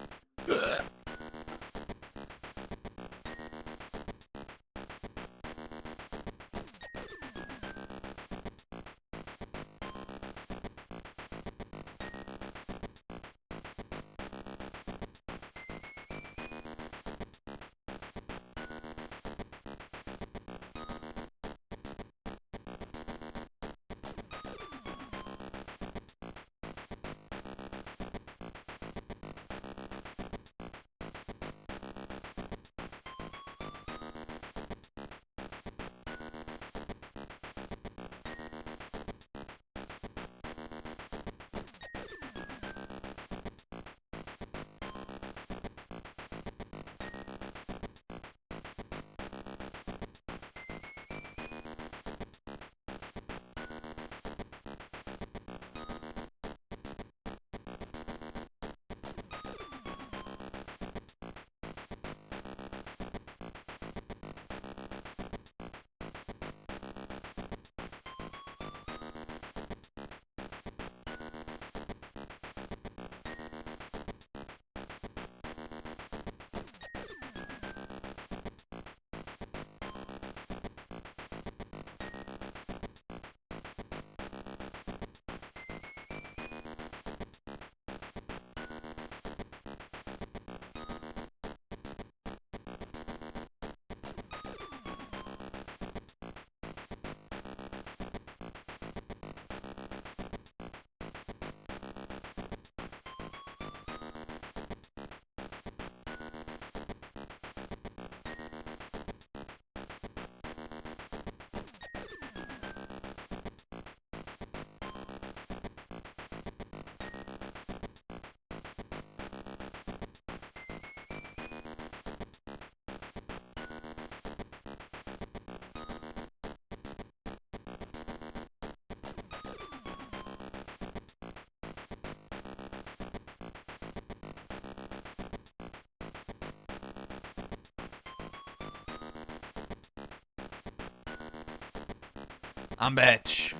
I'm bitch.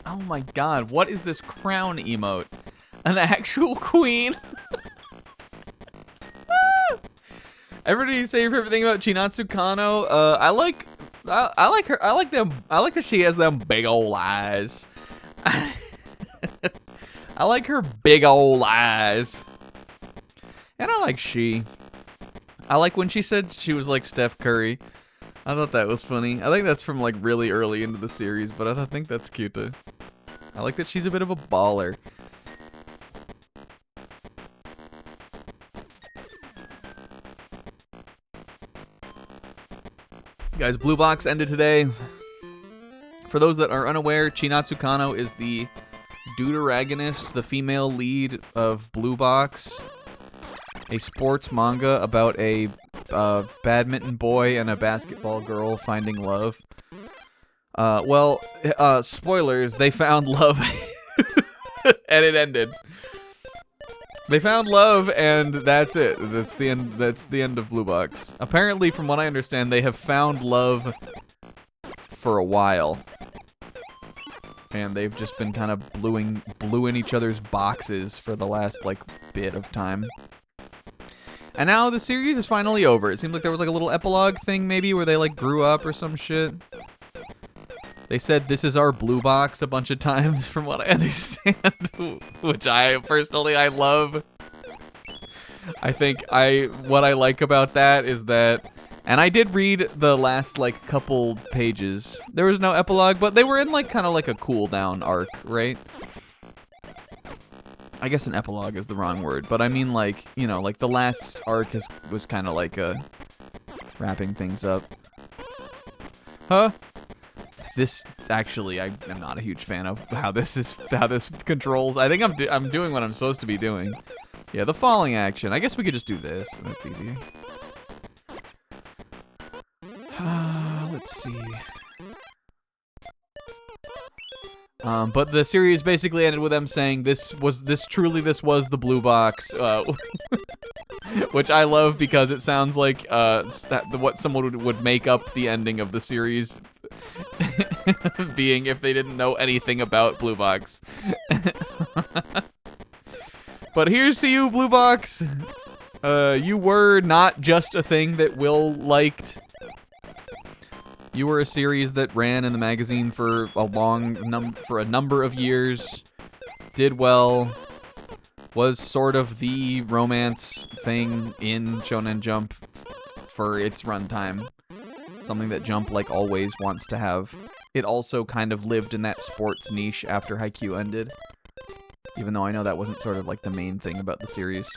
Oh my god, what is this crown emote? An actual queen? Everybody say your favorite thing about Chinatsu Kano. I like her. I like them. I like that she has them big old eyes. I like her big old eyes. And I like she. I like when she said she was like Steph Curry. I thought that was funny. I think that's from like really early into the series, but I think that's cute too. I like that she's a bit of a baller. Guys, Blue Box ended today. For those that are unaware, Chinatsu Kano is the deuteragonist, the female lead of Blue Box, a sports manga about a badminton boy and a basketball girl finding love. Spoilers, they found love and it ended. They found love, and that's it. That's the end. That's the end of Blue Box. Apparently, from what I understand, they have found love for a while, and they've just been kind of bluing each other's boxes for the last like bit of time. And now the series is finally over. It seemed like there was like a little epilogue thing, maybe, where they like grew up or some shit. They said this is our Blue Box a bunch of times, from what I understand, which I personally love. I think what I like about that is that, and I did read the last like couple pages. There was no epilogue, but they were in like kind of like a cool down arc, right? I guess an epilogue is the wrong word, but I mean like, you know, like the last arc was kind of like a wrapping things up. Huh? This actually, I'm not a huge fan of how this controls. I think I'm doing what I'm supposed to be doing. Yeah, the falling action. I guess we could just do this. That's easy. Let's see. But the series basically ended with them saying this was the Blue Box, which I love because it sounds like what someone would make up the ending of the series being if they didn't know anything about Blue Box. But here's to you, Blue Box. You were not just a thing that Will liked. You were a series that ran in the magazine for a number of years, did well, was sort of the romance thing in Shonen Jump for its runtime. Something that Jump like always wants to have. It also kind of lived in that sports niche after Haikyuu ended. Even though I know that wasn't sort of like the main thing about the series.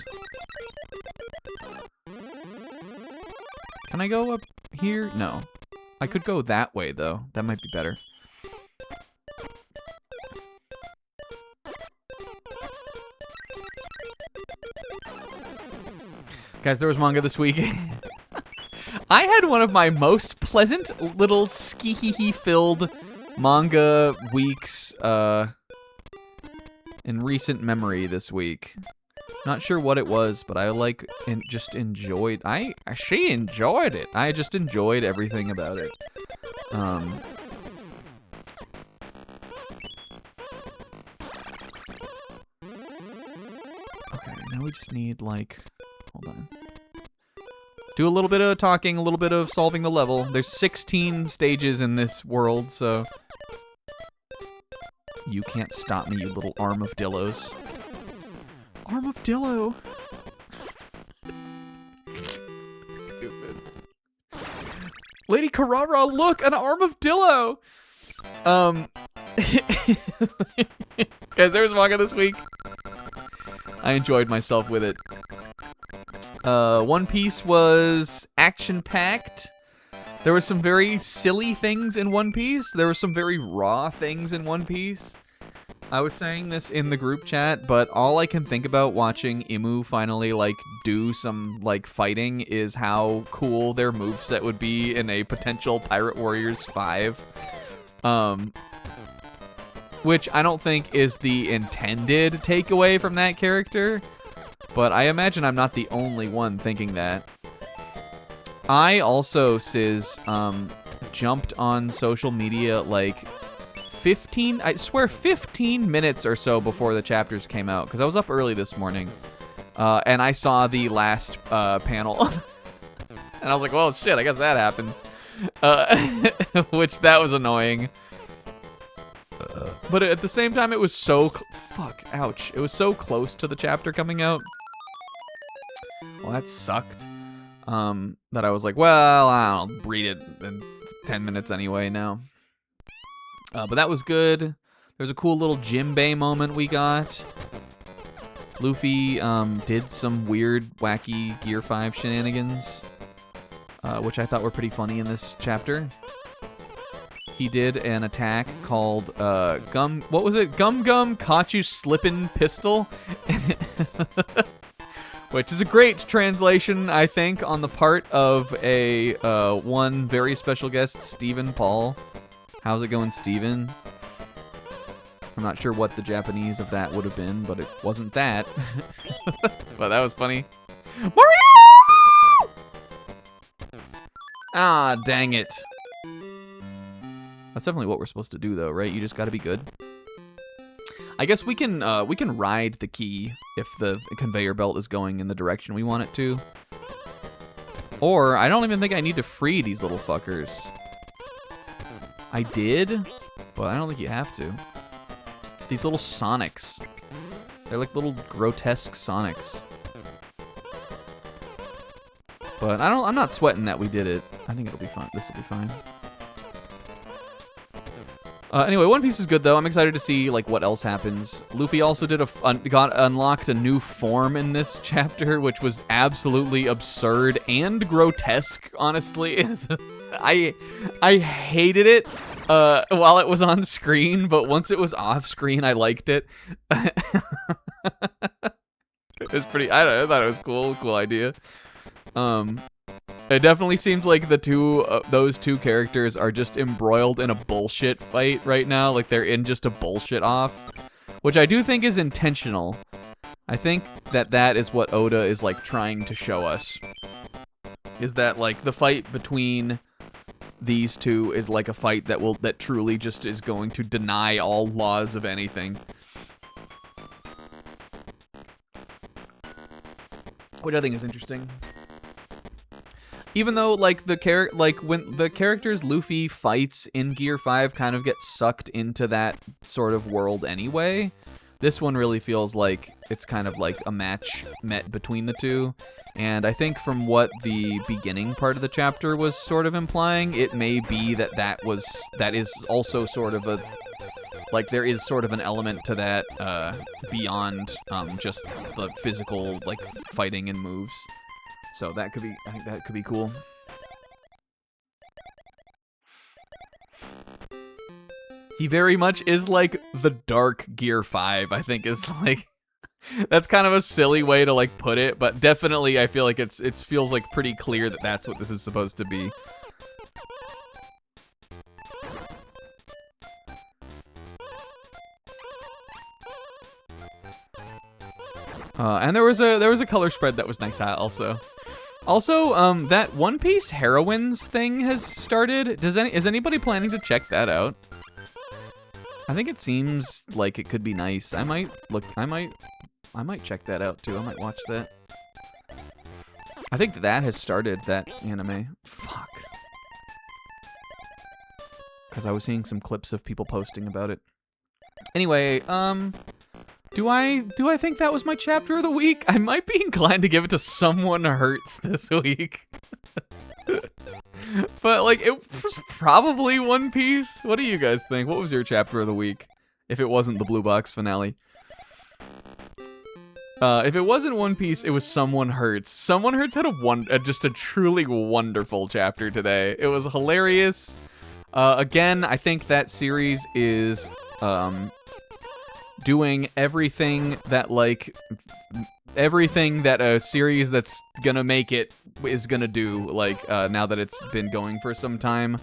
Can I go up here? No. I could go that way, though. That might be better. Guys, there was manga this week. I had one of my most pleasant little ski-hee-hee-filled manga weeks in recent memory this week. Not sure what it was, but I just enjoyed. She enjoyed it. I just enjoyed everything about it. Okay, now we just need like, hold on. Do a little bit of talking, a little bit of solving the level. There's 16 stages in this world, so you can't stop me, you little arm of Dillos. Arm of Dillo. Stupid. Lady Carrara, look, an arm of Dillo. Guys, there was manga this week. I enjoyed myself with it. One Piece was action-packed. There were some very silly things in One Piece. There were some very raw things in One Piece. I was saying this in the group chat, but all I can think about watching Imu finally, like, do some, like, fighting is how cool their moveset would be in a potential Pirate Warriors 5. Which I don't think is the intended takeaway from that character, but I imagine I'm not the only one thinking that. I also, Sizz, jumped on social media like 15 minutes or so before the chapters came out, because I was up early this morning, and I saw the last panel. And I was like, well, shit, I guess that happens. Which, that was annoying. But at the same time, it was so... ouch. It was so close to the chapter coming out. Well, that sucked. That I was like, well, I'll read it in 10 minutes anyway now. But that was good. There's a cool little Jimbei moment we got. Luffy did some weird, wacky Gear 5 shenanigans, which I thought were pretty funny in this chapter. He did an attack called what was it? Gum Gum Caught You Slippin' Pistol. Which is a great translation, I think, on the part of a one very special guest, Stephen Paul. How's it going, Stephen? I'm not sure what the Japanese of that would have been, but it wasn't that. But that was funny. Mario! Ah, dang it. That's definitely what we're supposed to do, though, right? You just gotta be good. I guess we can ride the key if the conveyor belt is going in the direction we want it to. Or, I don't even think I need to free these little fuckers. I did, but I don't think you have to. These little Sonics. They're like little grotesque Sonics. But I'm not sweating that we did it. I think it'll be fine. This will be fine. Anyway, One Piece is good though. I'm excited to see like what else happens. Luffy also did unlocked a new form in this chapter, which was absolutely absurd and grotesque. Honestly, I hated it while it was on screen, but once it was off screen, I liked it. It was pretty. I thought it was cool. Cool idea. It definitely seems like those two characters are just embroiled in a bullshit fight right now. Like they're in just a bullshit off, which I do think is intentional. I think that is what Oda is like trying to show us. Is that like the fight between these two is like a fight that truly just is going to deny all laws of anything. Which I think is interesting. Even though, like, when the characters Luffy fights in Gear 5 kind of get sucked into that sort of world anyway, this one really feels like it's kind of like a match met between the two. And I think from what the beginning part of the chapter was sort of implying, it may be that is also sort of a, like, there is sort of an element to that beyond just the physical, like, fighting and moves. So I think that could be cool. He very much is like the dark Gear 5, I think is like, that's kind of a silly way to like put it, but definitely I feel like it feels like pretty clear that that's what this is supposed to be. And there was a color spread that was nice also. Also, that One Piece Heroines thing has started. Is anybody planning to check that out? I think it seems like it could be nice. I might check that out too. I might watch that. I think that has started, that anime. Fuck. Because I was seeing some clips of people posting about it. Anyway, Do I think that was my chapter of the week? I might be inclined to give it to Someone Hurts this week. But, like, it was probably One Piece. What do you guys think? What was your chapter of the week? If it wasn't the Blue Box finale. If it wasn't One Piece, it was Someone Hurts. Someone Hurts had just a truly wonderful chapter today. It was hilarious. Again, I think that series is, doing everything that a series that's gonna make it is gonna do, like, now that it's been going for some time.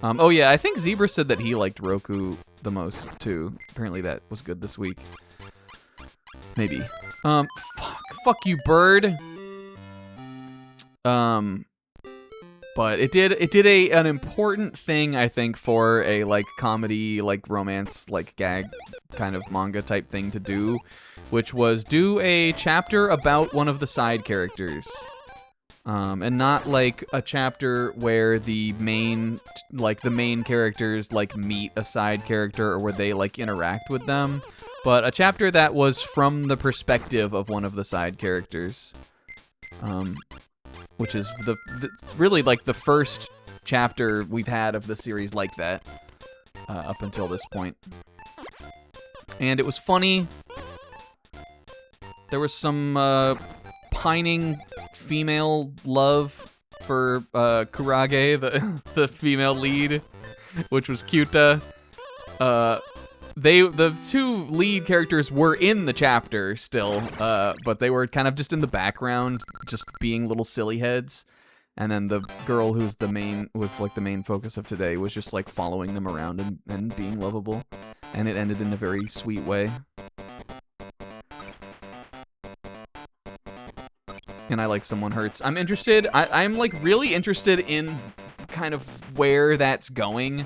Oh yeah, I think Zebra said that he liked Roku the most, too. Apparently that was good this week. Maybe. Fuck you, bird. But it did an important thing, I think, for a like comedy, like romance, like gag kind of manga type thing to do, which was do a chapter about one of the side characters. And not like a chapter where the main characters like meet a side character or where they like interact with them, but a chapter that was from the perspective of one of the side characters. Which is really like the first chapter we've had of the series like that up until this point. And it was funny. There was some pining female love for Kurage, the female lead, which was Kyuta. The two lead characters were in the chapter still, but they were kind of just in the background, just being little silly heads. And then the girl who's the main focus of today was just like following them around and being lovable. And it ended in a very sweet way. And I like Someone Hurts. I'm interested. I'm like really interested in kind of where that's going.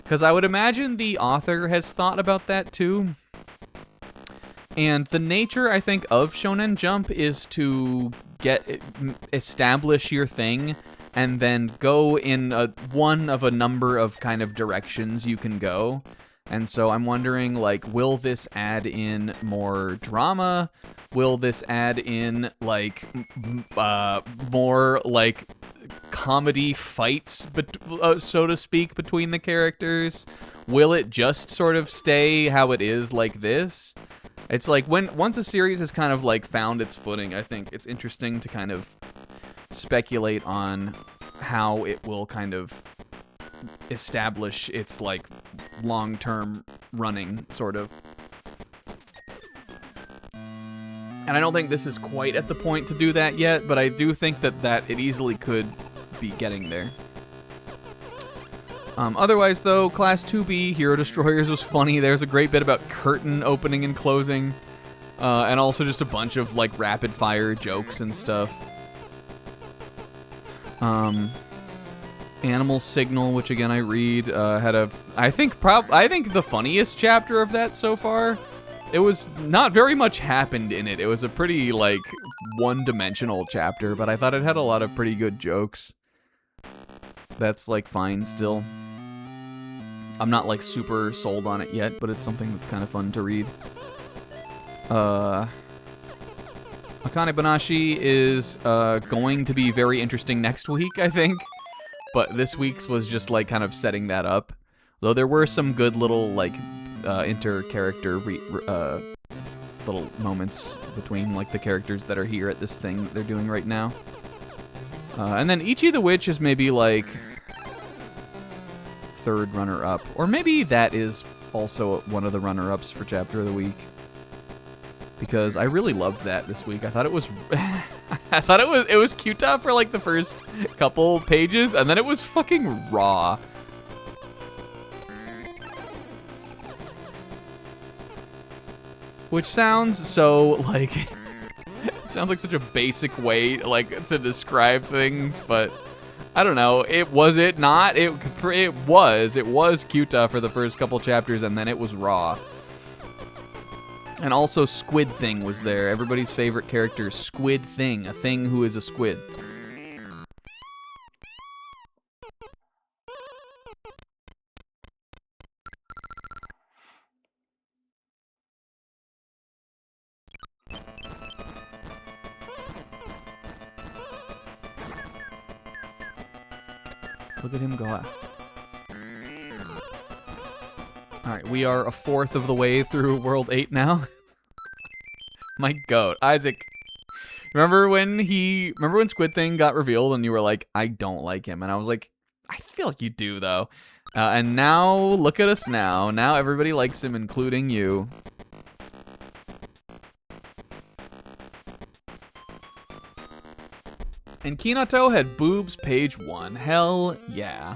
Because I would imagine the author has thought about that too. And the nature, I think, of Shonen Jump is to establish your thing and then go in one of a number of kind of directions you can go. And so I'm wondering, like, will this add in more drama? Will this add in, like, more, like, comedy fights, so to speak, between the characters? Will it just sort of stay how it is like this? It's like once a series has kind of like found its footing, I think it's interesting to kind of speculate on how it will kind of establish its like long-term running, sort of. And I don't think this is quite at the point to do that yet, but I do think that it easily could be getting there. Otherwise, though, Class 2B, Hero Destroyers was funny. There's a great bit about curtain opening and closing, and also just a bunch of, like, rapid-fire jokes and stuff. Animal Signal, which, again, I read, had I think the funniest chapter of that so far. It was not very much happened in it. It was a pretty, like, one-dimensional chapter, but I thought it had a lot of pretty good jokes. That's, like, fine still. I'm not, like, super sold on it yet, but it's something that's kind of fun to read. Akane Banashi is going to be very interesting next week, I think. But this week's was just, like, kind of setting that up. Though there were some good little, like, inter-character little moments between, like, the characters that are here at this thing that they're doing right now. And then Ichi the Witch is maybe, like, third runner-up. Or maybe that is also one of the runner-ups for Chapter of the Week. Because I really loved that this week. I thought it was... it was Kyuta for, like, the first couple pages, and then it was fucking raw. Which sounds so, like... it sounds like such a basic way, like, to describe things, but... I don't know. Was it not? It was Kyuta for the first couple chapters, and then it was raw. And also Squid Thing was there. Everybody's favorite character, Squid Thing. A thing who is a squid. Look at him go out. Alright, we are a fourth of the way through World 8 now. My goat. Isaac, remember when Squid Thing got revealed and you were like, I don't like him? And I was like, I feel like you do, though. And now, look at us now. Now everybody likes him, including you. And Kinato had boobs page 1. Hell yeah.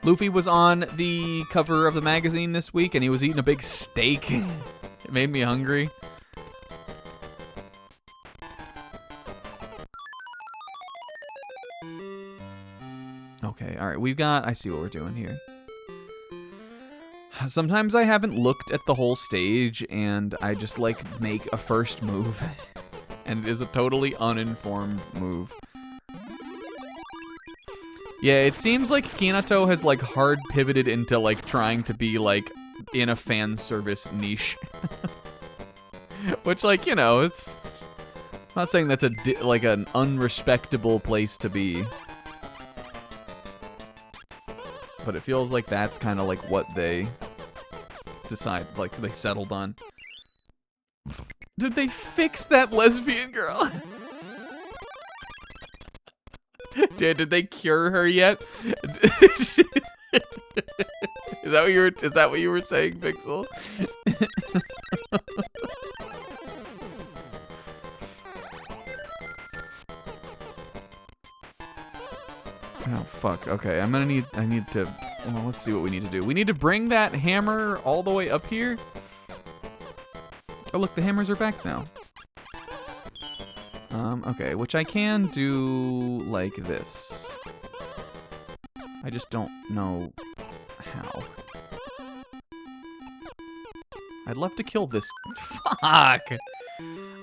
Luffy was on the cover of the magazine this week, and he was eating a big steak. It made me hungry. Okay, all right. We've got... I see what we're doing here. Sometimes I haven't looked at the whole stage, and I just, like, make a first move. And it is a totally uninformed move. Yeah, it seems like Kinato has, like, hard pivoted into, like, trying to be, like, in a fan service niche. Which, like, you know, it's... I'm not saying that's like an unrespectable place to be. But it feels like that's kind of like what they decide, like they settled on. Did they fix that lesbian girl? Did they cure her yet? Is that what you were saying, Pixel? Oh, fuck. Okay, I need to... Well, let's see what we need to do. We need to bring that hammer all the way up here. Oh, look, the hammers are back now. Okay, which I can do like this. I just don't know how. I'd love to kill this... Fuck!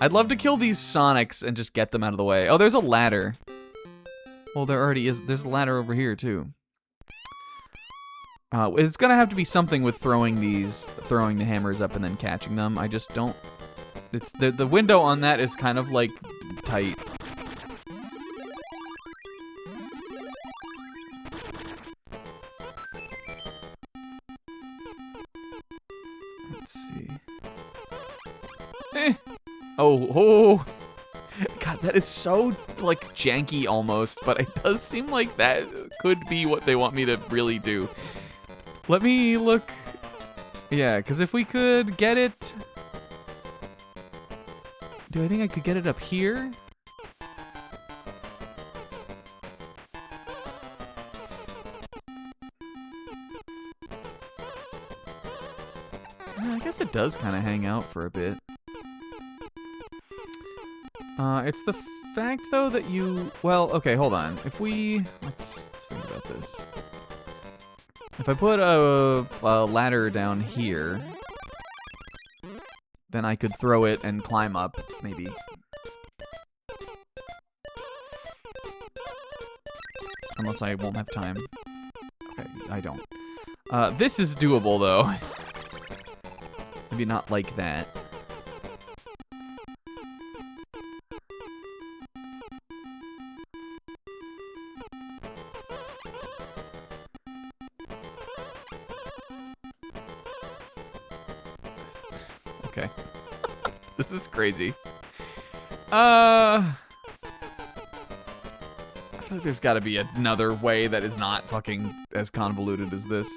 I'd love to kill these Sonics and just get them out of the way. Oh, there's a ladder. Well, there already is. There's a ladder over here, too. It's gonna have to be something with throwing the hammers up and then catching them. I just don't... It's the window on that is kind of, like, tight. Let's see. Oh. God, that is so, like, janky almost, but it does seem like that could be what they want me to really do. Let me look. Yeah, because if we could get it... Do I think I could get it up here? I guess it does kind of hang out for a bit. It's the fact, though, that you... Well, okay, hold on. If we... Let's think about this. If I put a ladder down here, then I could throw it and climb up, maybe. Unless I won't have time. Okay, I don't. This is doable, though. Maybe not like that. Okay. This is crazy. I feel like there's gotta be another way that is not fucking as convoluted as this.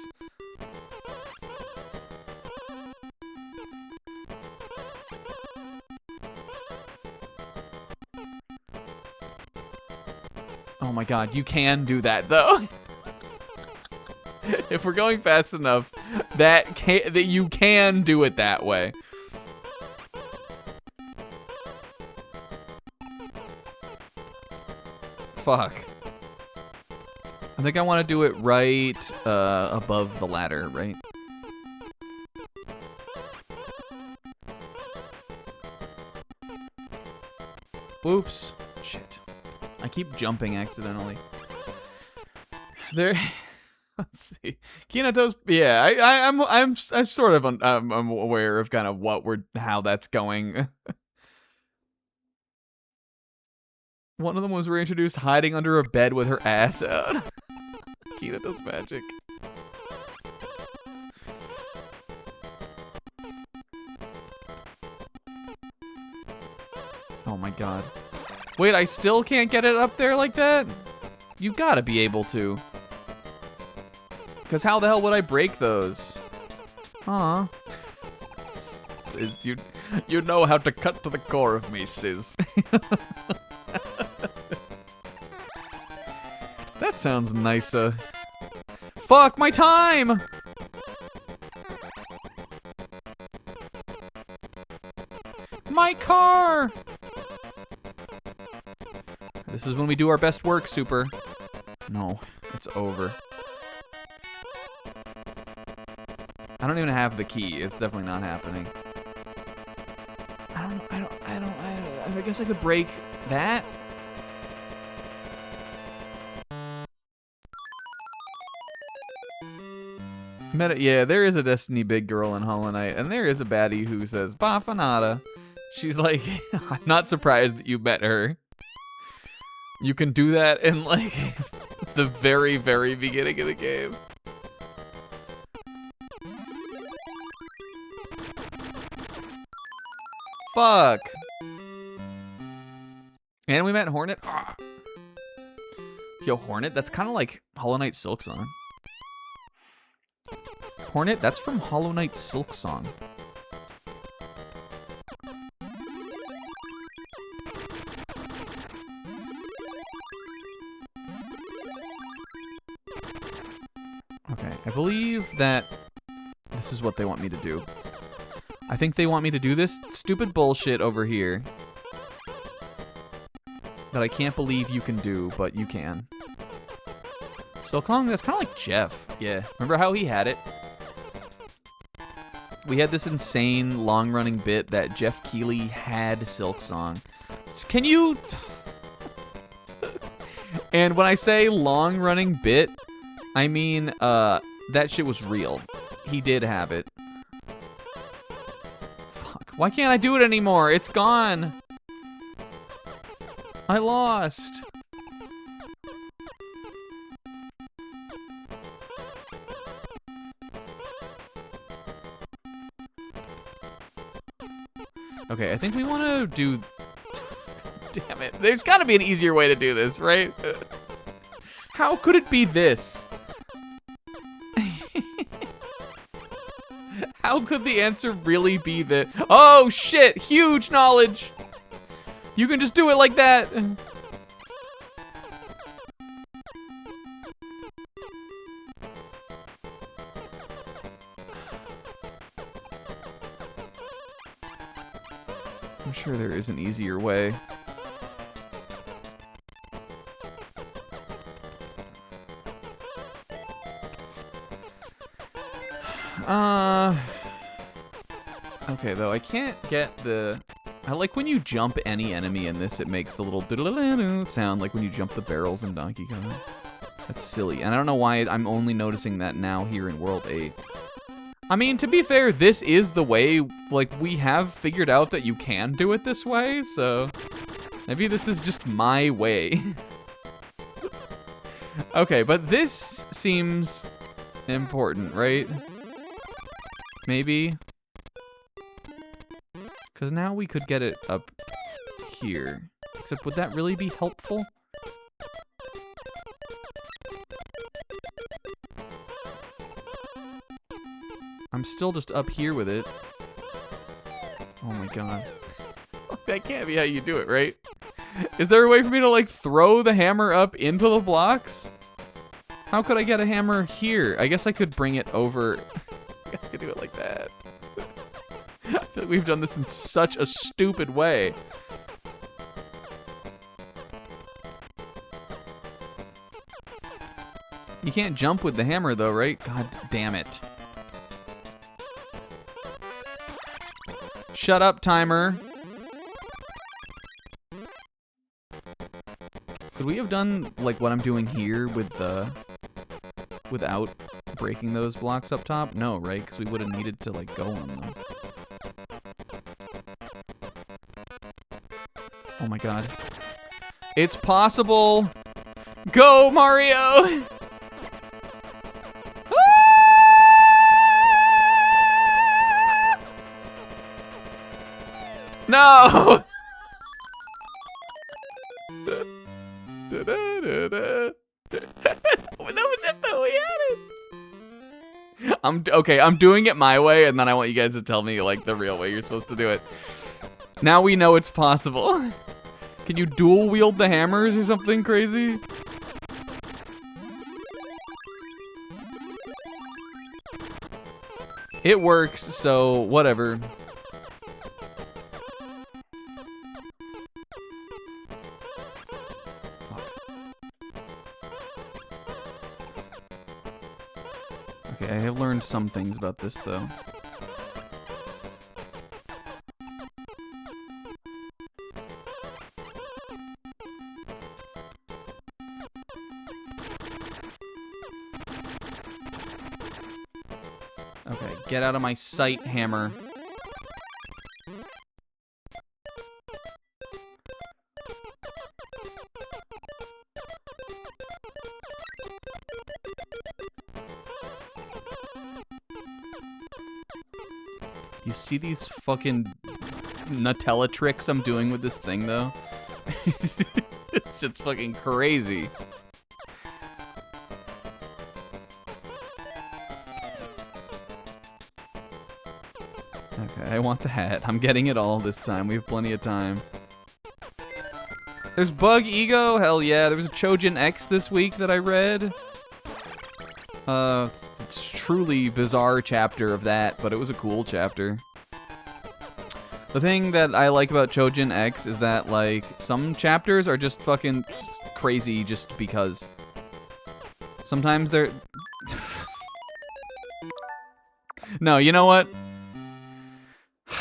Oh my god, you can do that though. If we're going fast enough, that you can do it that way. Fuck. I think I want to do it right above the ladder, right? Oops. Shit. I keep jumping accidentally. There... Let's see. Kinato's... Yeah, I'm sort of... I'm aware of kind of how that's going. One of them was reintroduced hiding under a bed with her ass out. Kinato's magic. Oh my god. Wait, I still can't get it up there like that? You gotta be able to. Because how the hell would I break those? Aw. You know how to cut to the core of me, Sis. That sounds nicer. Fuck my time! My car! This is when we do our best work, Super. No. It's over. I don't even have the key. It's definitely not happening. I guess I could break that. Yeah, there is a Destiny big girl in Hollow Knight, and there is a baddie who says, Bafanada. She's like, I'm not surprised that you met her. You can do that in, like, the very, very beginning of the game. Fuck. And we met Hornet. Ah. Yo, Hornet, that's kind of like Hollow Knight Silksong. Hornet, that's from Hollow Knight Silksong. Okay, I believe that this is what they want me to do. I think they want me to do this stupid bullshit over here that I can't believe you can do, but you can. Silksong, that's kind of like Jeff. Yeah, remember how he had it? We had this insane long-running bit that Jeff Keighley had Silksong. Can you... And when I say long-running bit, I mean, that shit was real. He did have it. Fuck. Why can't I do it anymore? It's gone. I lost. Okay, I think we want to do... Damn it. There's got to be an easier way to do this, right? How could it be this? How could the answer really be that? Oh, shit! Huge knowledge! You can just do it like that! I'm sure there is an easier way. Okay, though, I can't get the... I like when you jump any enemy in this, it makes the little doodle-doo sound like when you jump the barrels in Donkey Kong. That's silly, and I don't know why I'm only noticing that now here in World 8. I mean, to be fair, this is the way, like, we have figured out that you can do it this way, so maybe this is just my way. Okay, but this seems important, right? Maybe? Because now we could get it up here. Except, would that really be helpful? I'm still just up here with it. Oh my god. That can't be how you do it, right? Is there a way for me to, like, throw the hammer up into the blocks? How could I get a hammer here? I guess I could bring it over. I could do it like that. I feel like we've done this in such a stupid way. You can't jump with the hammer, though, right? God damn it. Shut up, timer. Could we have done, like, what I'm doing here with the... without breaking those blocks up top? No, right? Because we would have needed to, like, go on them. Oh my god. It's possible! Go, Mario! No! That was it though, we had it! Okay, I'm doing it my way, and then I want you guys to tell me, like, the real way you're supposed to do it. Now we know it's possible. Can you dual wield the hammers or something crazy? It works, so whatever. Okay, I have learned some things about this, though. Okay, get out of my sight, hammer. You see these fucking Nutella tricks I'm doing with this thing, though? It's just fucking crazy. Okay, I want the hat. I'm getting it all this time. We have plenty of time. There's Bug Ego? Hell yeah. There was a Chojin X this week that I read. It's truly bizarre chapter of that, but it was a cool chapter. The thing that I like about Chojin X is that, like, some chapters are just fucking crazy just because. Sometimes they're... No, you know what?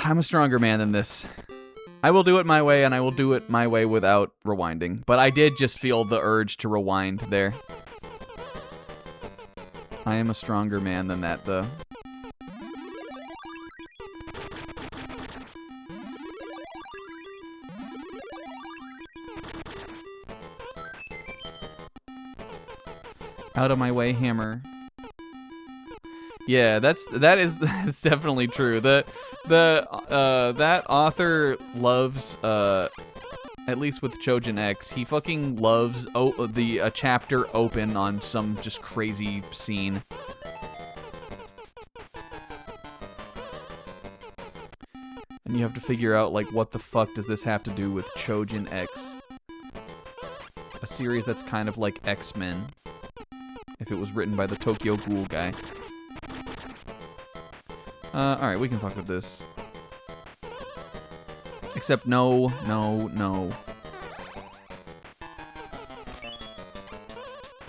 I'm a stronger man than this. I will do it my way, and I will do it my way without rewinding. But I did just feel the urge to rewind there. I am a stronger man than that, though. Out of my way, hammer. Yeah, that's definitely true. That author loves at least with Chojin X, he fucking loves a chapter open on some just crazy scene. And you have to figure out, like, what the fuck does this have to do with Chojin X? A series that's kind of like X-Men, if it was written by the Tokyo Ghoul guy. Alright, we can fuck with this. Except no, no, no.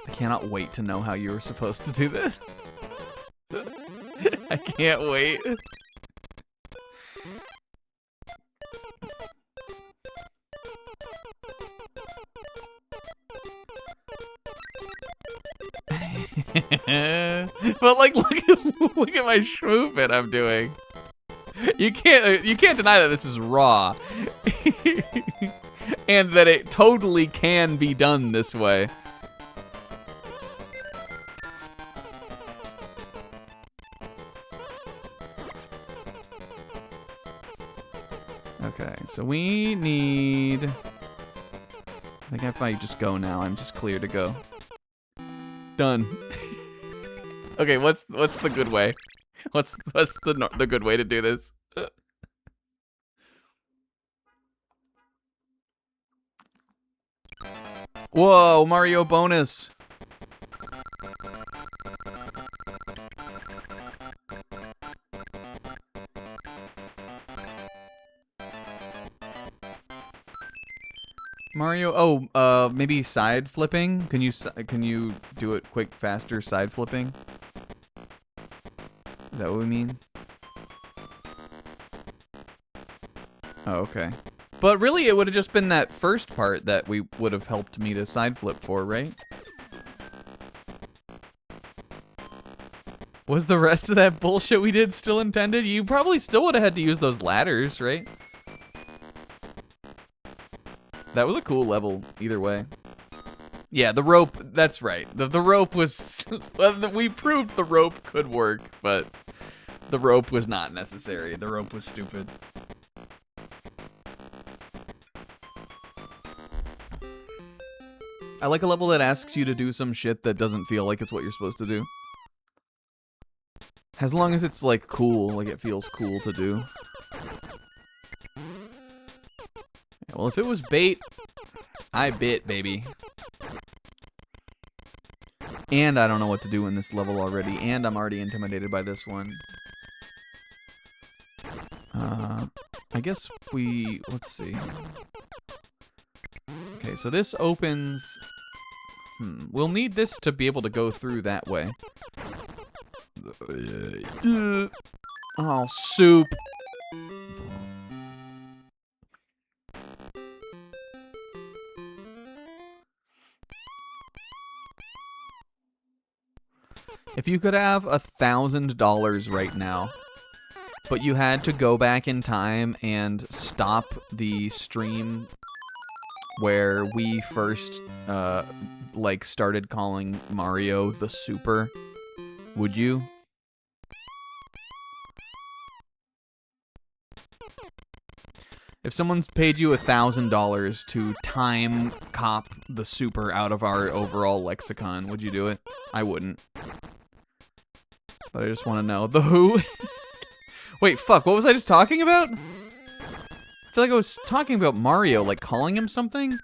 I cannot wait to know how you were supposed to do this. I can't wait. But like, look at my movement I'm doing. You can't deny that this is raw, and that it totally can be done this way. Okay, so we need. I think if I just go now, I'm just clear to go. Done. Okay, what's the good way? What's the good way to do this? Whoa, Mario bonus. Mario, maybe side flipping? Can you do it quick, faster side flipping? Is that what we mean? Oh, okay. But really, it would have just been that first part that we would have helped me to side flip for, right? Was the rest of that bullshit we did still intended? You probably still would have had to use those ladders, right? That was a cool level, either way. Yeah, the rope, that's right. The rope was... we proved the rope could work, but the rope was not necessary. The rope was stupid. I like a level that asks you to do some shit that doesn't feel like it's what you're supposed to do. As long as it's, like, cool, like it feels cool to do. Yeah, well, if it was bait, I bit, baby. And I don't know what to do in this level already, and I'm already intimidated by this one. I guess let's see. Okay, so this opens... we'll need this to be able to go through that way. Oh, soup. If you could have $1,000 right now, but you had to go back in time and stop the stream where we first, like, started calling Mario the Super, would you? If someone's paid you $1,000 to time cop the Super out of our overall lexicon, would you do it? I wouldn't. But I just want to know. The who? Wait, fuck, what was I just talking about? I feel like I was talking about Mario, like calling him something.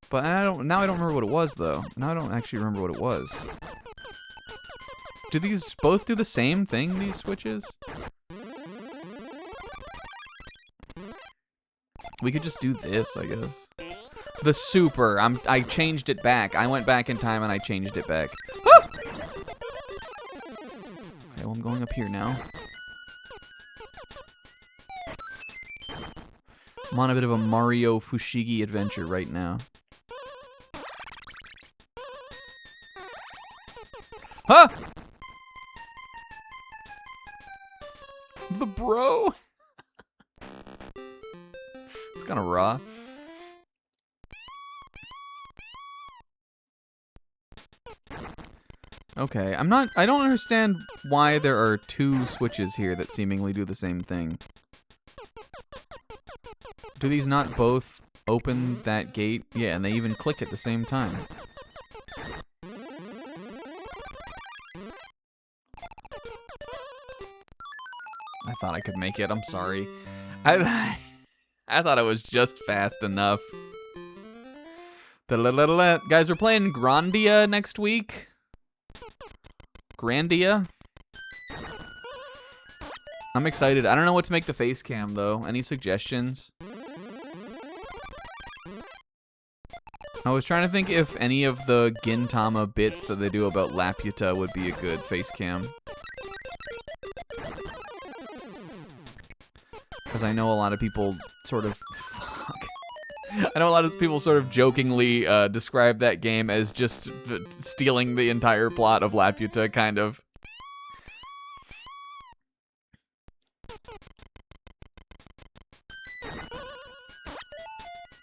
But now I don't remember what it was, though. Now I don't actually remember what it was. Do these both do the same thing, these switches? We could just do this, I guess. The Super. I changed it back. I went back in time and I changed it back. Ah! Okay, well, I'm going up here now. I'm on a bit of a Mario Fushigi adventure right now. Huh? The bro? It's kind of raw. Okay, I don't understand why there are two switches here that seemingly do the same thing. Do these not both open that gate? Yeah, and they even click at the same time. I thought I could make it, I'm sorry. I thought it was just fast enough. Guys, we're playing Grandia next week. Grandia. I'm excited. I don't know what to make the face cam, though. Any suggestions? I was trying to think if any of the Gintama bits that they do about Laputa would be a good face cam. Because I know a lot of people sort of... Fuck. I know a lot of people sort of jokingly describe that game as just stealing the entire plot of Laputa, kind of.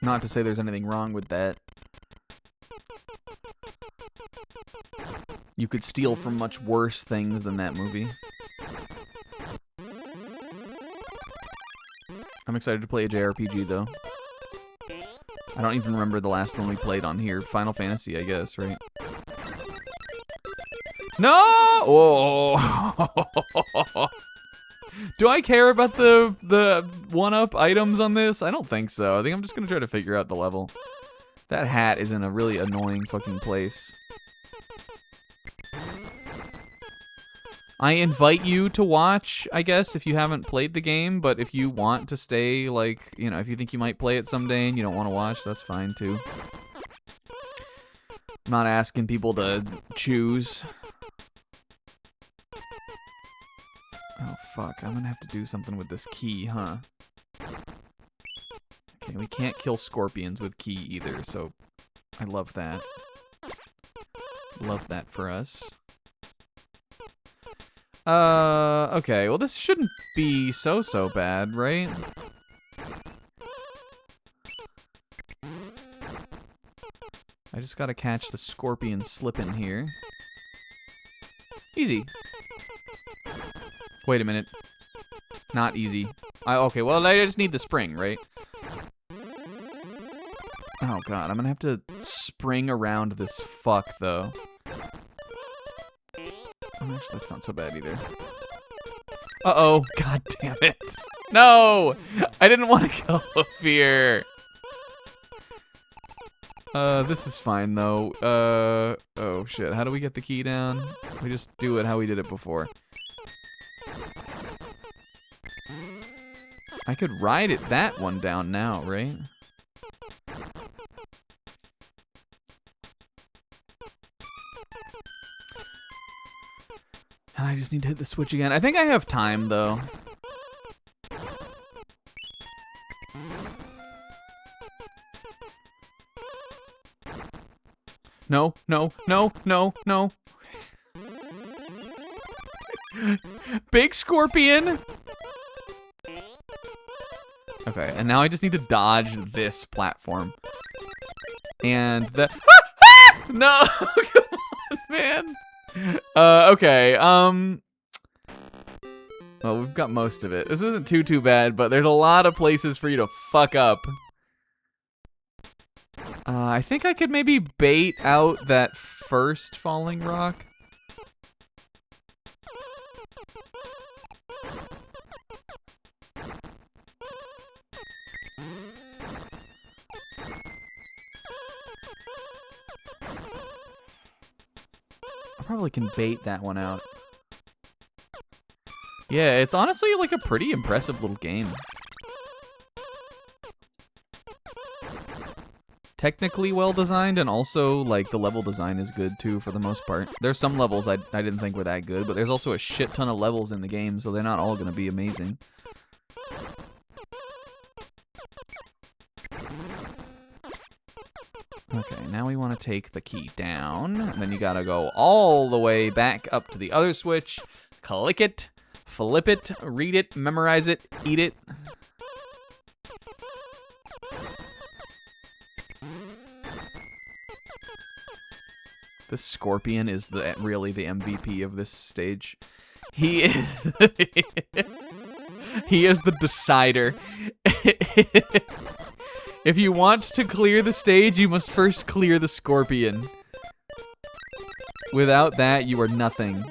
Not to say there's anything wrong with that. You could steal from much worse things than that movie. I'm excited to play a JRPG, though. I don't even remember the last one we played on here. Final Fantasy, I guess, right? No! Oh! Do I care about the one-up items on this? I don't think so. I think I'm just gonna try to figure out the level. That hat is in a really annoying fucking place. I invite you to watch, I guess, if you haven't played the game, but if you want to stay, like, you know, if you think you might play it someday and you don't want to watch, that's fine, too. I'm not asking people to choose. Oh, fuck. I'm gonna have to do something with this key, huh? Okay, we can't kill scorpions with key either, so I love that. Love that for us. Okay, well this shouldn't be so bad, right? I just gotta catch the scorpion slipping here. Easy. Wait a minute. Not easy. Okay, well I just need the spring, right? Oh god, I'm gonna have to spring around this fuck, though. Oh, actually, that's not so bad either. Uh-oh. God damn it. No! I didn't want to kill Ophir. This is fine, though. Oh, shit. How do we get the key down? We just do it how we did it before. I could ride it that one down now, right? I just need to hit the switch again. I think I have time, though. No, no, no, no, no. Big scorpion. Okay, and now I just need to dodge this platform. And the... No! Come on, man. Okay, well, we've got most of it. This isn't too bad, but there's a lot of places for you to fuck up. I think I could maybe bait out that first falling rock. I probably can bait that one out. Yeah, it's honestly like a pretty impressive little game. Technically well designed, and also like the level design is good too for the most part. There's some levels I didn't think were that good, but there's also a shit ton of levels in the game, so they're not all gonna be amazing. Okay, now we want to take the key down, and then you gotta go all the way back up to the other switch, click it, flip it, read it, memorize it, eat it. This scorpion is really the MVP of this stage. He is he is the decider. If you want to clear the stage, you must first clear the scorpion. Without that, you are nothing.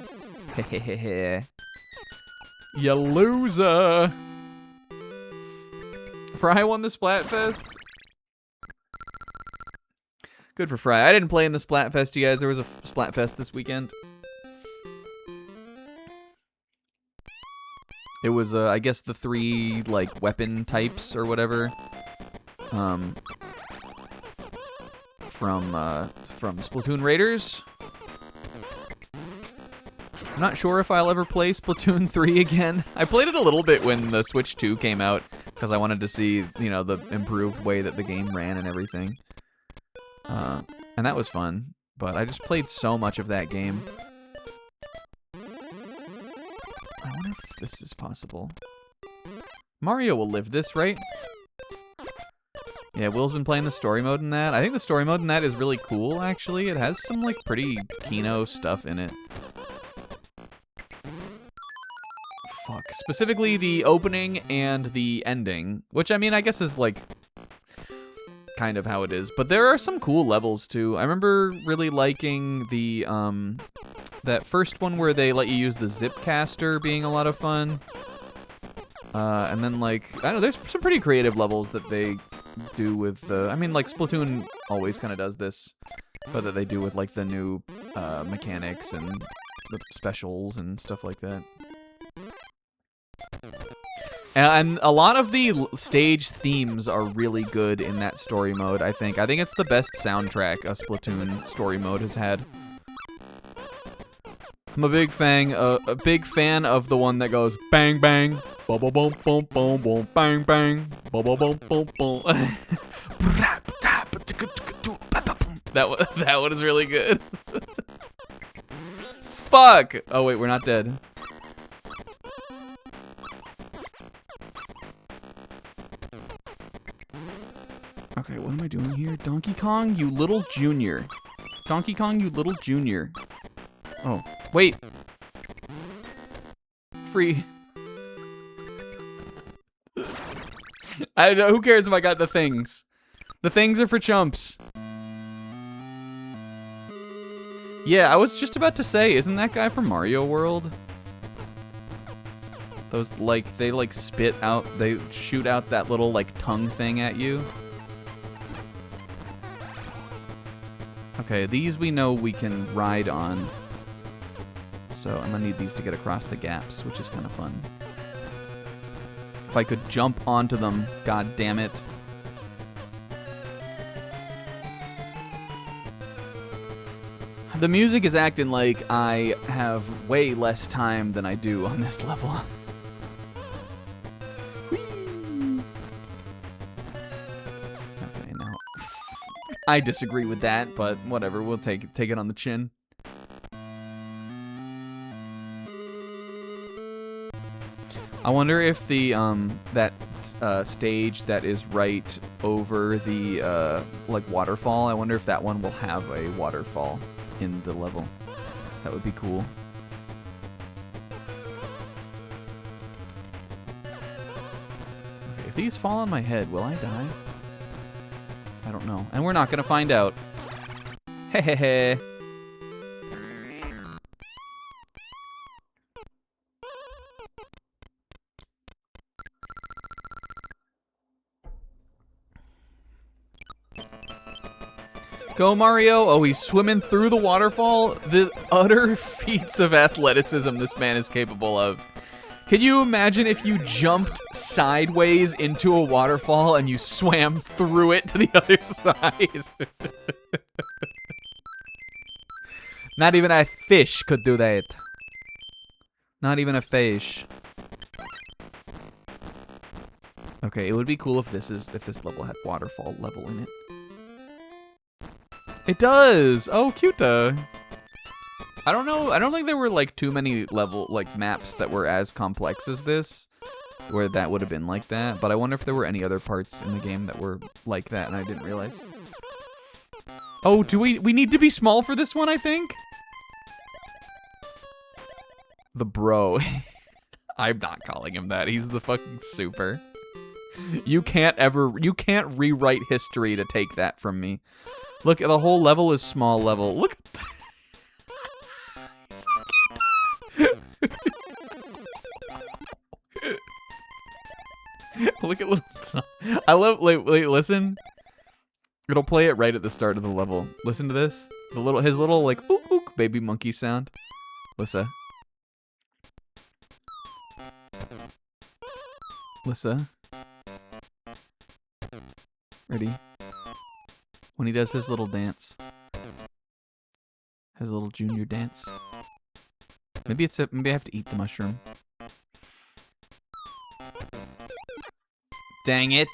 You loser. Fry won the Splatfest. Good for Fry. I didn't play in the Splatfest, you guys. There was a Splatfest this weekend. It was, I guess, the 3, like, weapon types or whatever. From Splatoon Raiders. I'm not sure if I'll ever play Splatoon 3 again. I played it a little bit when the Switch 2 came out, because I wanted to see, you know, the improved way that the game ran and everything. And that was fun, but I just played so much of that game. I wonder if this is possible. Mario will live this, right? Yeah, Will's been playing the story mode in that. I think the story mode in that is really cool, actually. It has some, like, pretty Kino stuff in it. Fuck. Specifically the opening and the ending, which, I mean, I guess is, like, kind of how it is. But there are some cool levels, too. I remember really liking the, that first one where they let you use the Zipcaster being a lot of fun. And then, like, I don't know, there's some pretty creative levels that they do with, I mean, like, Splatoon always kind of does this, but that they do with, like, the new mechanics and the specials and stuff like that. And a lot of the stage themes are really good in that story mode, I think. I think it's the best soundtrack a Splatoon story mode has had. I'm a big fan of the one that goes bang bang, boom boom boom boom boom boom, bang bang, boom boom boom boom boom. That one is really good. Fuck! Oh wait, we're not dead. Okay, what am I doing here? Donkey Kong, you little junior. Donkey Kong, you little junior. Oh, wait. Free. I don't know, who cares if I got the things? The things are for chumps. Yeah, I was just about to say, isn't that guy from Mario World? Those, like, they, like, spit out, they shoot out that little, like, tongue thing at you. Okay, these we know we can ride on. So I'm gonna need these to get across the gaps, which is kind of fun. If I could jump onto them, god damn it. I'm The music is acting like I have way less time than I do on this level. Okay, now I disagree with that, but whatever. We'll take it on the chin. I wonder if the that stage that is right over the like waterfall. I wonder if that one will have a waterfall in the level. That would be cool. Okay, if these fall on my head, will I die? I don't know. And we're not gonna find out. Hehehe. Go, Mario. Oh, he's swimming through the waterfall. The utter feats of athleticism this man is capable of. Can you imagine if you jumped sideways into a waterfall and you swam through it to the other side? Not even a fish could do that. Not even a fish. Okay, it would be cool if this level had waterfall level in it. It does. Oh, cute. I don't know. I don't think there were like too many maps that were as complex as this, where that would have been like that. But I wonder if there were any other parts in the game that were like that, and I didn't realize. Oh, do we need to be small for this one? I think. The bro. I'm not calling him that. He's the fucking super. You can't rewrite history to take that from me. Look, the whole level is small level. Look at so cute. Look at little Tom. I love, wait, listen. It'll play it right at the start of the level. Listen to this. His little like ook ook baby monkey sound. Listen. Listen. Ready? When he does his little dance. His little junior dance. Maybe maybe I have to eat the mushroom. Dang it.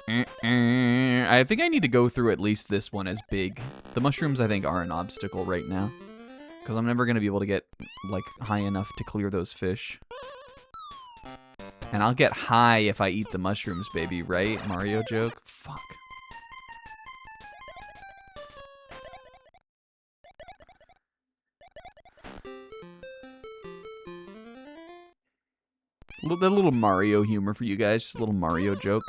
I think I need to go through at least this one as big. The mushrooms, I think, are an obstacle right now. Because I'm never going to be able to get, like, high enough to clear those fish. And I'll get high if I eat the mushrooms, baby, right? Mario joke? Fuck. A little Mario humor for you guys. Just a little Mario joke.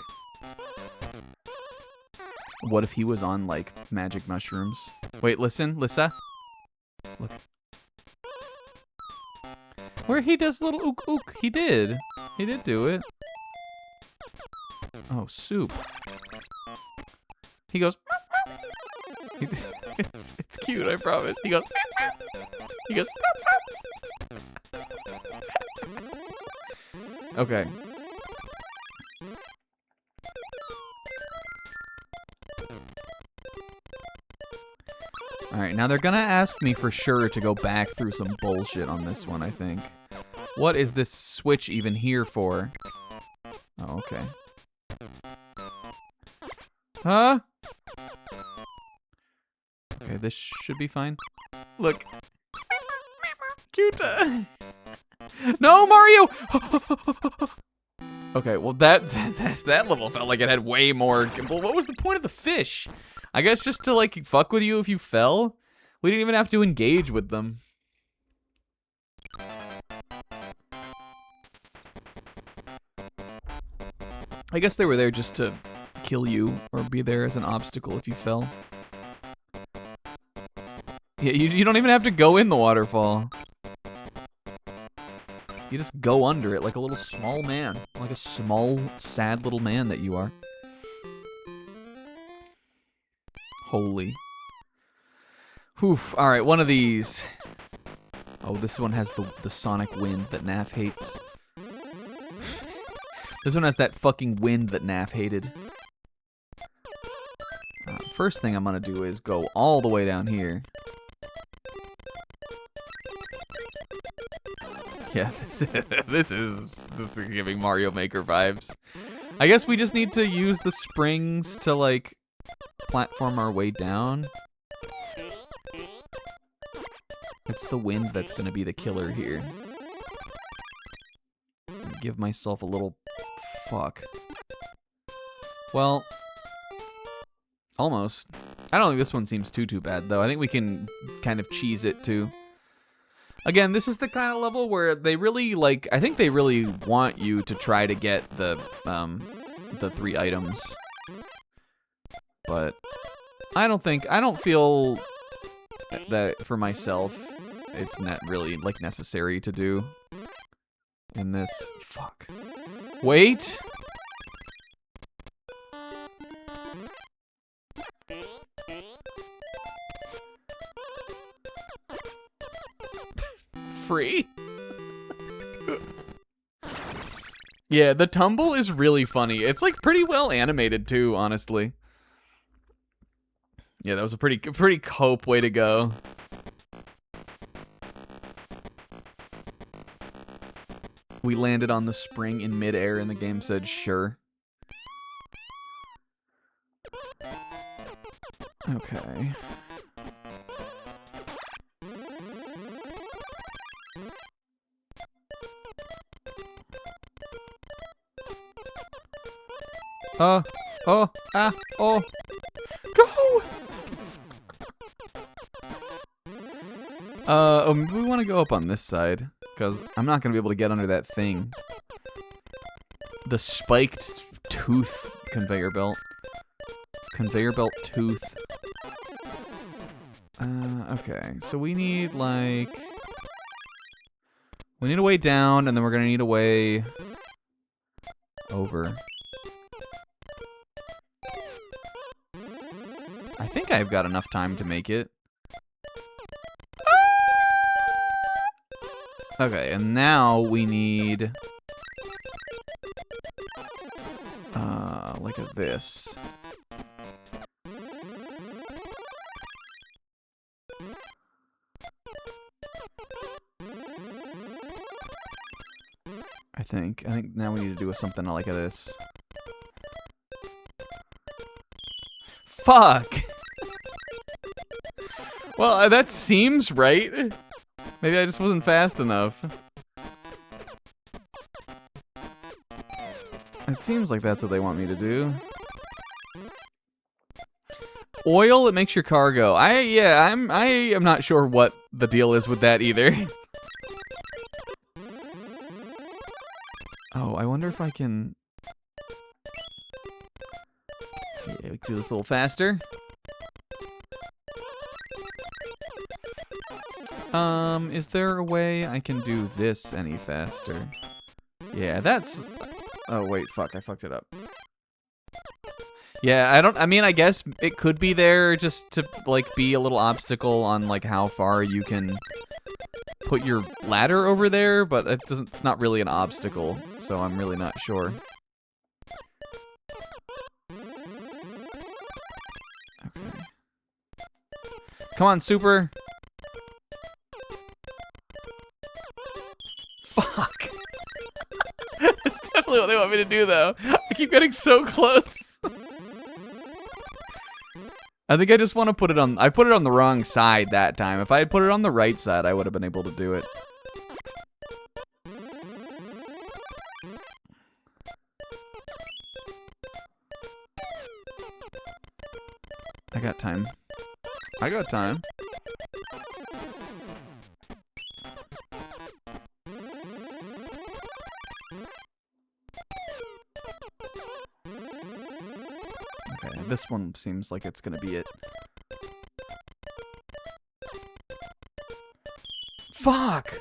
What if he was on, like, magic mushrooms? Wait, listen. Lissa. Look. Where he does little ook ook. He did. He did do it. Oh, soup. He goes... it's cute, I promise. He goes... He goes... Okay. Alright, now they're gonna ask me for sure to go back through some bullshit on this one, I think. What is this switch even here for? Oh, okay. Huh? Okay, this should be fine. Look. Cute. No, Mario! Okay, well, that level felt like it had way more... Well, what was the point of the fish? I guess just to, like, fuck with you if you fell? We didn't even have to engage with them. I guess they were there just to kill you or be there as an obstacle if you fell. Yeah, you don't even have to go in the waterfall. You just go under it like a little small man. Like a small, sad little man that you are. Holy. Oof. Alright, one of these. Oh, this one has the sonic wind that Nath hates. This one has that fucking wind that Nath hated. First thing I'm gonna do is go all the way down here. Yeah, this is giving Mario Maker vibes. I guess we just need to use the springs to, like, platform our way down. It's the wind that's gonna be the killer here. Give myself a little fuck. Well, almost. I don't think this one seems too bad, though. I think we can kind of cheese it, too. Again, this is the kind of level where they really, like, I think they really want you to try to get the 3 items. But I don't feel that for myself it's not really, like, necessary to do in this. Fuck. Wait! Free? Yeah, the tumble is really funny. It's, like, pretty well animated, too, honestly. Yeah, that was a pretty cope way to go. We landed on the spring in midair and the game said, sure. Okay. Oh, oh. Go! We want to go up on this side, because I'm not going to be able to get under that thing. The spiked tooth conveyor belt. Conveyor belt tooth. Okay, so we need, like... We need a way down, and then we're going to need a way... over. I think I've got enough time to make it. Okay, and now we need... like this. I think now we need to do something like this. Fuck! Well, that seems right. Maybe I just wasn't fast enough. It seems like that's what they want me to do. Oil, it makes your car go. I am not sure what the deal is with that either. Oh, I wonder if I can... Yeah, we can do this a little faster. Is there a way I can do this any faster? Yeah, that's... Oh, wait, fuck, I fucked it up. Yeah, I mean, I guess it could be there just to, like, be a little obstacle on, like, how far you can put your ladder over there, but it's not really an obstacle, so I'm really not sure. Okay. Come on, Super! Fuck! That's definitely what they want me to do, though. I keep getting so close. I think I just want to put it on... I put it on the wrong side that time. If I had put it on the right side, I would have been able to do it. I got time. I got time. Okay, this one seems like it's gonna be it. Fuck!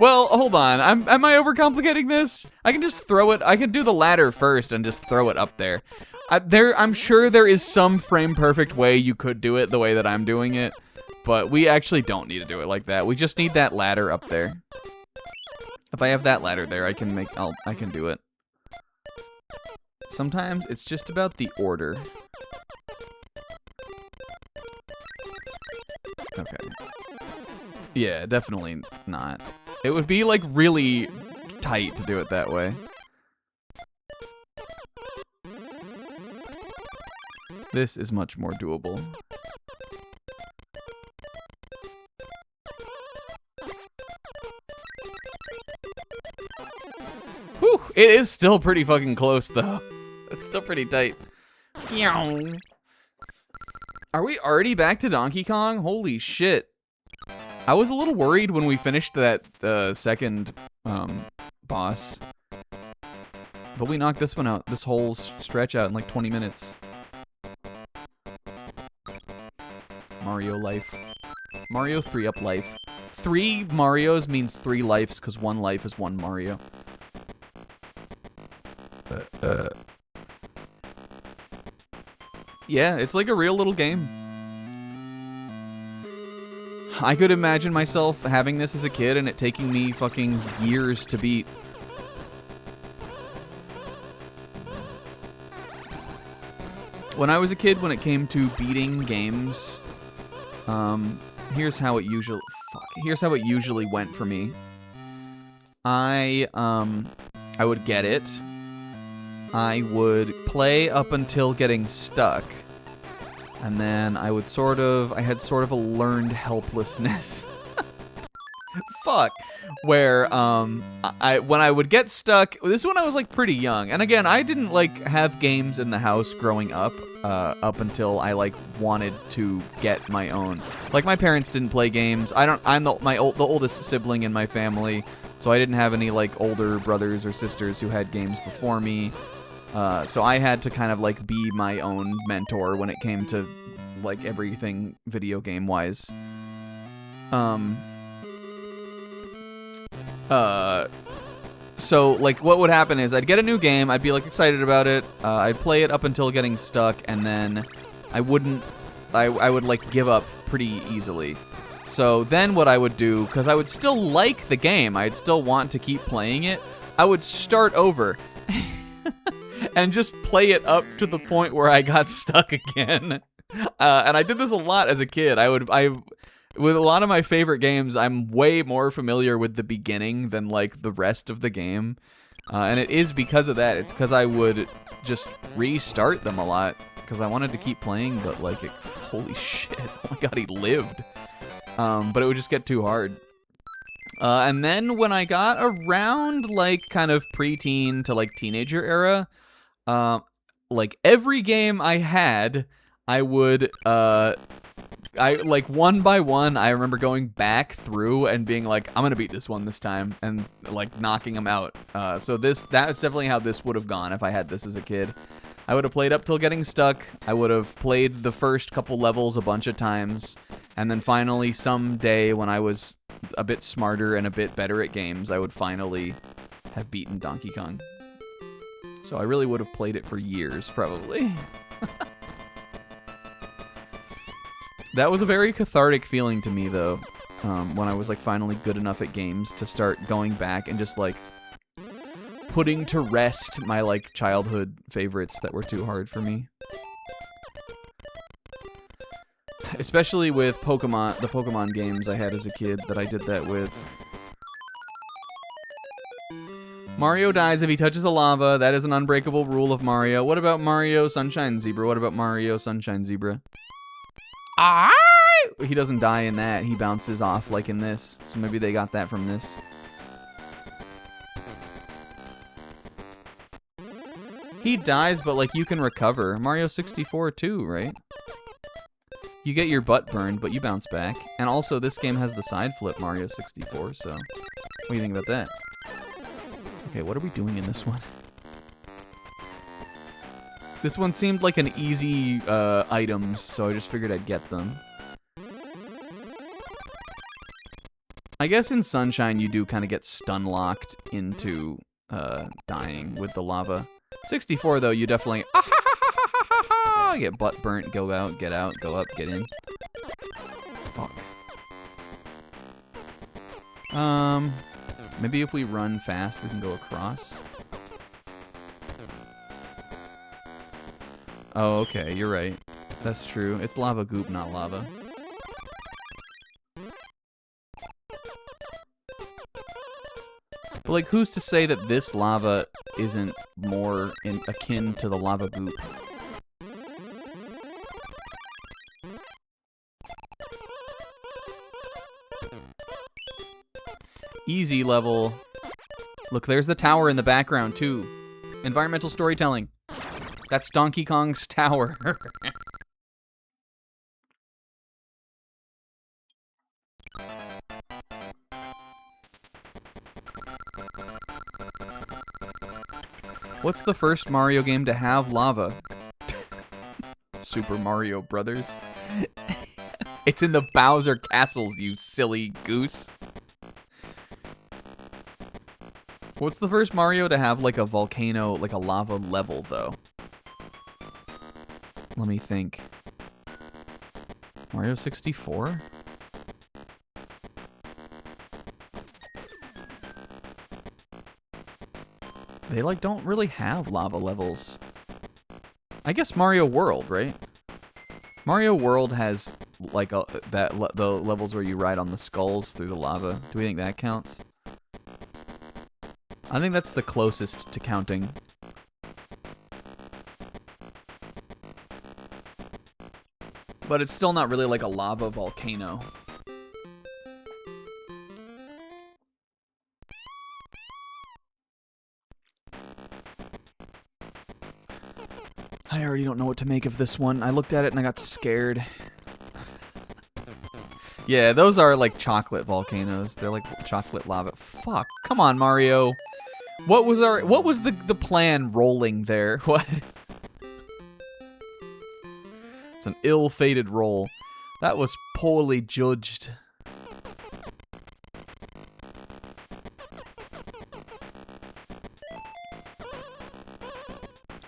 Well, hold on. Am I overcomplicating this? I can just throw it. I can do the ladder first and just throw it up there. I'm sure there is some frame perfect way you could do it the way that I'm doing it, but we actually don't need to do it like that. We just need that ladder up there. If I have that ladder there, I can do it. Sometimes it's just about the order. Okay. Yeah, definitely not. It would be, like, really tight to do it that way. This is much more doable. Whew, it is still pretty fucking close, though. It's still pretty tight. Are we already back to Donkey Kong? Holy shit. I was a little worried when we finished that second boss. But we knocked this one out, this whole stretch out in like 20 minutes. Mario life. Mario 3-up life. 3 Marios means 3 lives, because 1 life is 1 Mario. Yeah, it's like a real little game. I could imagine myself having this as a kid and it taking me fucking years to beat. When I was a kid, when it came to beating games, here's how it usually went for me. I would get it. I would play up until getting stuck. And then I had sort of a learned helplessness. Fuck. Where, when I would get stuck, this is when I was, like, pretty young. And again, I didn't, like, have games in the house growing up until I, like, wanted to get my own. Like, my parents didn't play games. I'm the oldest sibling in my family, so I didn't have any, like, older brothers or sisters who had games before me. So I had to kind of, like, be my own mentor when it came to, like, everything video game-wise. So, like, what would happen is I'd get a new game, I'd be, like, excited about it, I'd play it up until getting stuck, and then I would, like, give up pretty easily. So then what I would do, because I would still like the game, I'd still want to keep playing it, I would start over. And just play it up to the point where I got stuck again. And I did this a lot as a kid. With a lot of my favorite games, I'm way more familiar with the beginning than, like, the rest of the game. And it is because of that. It's because I would just restart them a lot. Because I wanted to keep playing, but, like, holy shit. Oh my god, he lived. But it would just get too hard. And then when I got around, like, kind of preteen to, like, teenager era, like, every game I had, I would, like, one by one, I remember going back through and being like, I'm gonna beat this one this time, and, like, knocking them out. So that's definitely how this would have gone if I had this as a kid. I would have played up till getting stuck, I would have played the first couple levels a bunch of times, and then finally someday when I was a bit smarter and a bit better at games, I would finally have beaten Donkey Kong. So I really would have played it for years, probably. That was a very cathartic feeling to me, though, when I was, like, finally good enough at games to start going back and just, like, putting to rest my, like, childhood favorites that were too hard for me. Especially with the Pokemon games I had as a kid that I did that with. Mario dies if he touches a lava. That is an unbreakable rule of Mario. What about Mario Sunshine Zebra? What about Mario Sunshine Zebra? He doesn't die in that. He bounces off like in this. So maybe they got that from this. He dies, but, like, you can recover. Mario 64 too, right? You get your butt burned, but you bounce back. And also, this game has the side flip Mario 64, so... What do you think about that? Okay, what are we doing in this one? This one seemed like an easy items, so I just figured I'd get them. I guess in Sunshine you do kind of get stun-locked into dying with the lava. 64, though, you definitely... get butt burnt, go out, go up, get in. Fuck. Maybe if we run fast, we can go across. Oh, okay, you're right. That's true. It's lava goop, not lava. But, like, who's to say that this lava isn't more akin to the lava goop? Easy level. Look, there's the tower in the background, too. Environmental storytelling. That's Donkey Kong's tower. What's the first Mario game to have lava? Super Mario Brothers. It's in the Bowser castles, you silly goose. What's the first Mario to have, like, a volcano, like a lava level, though? Let me think. Mario 64? They, like, don't really have lava levels. I guess Mario World, right? Mario World has, like, the levels where you ride on the skulls through the lava. Do we think that counts? I think that's the closest to counting. But it's still not really like a lava volcano. I already don't know what to make of this one. I looked at it and I got scared. Yeah, those are like chocolate volcanoes. They're like chocolate lava. Fuck. Come on, Mario. What was the plan rolling there? What? It's an ill-fated roll. That was poorly judged.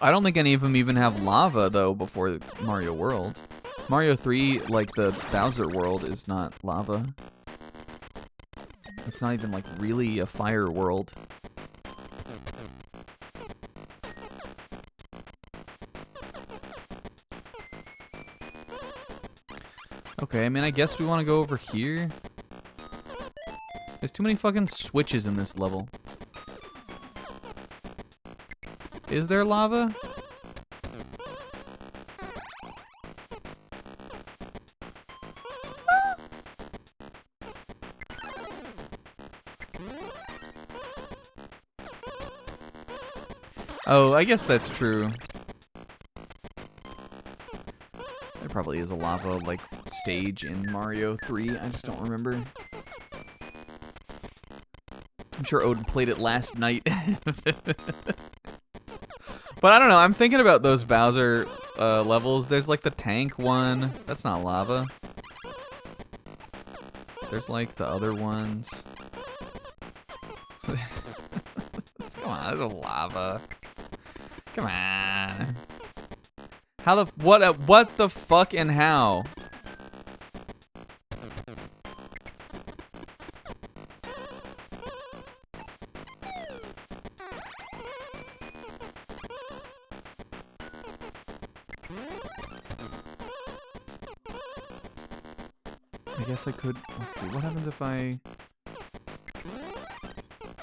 I don't think any of them even have lava, though, before Mario World. Mario 3, like the Bowser world, is not lava. It's not even, like, really a fire world. Okay, I mean, I guess we want to go over here. There's too many fucking switches in this level. Is there lava? Oh, I guess that's true. There probably is a lava, like, stage in Mario 3. I just don't remember. I'm sure Odin played it last night. But I don't know, I'm thinking about those Bowser levels. There's like the tank one. That's not lava. There's like the other ones. Come on, there's a lava. Come on. How the what the fuck and how? I guess I could. Let's see. What happens if I?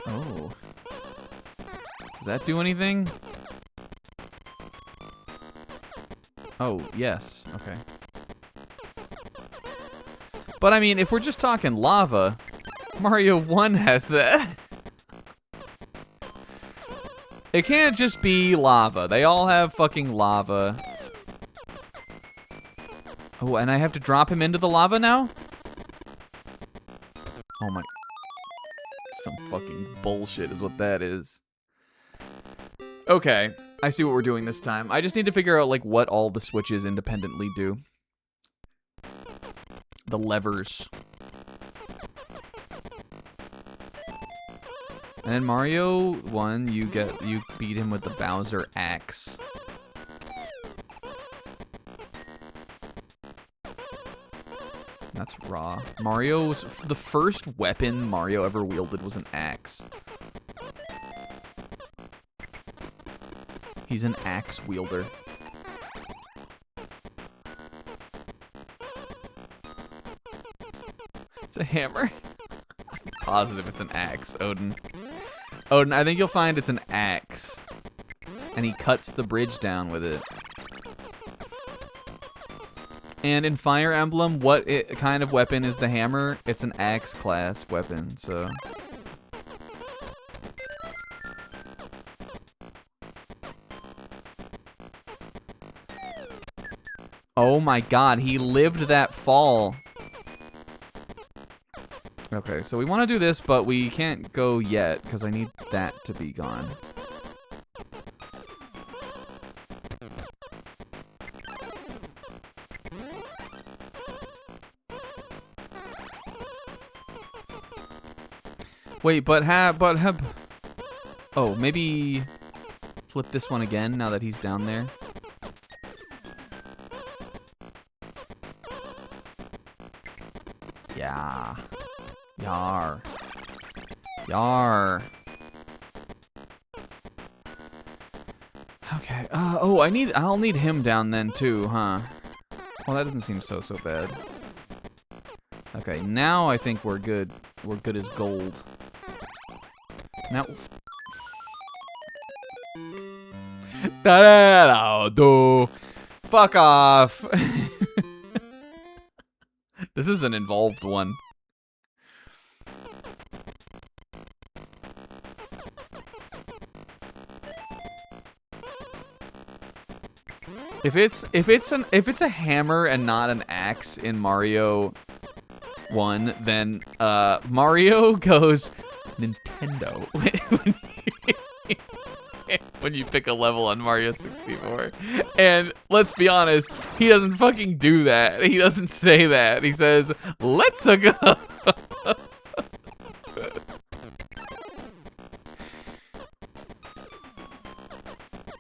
Oh. Does that do anything? Oh, yes. Okay. But I mean, if we're just talking lava, Mario 1 has that. It can't just be lava. They all have fucking lava. Oh, and I have to drop him into the lava now? Oh my... Some fucking bullshit is what that is. Okay, I see what we're doing this time. I just need to figure out, like, what all the switches independently do. The levers. And in Mario 1, you beat him with the Bowser axe. That's raw. The first weapon Mario ever wielded was an axe. He's an axe wielder. It's a hammer. I'm positive it's an axe, Odin. Oh, and I think you'll find it's an axe. And he cuts the bridge down with it. And in Fire Emblem, what kind of weapon is the hammer? It's an axe class weapon, so... Oh my god, he lived that fall. Okay, so we want to do this, but we can't go yet, because I need that to be gone. Wait, oh, maybe flip this one again now that he's down there. Yeah. Yar. Yar. Okay. Oh, I'll need him down then too, huh? Well, that doesn't seem so bad. Okay, now I think we're good. We're good as gold. Now. Da-da-da-do. Fuck off. This is an involved one. If it's a hammer and not an axe in Mario 1, then Mario goes Nintendo when you pick a level on Mario 64. And let's be honest, he doesn't fucking do that. He doesn't say that. He says, "Let's go."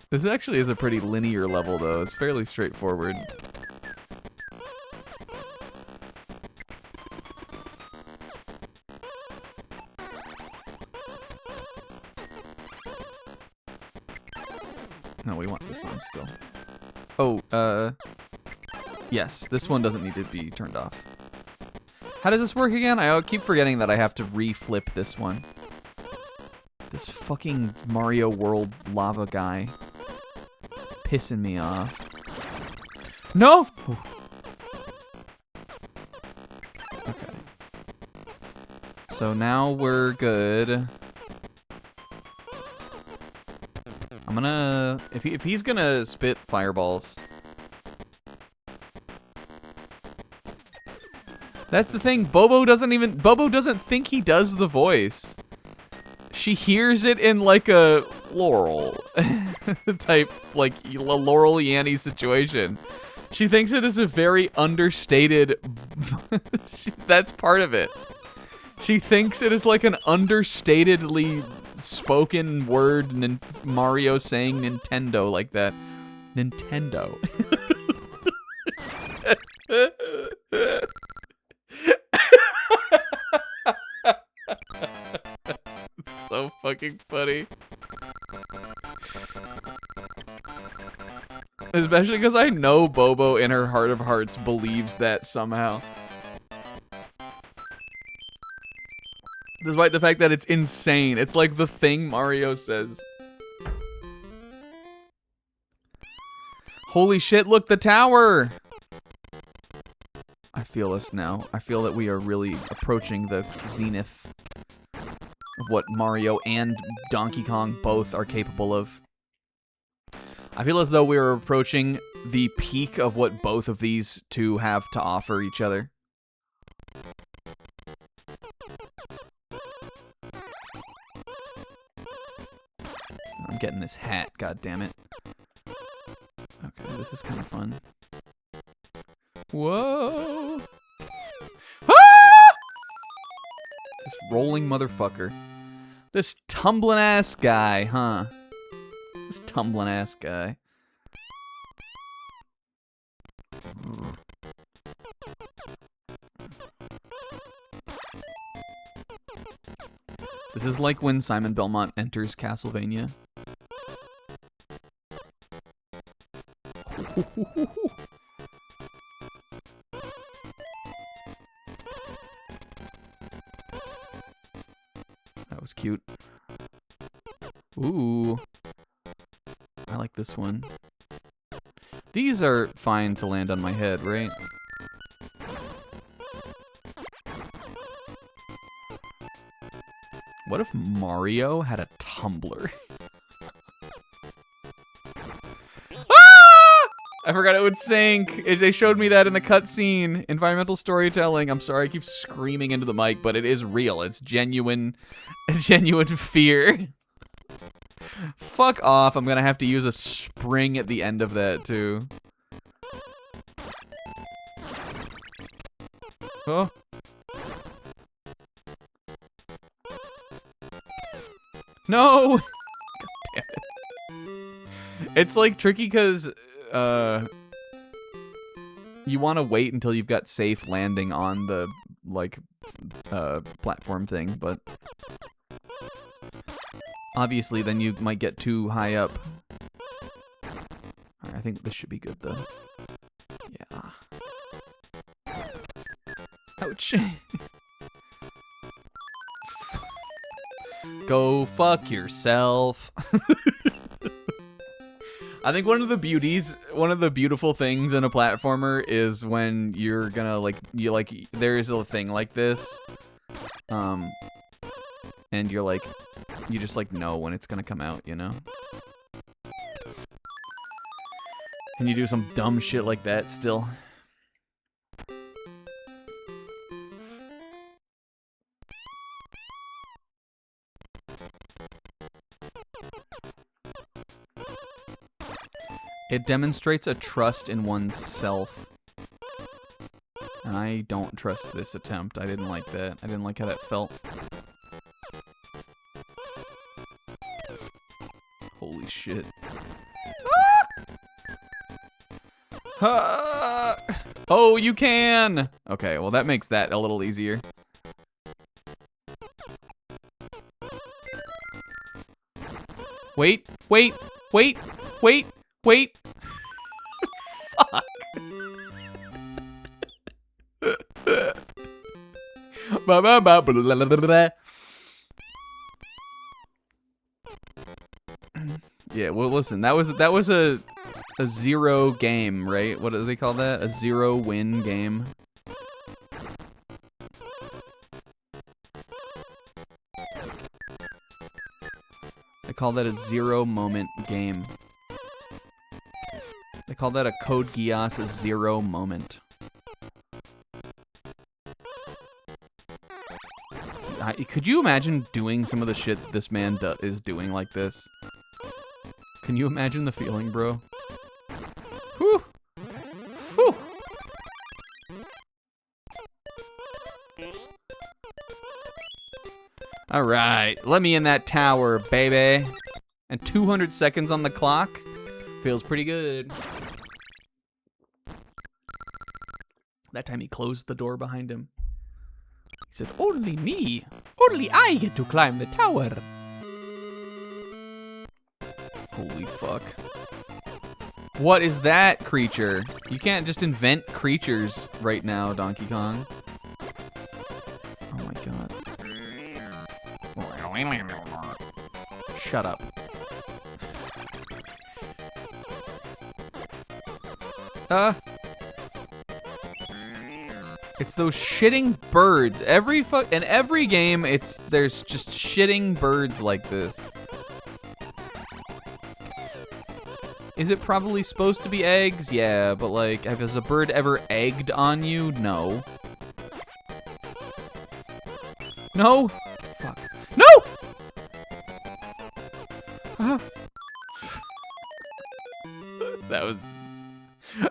This actually is a pretty linear level, though. It's fairly straightforward. No, we want this on still. Oh, yes, this one doesn't need to be turned off. How does this work again? I keep forgetting that I have to re-flip this one. This fucking Mario World lava guy. Pissing me off. No! Okay. So now we're good. I'm gonna... If he's gonna spit fireballs... That's the thing, Bobo doesn't think he does the voice. She hears it in like a Laurel type, like Laurel Yanny situation. She thinks it is a very understated, that's part of it. She thinks it is like an understatedly spoken word, Mario saying Nintendo like that. Nintendo. So fucking funny. Especially because I know Bobo in her heart of hearts believes that somehow. Despite the fact that it's insane. It's like the thing Mario says. Holy shit, look, the tower! I feel us now. I feel that we are really approaching the zenith of what Mario and Donkey Kong both are capable of. I feel as though we are approaching the peak of what both of these two have to offer each other. I'm getting this hat, god damn it. Okay, this is kind of fun. Whoa! Ah! This rolling motherfucker. This tumbling ass guy, huh? This tumbling ass guy. This is like when Simon Belmont enters Castlevania. That was cute. Ooh. I like this one. These are fine to land on my head, right? What if Mario had a tumbler? I forgot it would sink. They showed me that in the cutscene. Environmental storytelling. I'm sorry, I keep screaming into the mic, but it is real. It's genuine fear. Fuck off. I'm gonna have to use a spring at the end of that, too. Oh. No! God damn it. It's like tricky because you want to wait until you've got safe landing on the like platform thing, but obviously then you might get too high up. All right, I think this should be good though. Yeah. Ouch. Go fuck yourself. I think one of the beautiful things in a platformer is when you're gonna there's a thing like this, and you just like know when it's gonna come out, you know? And you do some dumb shit like that still. It demonstrates a trust in one's self. And I don't trust this attempt. I didn't like that. I didn't like how that felt. Holy shit. Ah! Ah! Oh, you can! Okay, well that makes that a little easier. Wait, wait, wait, wait, wait. Fuck. Yeah, well listen, that was a zero game, right? What do they call that? A zero win game. They call that a zero moment game. They call that a Code Geass zero moment. Could you imagine doing some of the shit this man is doing like this? Can you imagine the feeling, bro? Whew. Whew. All right, let me in that tower, baby. And 200 seconds on the clock. Feels pretty good. That time he closed the door behind him. He said, "Only me. Only I get to climb the tower." Holy fuck. What is that creature? You can't just invent creatures right now, Donkey Kong. Oh my god. Shut up. It's those shitting birds. In every game, there's just shitting birds like this. Is it probably supposed to be eggs? Yeah, but like, has a bird ever egged on you? No. No? Fuck. No!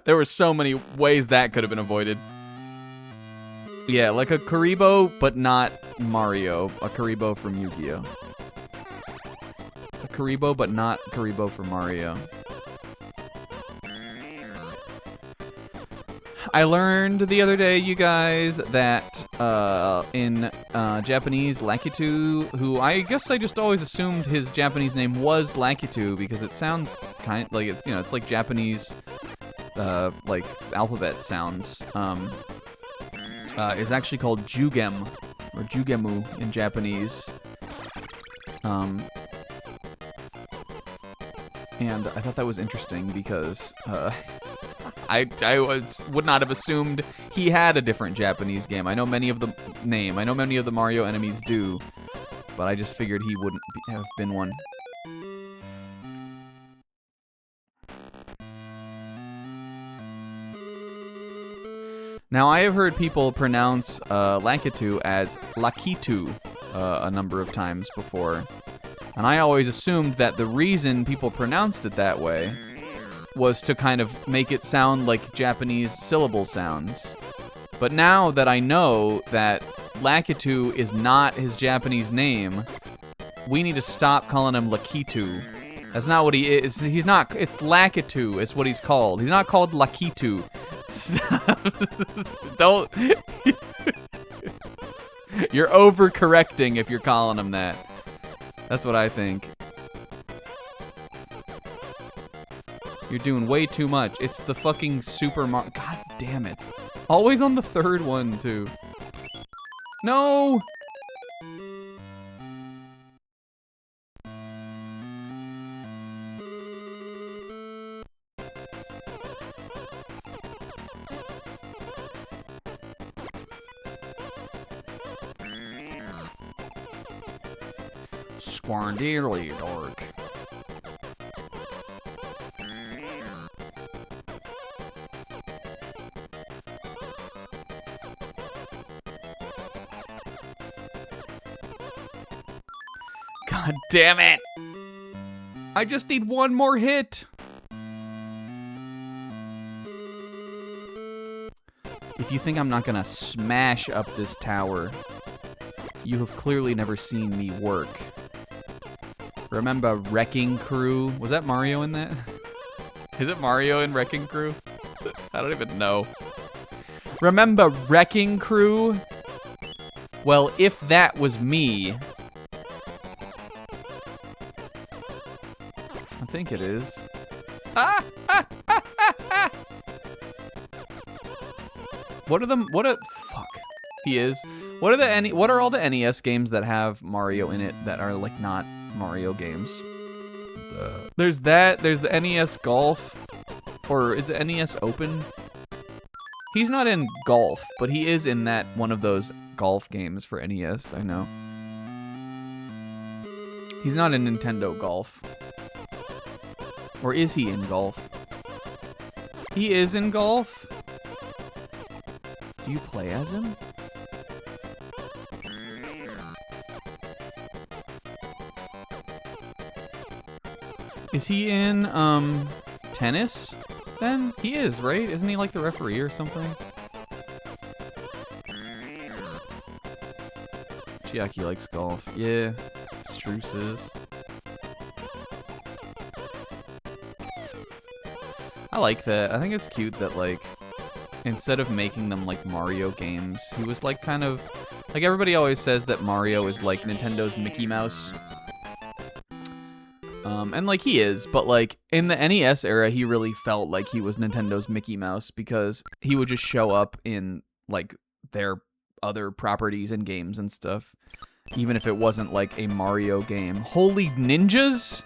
There were so many ways that could have been avoided. Yeah, like a Karibo, but not Mario. A Karibo from Yu-Gi-Oh! A Karibo, but not Karibo from Mario. I learned the other day, you guys, that in Japanese, Lakitu, who I guess I just always assumed his Japanese name was Lakitu because it sounds kind like it's like Japanese like alphabet sounds. Is actually called Jugem or Jugemu in Japanese. And I thought that was interesting because I would not have assumed he had a different Japanese game. I know many of the Mario enemies do, but I just figured he wouldn't have been one. Now, I have heard people pronounce Lakitu as Lakitu a number of times before, and I always assumed that the reason people pronounced it that way was to kind of make it sound like Japanese syllable sounds. But now that I know that Lakitu is not his Japanese name, we need to stop calling him Lakitu. That's not what he is. He's not. It's Lakitu is what he's called. He's not called Lakitu. Don't. You're overcorrecting if you're calling him that. That's what I think. You're doing way too much. It's the fucking Super Mario. God damn it. Always on the third one, too. No! Squarndearly dork. God damn it! I just need one more hit! If you think I'm not gonna smash up this tower, you have clearly never seen me work. Remember Wrecking Crew? Was that Mario in that? Is it Mario in Wrecking Crew? I don't even know. Remember Wrecking Crew? Well, if that was me... I think it is. Ah! Ah! Ah! Ah! Ah! What are fuck. He is. What are all the NES games that have Mario in it that are like not Mario games? There's the NES Golf, or is it NES Open? He's not in Golf, but he is in that one of those golf games for NES, I know. He's not in Nintendo Golf. Or is he in Golf? He is in Golf? Do you play as him? Is he in, tennis, then? He is, right? Isn't he like the referee or something? Chiaki likes golf. Yeah, Struce is. I like that. I think it's cute that, like, instead of making them like Mario games, he was like kind of... Like, everybody always says that Mario is like Nintendo's Mickey Mouse. And like he is, but like in the NES era, he really felt like he was Nintendo's Mickey Mouse because he would just show up in like their other properties and games and stuff, even if it wasn't like a Mario game. Holy ninjas!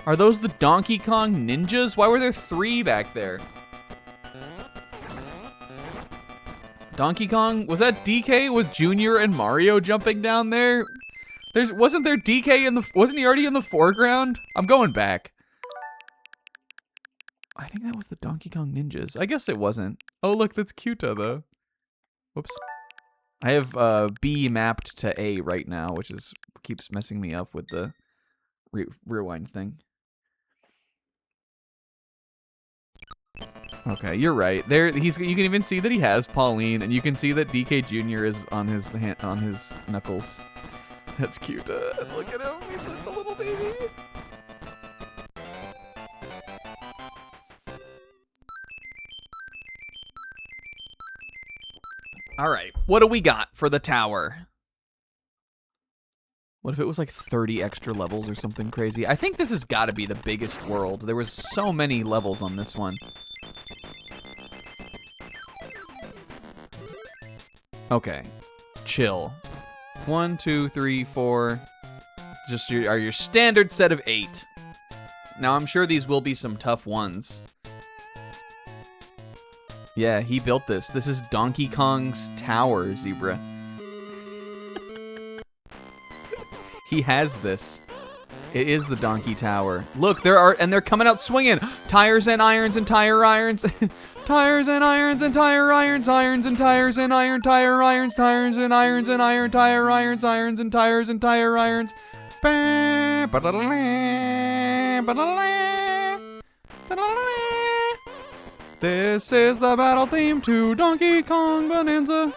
Are those the Donkey Kong ninjas? Why were there 3 back there? Donkey Kong? Was that DK with Junior and Mario jumping down there? Wasn't there DK in the... Wasn't he already in the foreground? I'm going back. I think that was the Donkey Kong Ninjas. I guess it wasn't. Oh, look, that's Kyuta, though. Whoops. I have B mapped to A right now, which keeps messing me up with the rewind thing. Okay, you're right. There, you can even see that he has Pauline, and you can see that DK Jr. is on his knuckles. That's cute. Look at him. He's just a little baby. All right. What do we got for the tower? What if it was like 30 extra levels or something crazy? I think this has got to be the biggest world. There was so many levels on this one. Okay. Chill. 1, 2, 3, 4. Just your standard set of 8. Now, I'm sure these will be some tough ones. Yeah, he built this. This is Donkey Kong's tower, Zebra. He has this. It is the Donkey Tower. Look, they're coming out swinging. Tires and irons and tire irons. Tires and irons and tire irons. Irons and tires and iron tire irons. Tires and irons and iron tire irons. Irons and tires and tire irons. This is the battle theme to Donkey Kong Bonanza.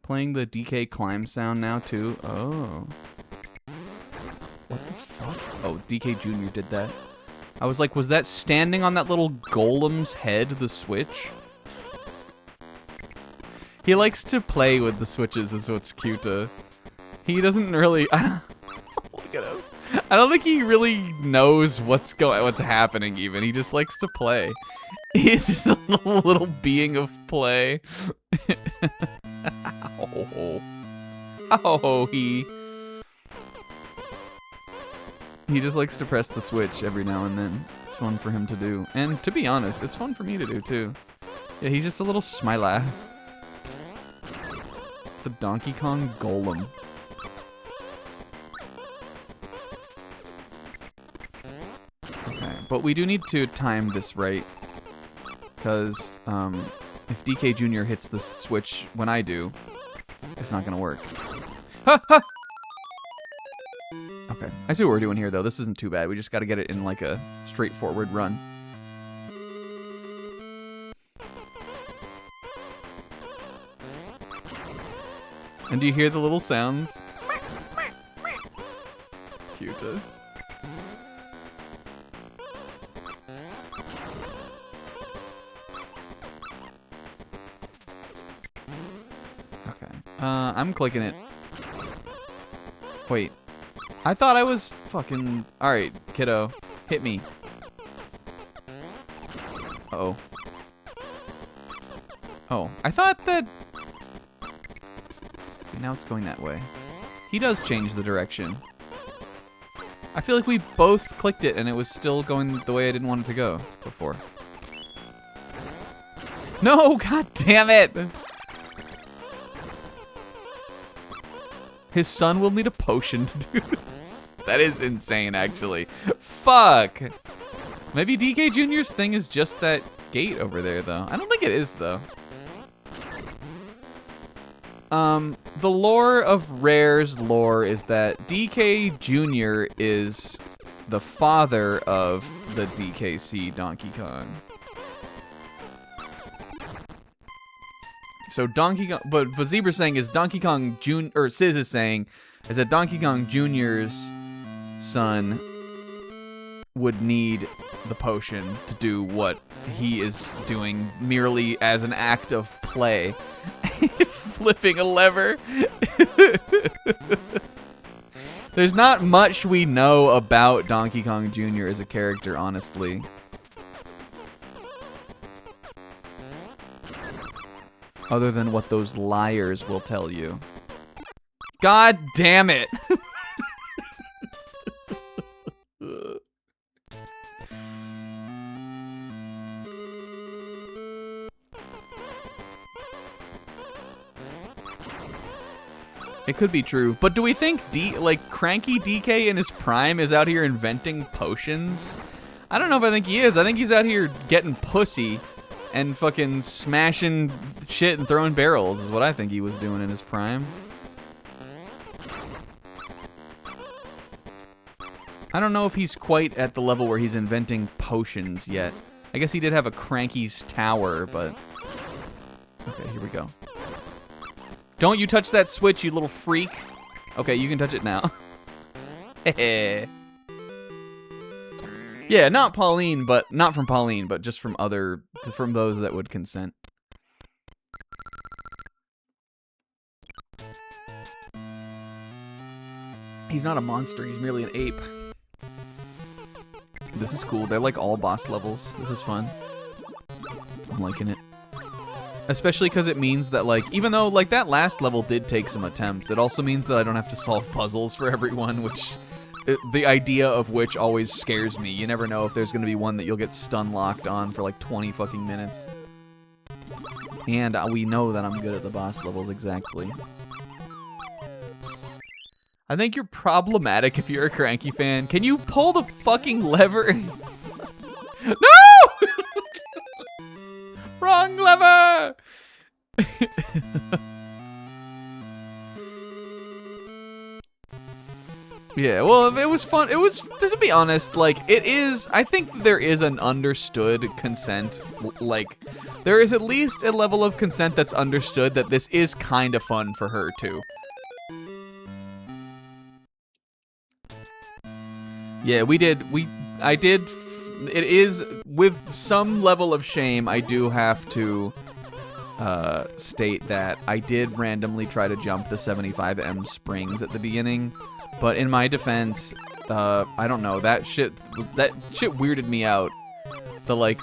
Playing the DK climb sound now too. Oh. What the fuck? Oh, DK Jr. did that. I was like, was that standing on that little golem's head, the switch? He likes to play with the switches is what's cute. He doesn't really look at him. I don't think he really knows what's happening even. He just likes to play. He's just a little being of play. He just likes to press the switch every now and then. It's fun for him to do. And to be honest, it's fun for me to do too. Yeah, he's just a little smiley. The Donkey Kong Golem. Okay, but we do need to time this right. Because, if DK Jr. hits the switch when I do, it's not gonna work. Ha ha! Okay, I see what we're doing here though. This isn't too bad. We just gotta get it in like a straightforward run. And do you hear the little sounds? Cute. Okay. I'm clicking it. Wait. I thought I was fucking... Alright, kiddo. Hit me. Uh-oh. Oh, I thought that... Okay, now it's going that way. He does change the direction. I feel like we both clicked it and it was still going the way I didn't want it to go before. No, god damn it! His son will need a potion to do this. That is insane, actually. Fuck! Maybe DK Jr.'s thing is just that gate over there, though. I don't think it is, though. The lore of Rare's lore is that DK Jr. is the father of the DKC Donkey Kong. So Donkey Kong, but what Zebra's saying is Donkey Kong Jr. or Sizz is saying is that Donkey Kong Jr.'s son would need the potion to do what he is doing merely as an act of play. Flipping a lever. There's not much we know about Donkey Kong Jr. as a character, honestly. Other than what those liars will tell you. God damn it! It could be true, but do we think cranky DK in his prime is out here inventing potions? I don't know if I think he is. I think he's out here getting pussy and fucking smashing shit and throwing barrels is what I think he was doing in his prime. I don't know if he's quite at the level where he's inventing potions yet. I guess he did have a Cranky's Tower, but... Okay, here we go. Don't you touch that switch, you little freak. Okay, you can touch it now. Yeah, not Pauline, but not from Pauline, but just from those that would consent. He's not a monster, he's merely an ape. This is cool. They're like all boss levels. This is fun. I'm liking it. Especially because it means that, like, even though, like, that last level did take some attempts, it also means that I don't have to solve puzzles for everyone, which, the idea of which always scares me. You never know if there's going to be one that you'll get stun locked on for, like, 20 fucking minutes. And we know that I'm good at the boss levels, exactly. I think you're problematic if you're a Cranky fan. Can you pull the fucking lever? No! Wrong lever! Yeah, well, it was fun. It was, to be honest, like, it is, I think there is an understood consent, like, there is at least a level of consent that's understood that this is kind of fun for her, too. Yeah, it is, with some level of shame, I do have to state that I did randomly try to jump the 75M springs at the beginning, but in my defense, I don't know, that shit weirded me out. The, like,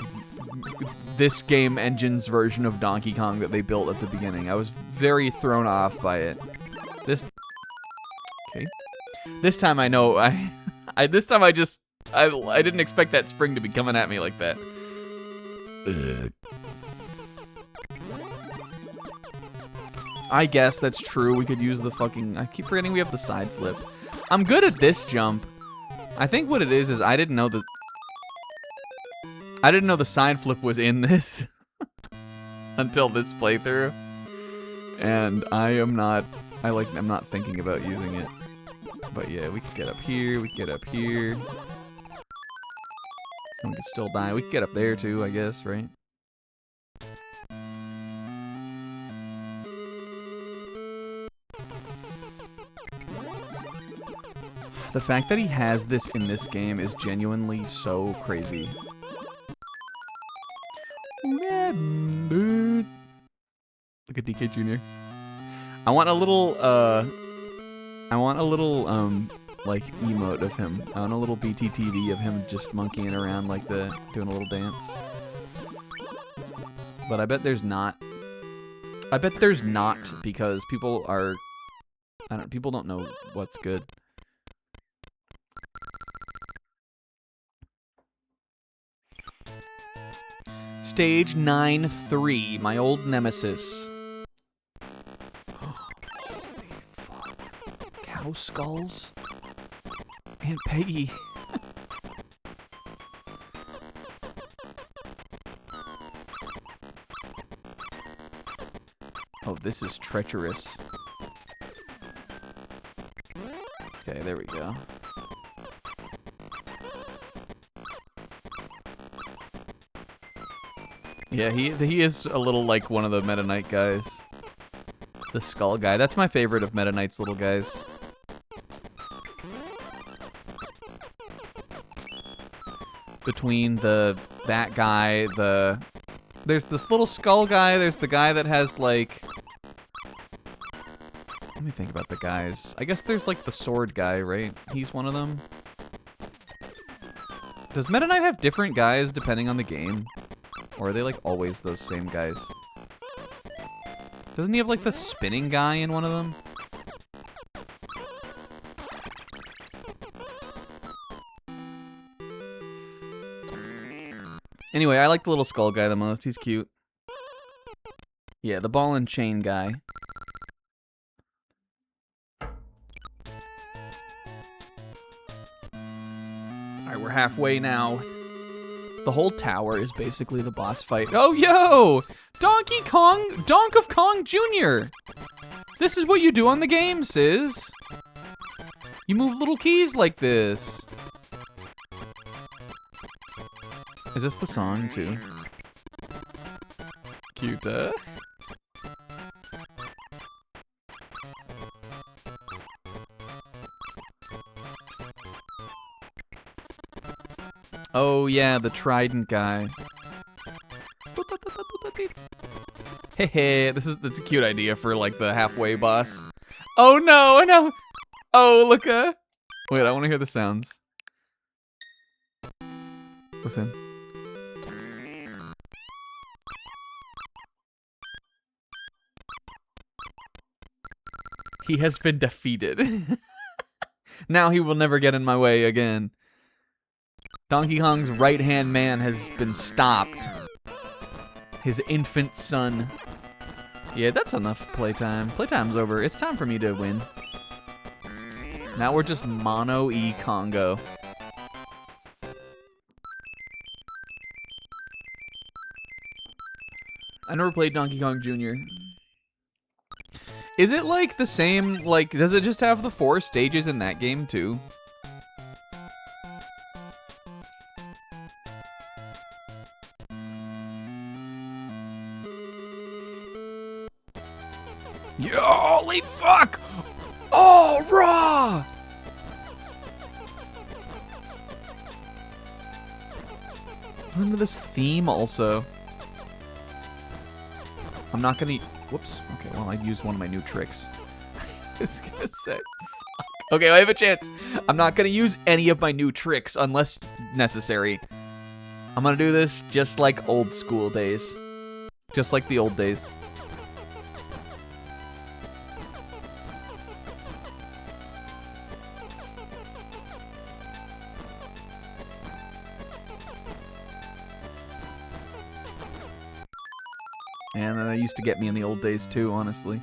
this game engine's version of Donkey Kong that they built at the beginning. I was very thrown off by it. Okay. This time I know, this time I didn't expect that spring to be coming at me like that. I guess that's true. We could use the fucking... I keep forgetting we have the side flip. I'm good at this jump. I think what it is I didn't know the side flip was in this until this playthrough. And I'm not thinking about using it. But yeah, we can get up here, we can get up here. And we can still die. We can get up there too, I guess, right? The fact that he has this in this game is genuinely so crazy. Look at DK Jr. I want a little, like, emote of him. I want a little BTTV of him just monkeying around like doing a little dance. But I bet there's not. I bet there's not, because people don't know what's good. Stage 9-3, my old nemesis. Holy fuck. Cow skulls? Aunt Peggy. Oh, this is treacherous. Okay, there we go. Yeah, he is a little like one of the Meta Knight guys. The skull guy. That's my favorite of Meta Knight's little guys. Between that guy, there's this little skull guy, there's the guy that has like... Let me think about the guys. I guess there's like the sword guy, right? He's one of them. Does Meta Knight have different guys depending on the game? Or are they, like, always those same guys? Doesn't he have, like, the spinning guy in one of them? Anyway, I like the little skull guy the most. He's cute. Yeah, the ball and chain guy. Alright, we're halfway now. The whole tower is basically the boss fight. Oh, yo! Donkey Kong, Donk of Kong Jr. This is what you do on the game, Sis. You move little keys like this. Is this the song, too? Cute, Oh yeah, the trident guy. Hey, that's a cute idea for like the halfway boss. Oh no, no! Oh look, wait, I want to hear the sounds. Listen. He has been defeated. Now he will never get in my way again. Donkey Kong's right-hand man has been stopped. His infant son. Yeah, that's enough playtime. Playtime's over. It's time for me to win. Now we're just mono E Congo. I never played Donkey Kong Jr. Is it like the same, like, does it just have the 4 stages in that game too? Yeah, holy fuck! Oh, raw! Listen to this theme also. I'm not gonna... Whoops. Okay, well, I used one of my new tricks. I was gonna say... Fuck. Okay, I have a chance. I'm not gonna use any of my new tricks unless necessary. I'm gonna do this just like old school days. Just like the old days. And that used to get me in the old days too, honestly.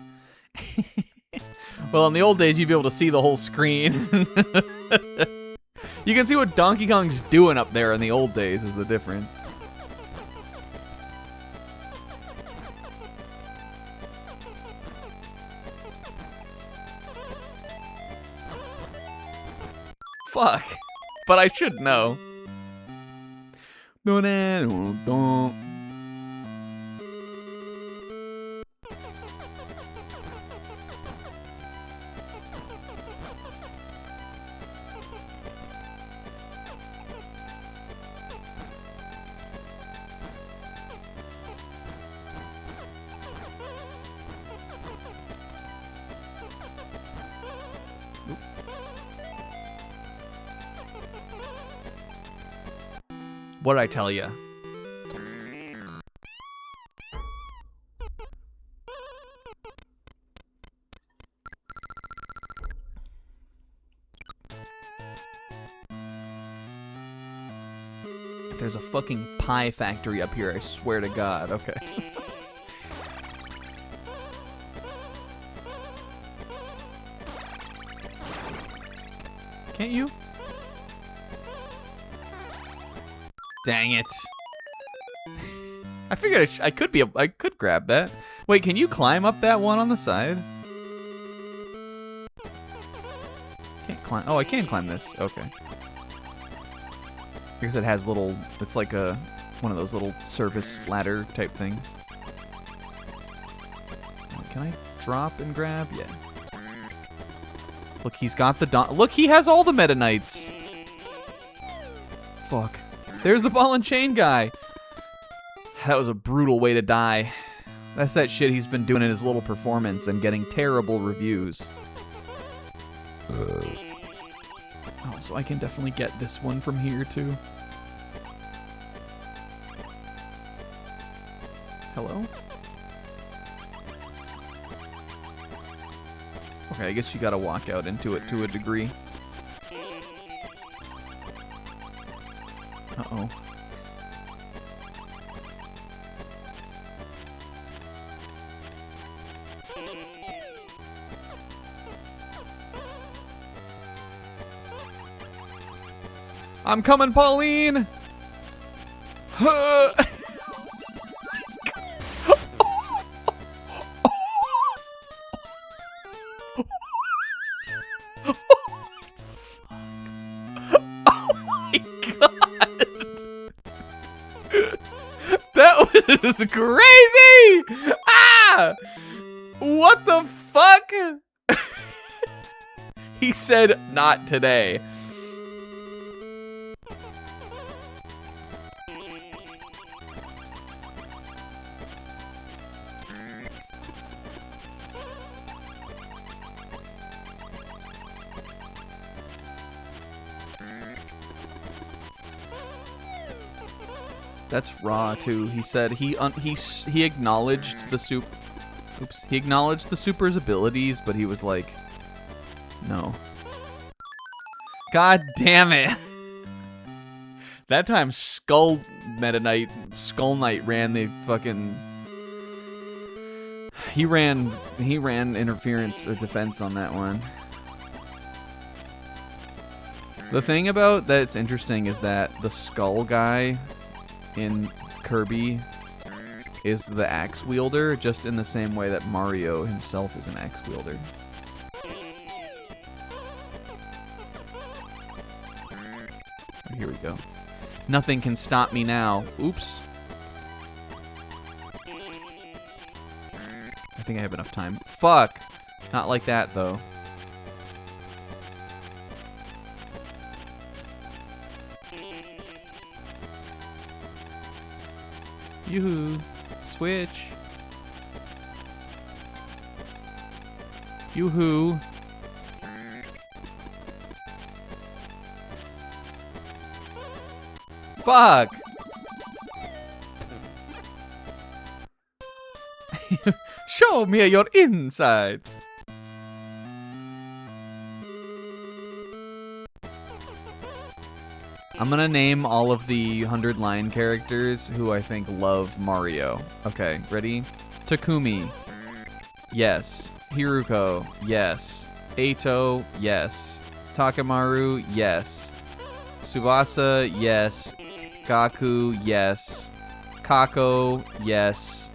Well, in the old days, you'd be able to see the whole screen. You can see what Donkey Kong's doing up there in the old days is the difference. Fuck. But I should know. What'd I tell ya? If there's a fucking pie factory up here, I swear to God. Okay. Can't you? Dang it. I figured I could grab that. Wait, can you climb up that one on the side? Can't climb. Oh, I can climb this. Okay. Because it has little, it's like one of those little service ladder type things. Can I drop and grab? Yeah. Look, he's got the look, he has all the Meta Knights. Fuck. There's the ball and chain guy. That was a brutal way to die. That's that shit he's been doing in his little performance and getting terrible reviews. Oh, so I can definitely get this one from here too. Hello? Okay, I guess you gotta walk out into it to a degree. Uh-oh. I'm coming, Pauline! Huh. This is crazy! Ah! What the fuck? He said, not today. That's raw too. He said he acknowledged the soup. Oops. He acknowledged the super's abilities, but he was like, no. God damn it. That time Skull Knight ran the fucking... He ran interference or defense on that one. The thing about that's interesting is that the skull guy in Kirby is the axe wielder, just in the same way that Mario himself is an axe wielder. Oh, here we go. Nothing can stop me now. Oops. I think I have enough time. Fuck! Not like that, though. Yoo-hoo. Switch. Yoo-hoo. Fuck! Show me your insides. I'm gonna name all of the 100-line characters who I think love Mario. Okay, ready? Takumi. Yes. Hiruko. Yes. Eito. Yes. Takemaru. Yes. Tsubasa. Yes. Gaku. Yes. Kako. Yes.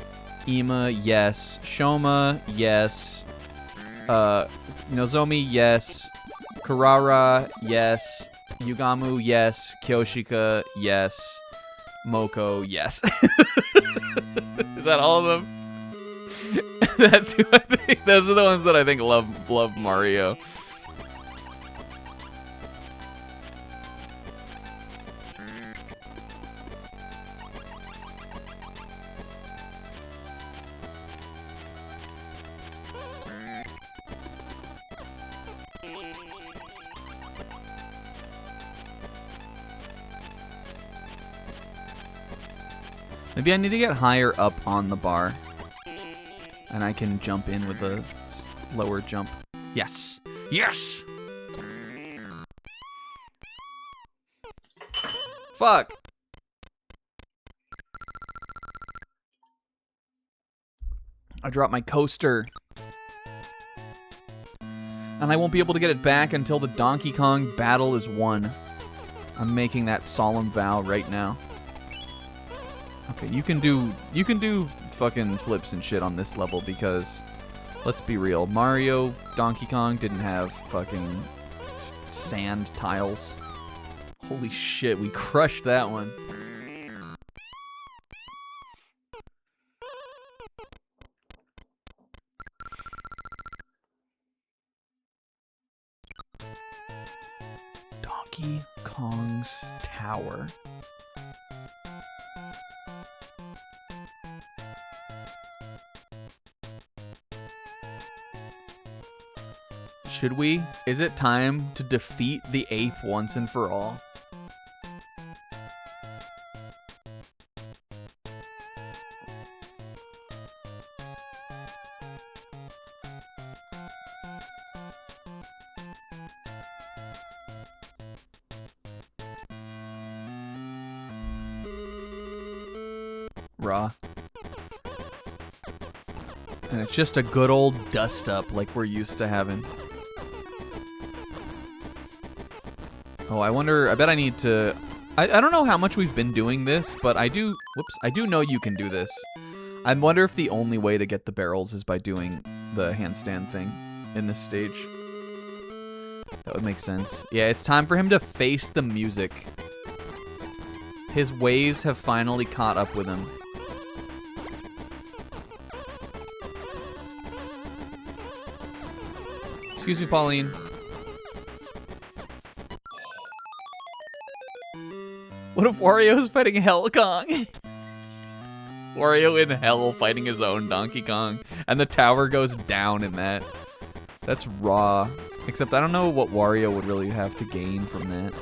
Ima. Yes. Shoma. Yes. Nozomi. Yes. Karara. Yes. Yugamu, yes. Kyoshika, yes. Moko, yes. Is that all of them? That's who I think. Those are the ones that I think love Mario. Maybe I need to get higher up on the bar. And I can jump in with a lower jump. Yes! Yes! Fuck! I dropped my coaster. And I won't be able to get it back until the Donkey Kong battle is won. I'm making that solemn vow right now. Okay, you can do fucking flips and shit on this level because, let's be real, Mario, Donkey Kong didn't have fucking sand tiles. Holy shit, we crushed that one. Donkey Kong's Tower. Should we? Is it time to defeat the ape once and for all? Raw. And it's just a good old dust up like we're used to having. Oh, I wonder, I bet I need to, I don't know how much we've been doing this, but I do know you can do this. I wonder if the only way to get the barrels is by doing the handstand thing in this stage. That would make sense. Yeah, it's time for him to face the music. His ways have finally caught up with him. Excuse me, Pauline. What if Wario's fighting Hell Kong? Wario in hell fighting his own Donkey Kong. And the tower goes down in that. That's raw. Except I don't know what Wario would really have to gain from that.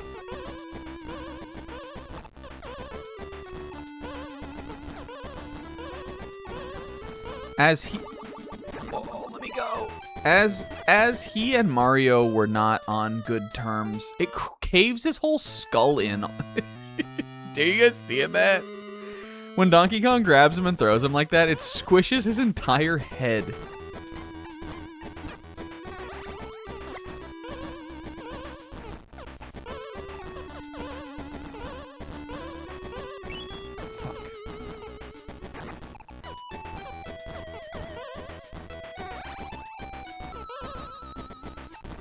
Oh, let me go. As he and Mario were not on good terms, it caves his whole skull in. Do you guys see that? When Donkey Kong grabs him and throws him like that, it squishes his entire head.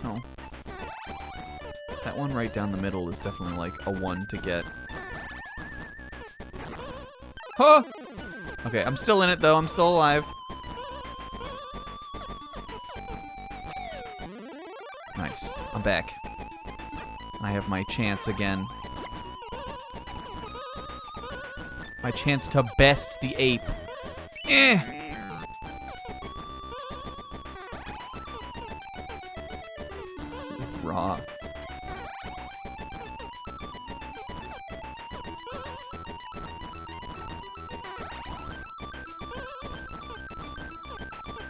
No. That one right down the middle is definitely like a one to get. Huh! Okay, I'm still in it though. I'm still alive. Nice. I'm back. I have my chance again. My chance to best the ape. Eh! Raw.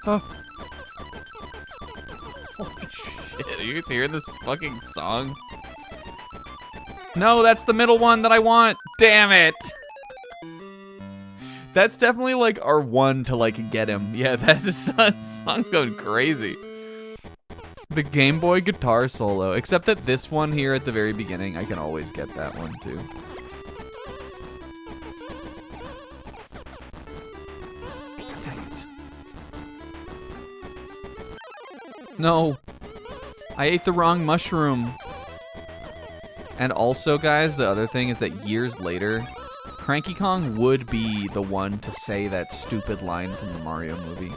Oh. Holy shit, are you guys hearing this fucking song? No, that's the middle one that I want. Damn it. That's definitely like our one to like get him. Yeah, that song's going crazy. The Game Boy guitar solo, except that this one here at the very beginning, I can always get that one too. Dang it. No. I ate the wrong mushroom. And also, guys, the other thing is that years later, Cranky Kong would be the one to say that stupid line from the Mario movie.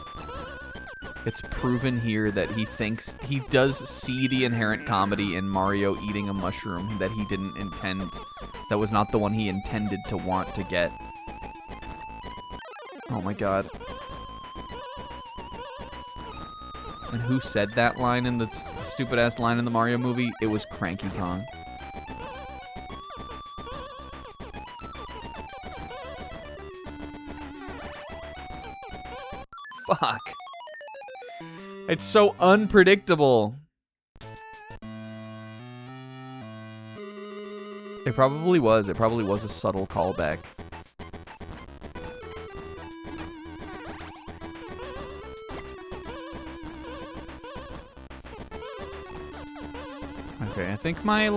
It's proven here that he does see the inherent comedy in Mario eating a mushroom that he didn't intend, that was not the one he intended to want to get. Oh my god. And who said that line in the stupid ass line in the Mario movie? It was Cranky Kong. Fuck. It's so unpredictable. It probably was. It probably was a subtle callback. Okay, I think my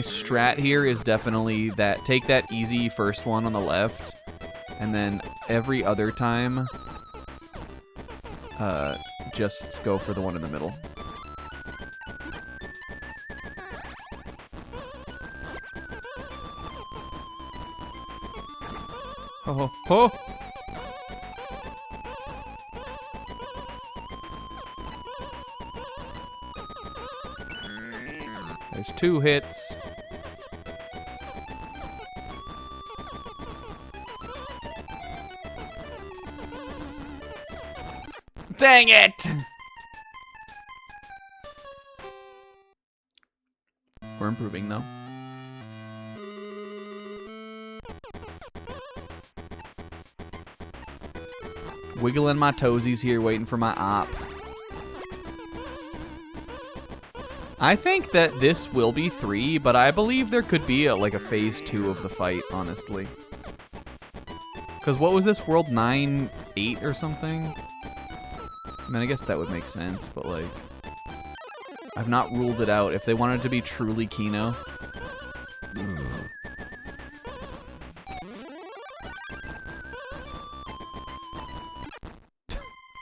strat here is definitely that take that easy first one on the left, and then every other time, just go for the one in the middle. Ho ho ho! There's 2 hits. Dang it! We're improving, though. Wiggling my toesies here, waiting for my op. I think that this will be 3, but I believe there could be a phase 2 of the fight, honestly. Because what was this, World 9, 8 or something? I mean, I guess that would make sense, but like, I've not ruled it out. If they wanted to be truly Kino.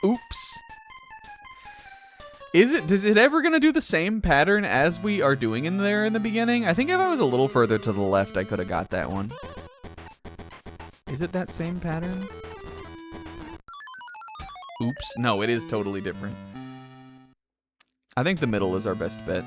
Oops. Is it ever gonna do the same pattern as we are doing in there in the beginning? I think if I was a little further to the left, I could have got that one. Is it that same pattern? Oops. No, it is totally different. I think the middle is our best bet.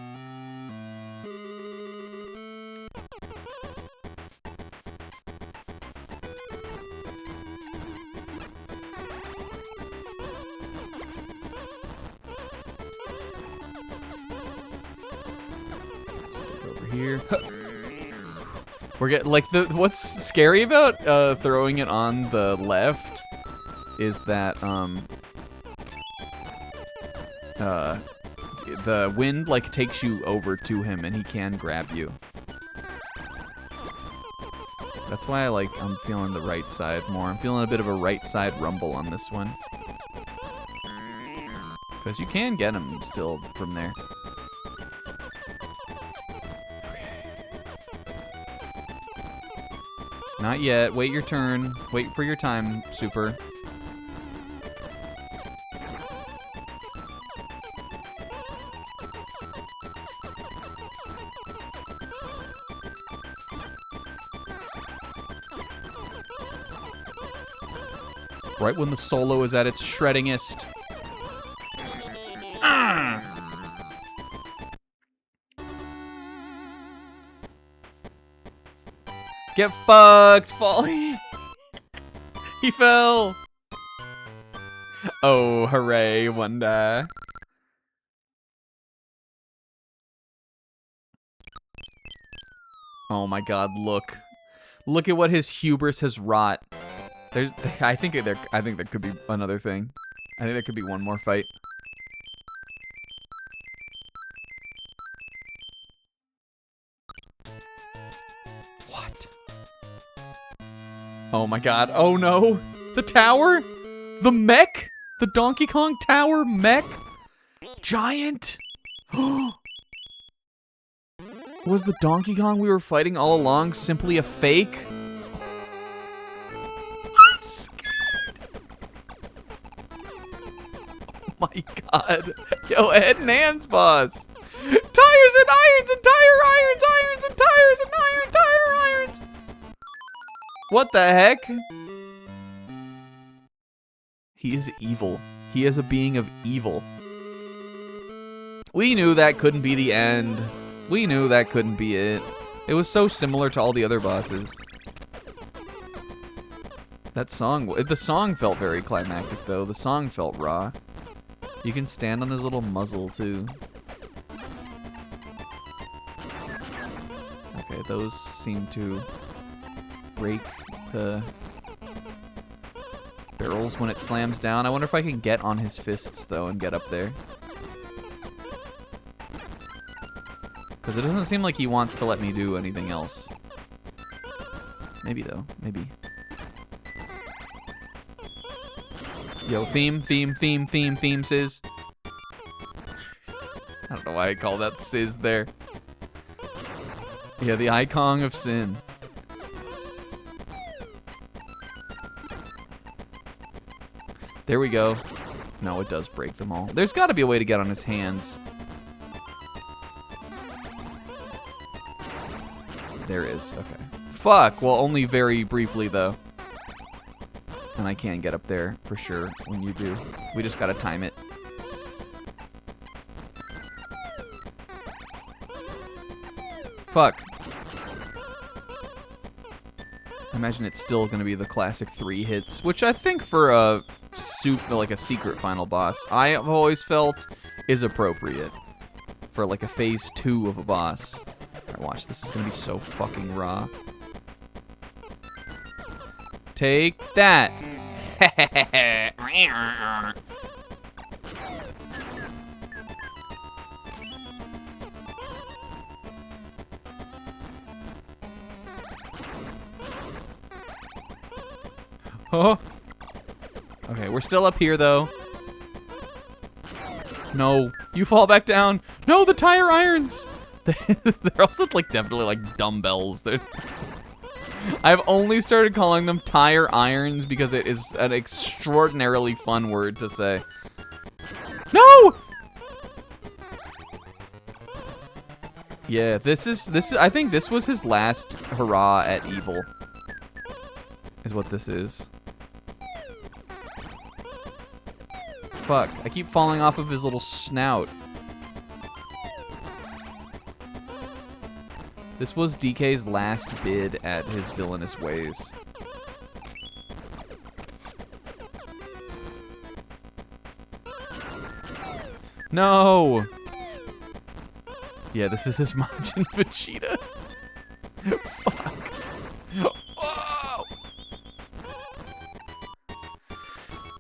Stick over here. We're getting what's scary about throwing it on the left is that the wind like takes you over to him and he can grab you. That's why I'm feeling the right side more. I'm feeling a bit of a right side rumble on this one. Because you can get him still from there. Not yet. Wait your turn. Wait for your time, Super. Right when the solo is at its shreddingest. Get fucked, Folly. He fell. Oh, hooray, one die. Oh my god, look. Look at what his hubris has wrought. I think there could be another thing. I think there could be one more fight. What? Oh my god. Oh no. The tower? The mech? The Donkey Kong Tower mech? Giant? Was the Donkey Kong we were fighting all along simply a fake? Oh my god. Yo, Ed and Ann's boss. Tires and irons and tire irons, irons and tires and tire irons. What the heck? He is evil. He is a being of evil. We knew that couldn't be the end. We knew that couldn't be it. It was so similar to all the other bosses. That song, the song felt very climactic though. The song felt raw. You can stand on his little muzzle, too. Okay, those seem to break the barrels when it slams down. I wonder if I can get on his fists, though, and get up there. Because it doesn't seem like he wants to let me do anything else. Maybe, though. Maybe. Yo, theme, Sizz. I don't know why I call that Sizz there. Yeah, the icon of sin. There we go. No, it does break them all. There's got to be a way to get on his hands. There is, okay. Fuck, well, only very briefly, though. And I can get up there, for sure, when you do. We just gotta time it. Fuck. I imagine it's still gonna be the classic 3 hits, which I think for a like a secret final boss, I have always felt is appropriate. For like a phase 2 of a boss. Alright, watch, this is gonna be so fucking raw. Take that. Oh. Okay, we're still up here though. No, you fall back down. No, the tire irons. They're also like definitely like dumbbells. I've only started calling them tire irons because it is an extraordinarily fun word to say. No! Yeah, this is I think this was his last hurrah at evil. Is what this is. Fuck, I keep falling off of his little snout. This was DK's last bid at his villainous ways. No! Yeah, this is his Majin Vegeta. Fuck. Whoa!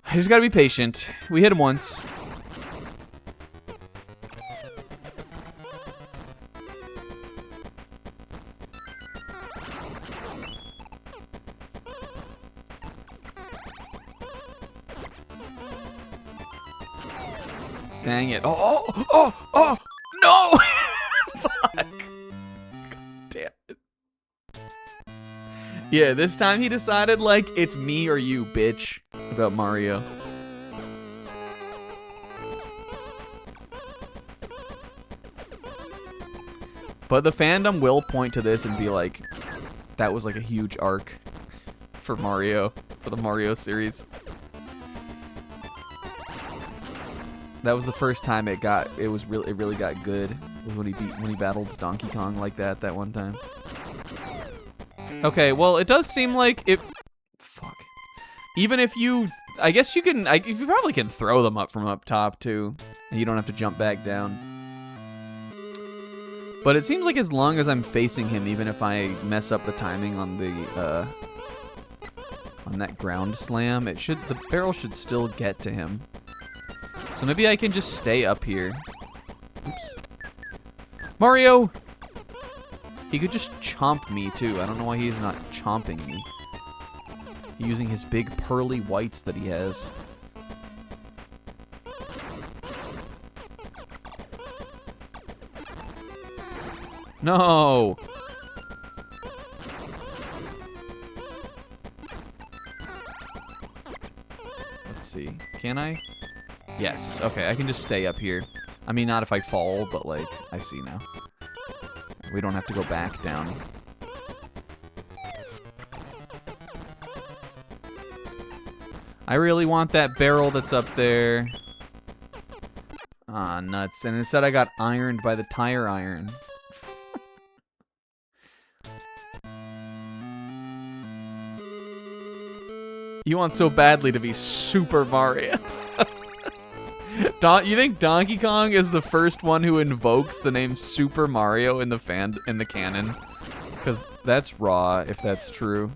I just gotta be patient. We hit him once. Dang it. Oh, no! Fuck. God damn it. Yeah, this time he decided, like, it's me or you, bitch, about Mario. But the fandom will point to this and be like, that was like a huge arc for Mario, for the Mario series. That was the first time it really got good. Was when he battled Donkey Kong like that one time. Okay, well, it does seem like it. Fuck. Even if you, I guess you can. You probably can throw them up from up top too. And you don't have to jump back down. But it seems like as long as I'm facing him, even if I mess up the timing on the on that ground slam, the barrel should still get to him. So maybe I can just stay up here. Oops. Mario! He could just chomp me too. I don't know why he's not chomping me. Using his big pearly whites that he has. No! Let's see. Can I? Yes. Okay, I can just stay up here. I mean, not if I fall, but, like, I see now. We don't have to go back down. I really want that barrel that's up there. Ah, nuts. And instead I got ironed by the tire iron. You want so badly to be Super Mario. You think Donkey Kong is the first one who invokes the name Super Mario in the canon? Because that's raw, if that's true.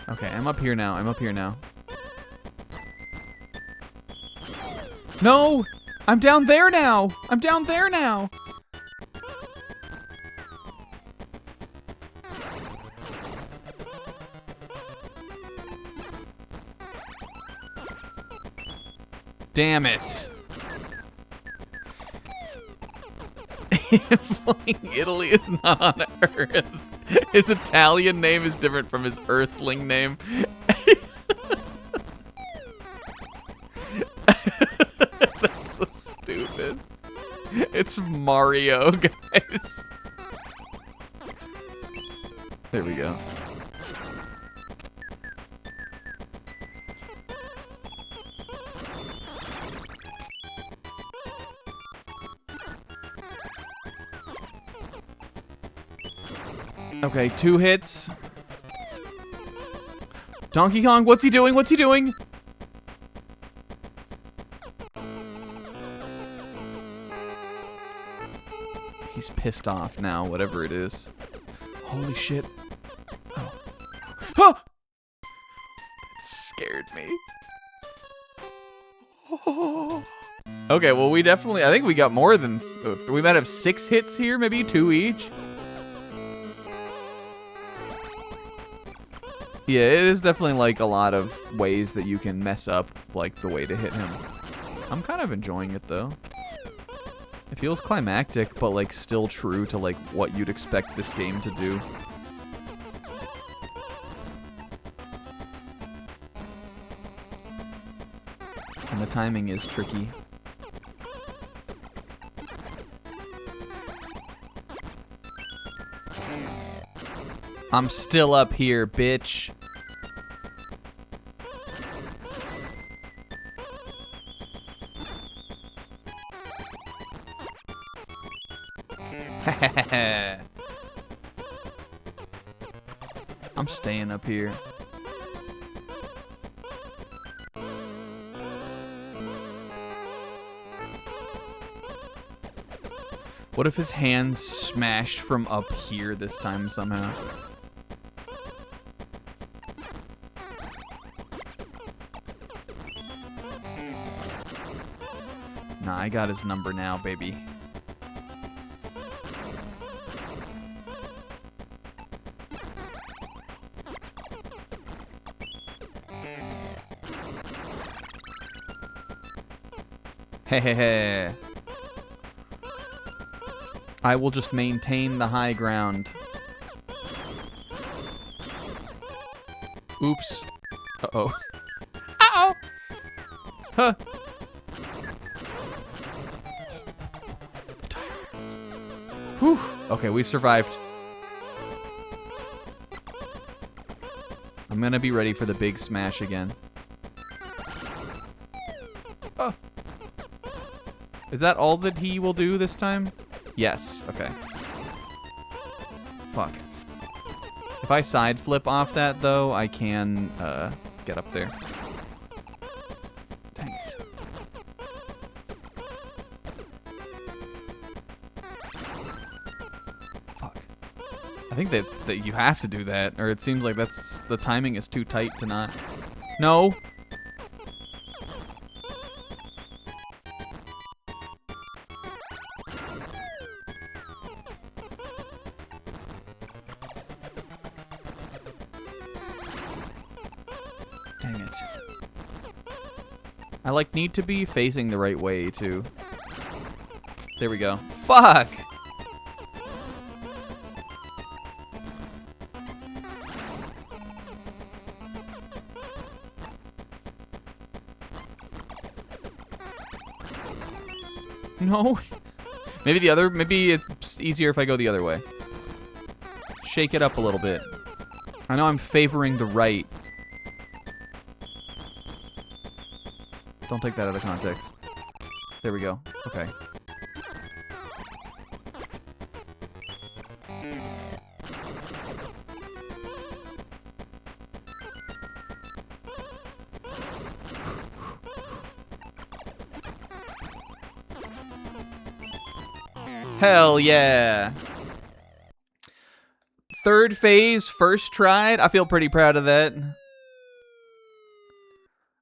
Okay, I'm up here now. I'm up here now. No! I'm down there now! I'm down there now! Damn it. Italy is not on Earth. His Italian name is different from his Earthling name. That's so stupid. It's Mario, guys. There we go. Okay, 2 hits. Donkey Kong, what's he doing? What's he doing? He's pissed off now, whatever it is. Holy shit. Oh. Huh! It scared me. Oh. Okay, well, we definitely, I think we got more than, we might have 6 hits here, maybe 2 each. Yeah, it is definitely like a lot of ways that you can mess up like the way to hit him. I'm kind of enjoying it though. It feels climactic, but like still true to like what you'd expect this game to do. And the timing is tricky. I'm still up here, bitch. I'm staying up here. What if his hands smashed from up here this time somehow? Nah, I got his number now, baby. Hehehe. I will just maintain the high ground. Oops. Uh-oh. Uh-oh! Huh. Whew. Okay, we survived. I'm gonna be ready for the big smash again. Oh. Is that all that he will do this time? Yes. Okay. Fuck. If I side flip off that, though, I can get up there. Dang it. Fuck. I think that you have to do that, or it seems like that's the timing is too tight to not. No. Dang it. I like need to be facing the right way too. There we go. Fuck! No. Maybe it's easier if I go the other way. Shake it up a little bit. I know I'm favoring the right. Don't take that out of context. There we go. Okay. Hell yeah. Third phase, first tried. I feel pretty proud of that.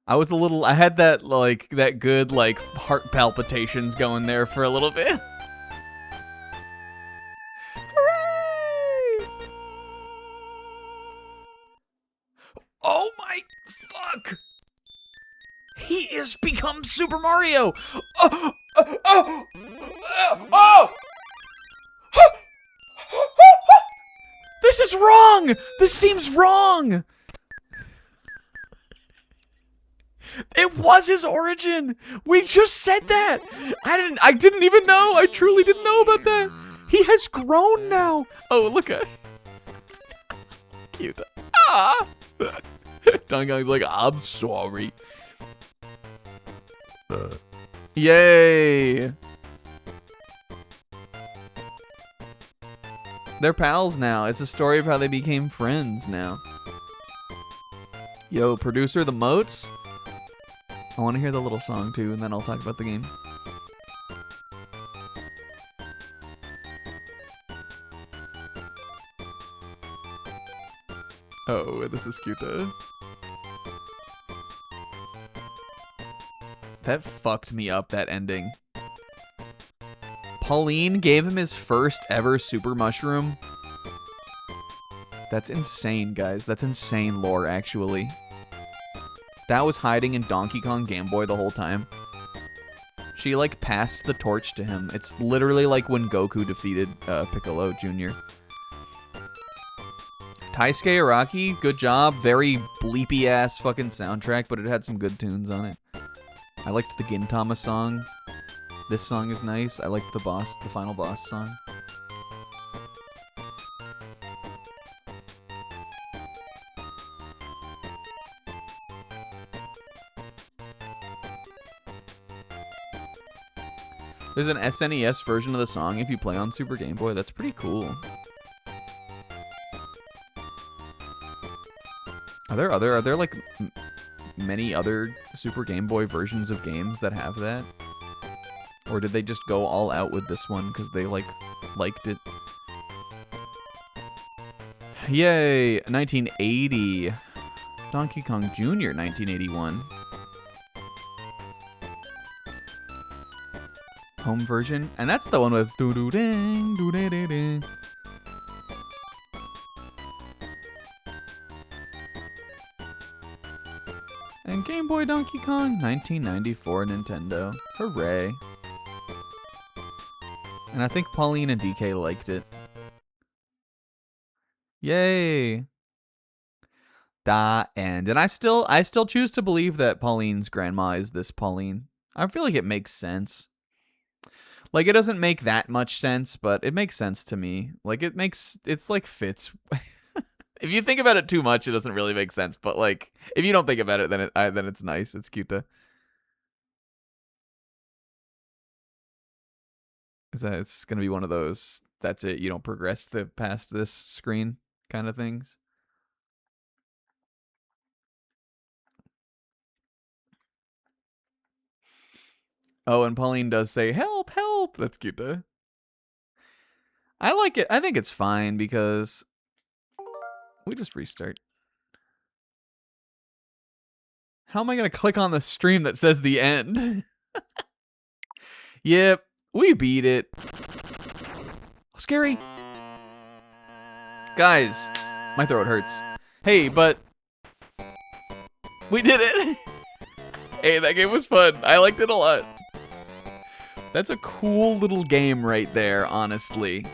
I had that, like, that good, like, heart palpitations going there for a little bit. Hooray! Oh my fuck! He has become Super Mario! Oh! Oh! Oh! This is wrong! This seems wrong! It was his origin! We just said that! I didn't even know! I truly didn't know about that! He has grown now! Oh, look at cute. Ah! Donkey Kong's like, I'm sorry. Yay! They're pals now. It's a story of how they became friends now. Yo, producer, the moats? I want to hear the little song too, and then I'll talk about the game. Oh, this is cute though. That fucked me up, that ending. Pauline gave him his first ever super mushroom. That's insane, guys. That's insane lore, actually. That was hiding in Donkey Kong Game Boy the whole time. She, like, passed the torch to him. It's literally like when Goku defeated Piccolo Jr. Taisuke Araki, good job. Very bleepy-ass fucking soundtrack, but it had some good tunes on it. I liked the Gintama song. This song is nice. I liked the final boss song. There's an SNES version of the song if you play on Super Game Boy. That's pretty cool. Are there like many other Super Game Boy versions of games that have that? Or did they just go all out with this one because they liked it? Yay! 1980. Donkey Kong Jr. 1981. home version, and that's the one with doo doo ding doo dee dee ding. And Game Boy Donkey Kong, 1994 Nintendo. Hooray. And I think Pauline and DK liked it. Yay. Da end. And I still choose to believe that Pauline's grandma is this Pauline. I feel like it makes sense. Like, it doesn't make that much sense, but it makes sense to me. Like, it's like fits. If you think about it too much, it doesn't really make sense. But like, if you don't think about it, then it's nice. It's cute to. It's gonna be one of those. That's it. You don't progress past this screen kind of things. Oh, and Pauline does say, "Help, help." That's cute to. I like it. I think it's fine because we just restart. How am I going to click on the stream that says the end? Yep, we beat it. Scary. Guys, my throat hurts. Hey, but we did it. Hey, that game was fun. I liked it a lot. That's a cool little game right there, honestly.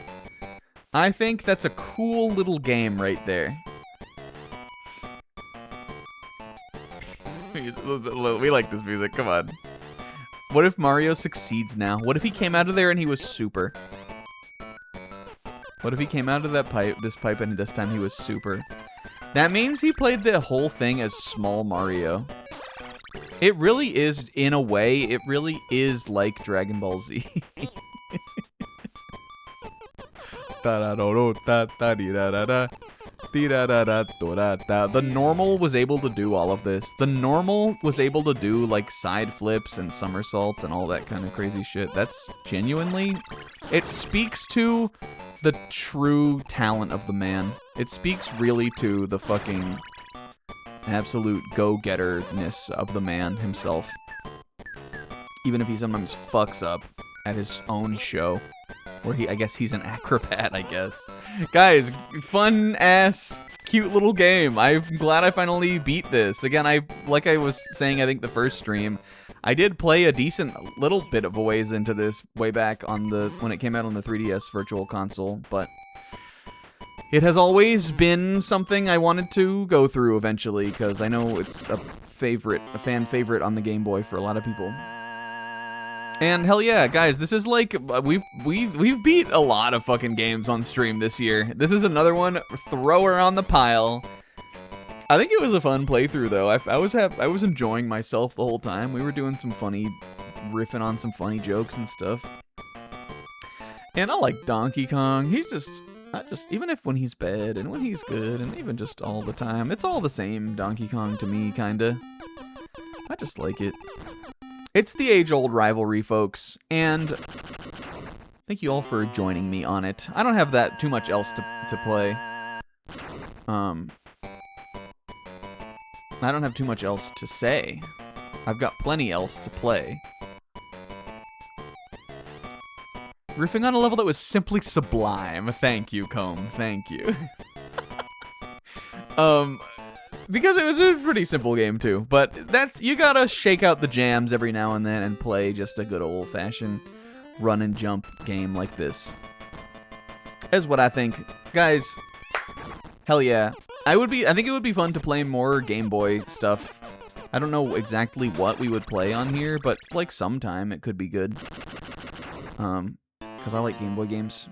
I think that's a cool little game right there. We like this music, come on. What if Mario succeeds now? What if he came out of there and he was super? What if he came out of this pipe and this time he was super? That means he played the whole thing as small Mario. It really is, in a way, it really is like Dragon Ball Z. The normal was able to do all of this. The normal was able to do like side flips and somersaults and all that kind of crazy shit. That's genuinely, it speaks to the true talent of the man. It speaks really to the fucking absolute go-getterness of the man himself. Even if he sometimes fucks up at his own show. Where I guess he's an acrobat, I guess. Guys, fun-ass, cute little game. I'm glad I finally beat this. Again, like I was saying, I think the first stream, I did play a decent little bit of a ways into this way back on when it came out on the 3DS Virtual Console, but it has always been something I wanted to go through eventually, because I know it's a fan favorite on the Game Boy for a lot of people. And hell yeah, guys, this is like, we've beat a lot of fucking games on stream this year. This is another one, throw her on the pile. I think it was a fun playthrough though. I was enjoying myself the whole time. We were doing some funny, riffing on some funny jokes and stuff. And I like Donkey Kong. He's just, even if when he's bad and when he's good and even just all the time, it's all the same Donkey Kong to me, kinda. I just like it. It's the age-old rivalry, folks, and thank you all for joining me on it. I don't have that too much else to play. I don't have too much else to say. I've got plenty else to play. Riffing on a level that was simply sublime. Thank you, Comb. Thank you. Because it was a pretty simple game too, but you gotta shake out the jams every now and then and play just a good old-fashioned run and jump game like this. Is what I think. Guys, hell yeah. I think it would be fun to play more Game Boy stuff. I don't know exactly what we would play on here, but like sometime it could be good. Because I like Game Boy games.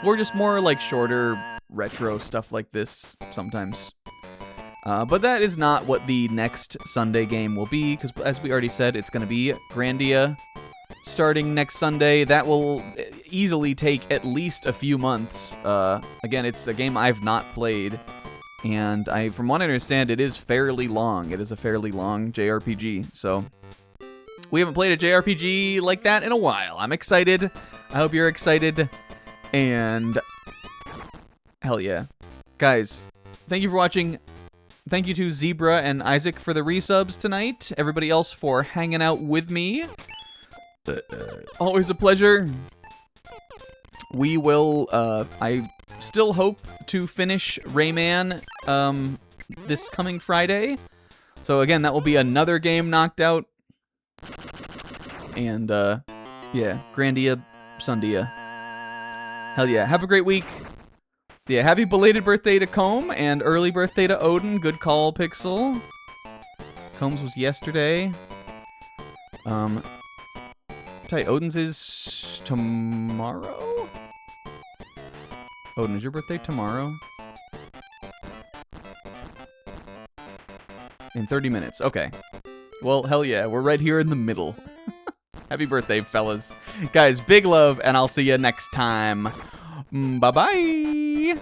Or just more like shorter retro stuff like this sometimes. But that is not what the next Sunday game will be, because as we already said, it's going to be Grandia starting next Sunday. That will easily take at least a few months. Again, it's a game I've not played, and from what I understand, it is fairly long. It is a fairly long JRPG, so we haven't played a JRPG like that in a while. I'm excited. I hope you're excited, and hell yeah. Guys, thank you for watching. Thank you to Zebra and Isaac for the resubs tonight. Everybody else for hanging out with me. Always a pleasure. We will, I still hope to finish Rayman, this coming Friday. So again, that will be another game knocked out. And, yeah, Grandia, Sundia. Hell yeah, have a great week. Yeah, happy belated birthday to Comb, and early birthday to Odin. Good call, Pixel. Combs was yesterday. Tight, Odin's is tomorrow? Odin, is your birthday tomorrow? In 30 minutes, okay. Well, hell yeah, we're right here in the middle. Happy birthday, fellas. Guys, big love, and I'll see you next time. Bye-bye.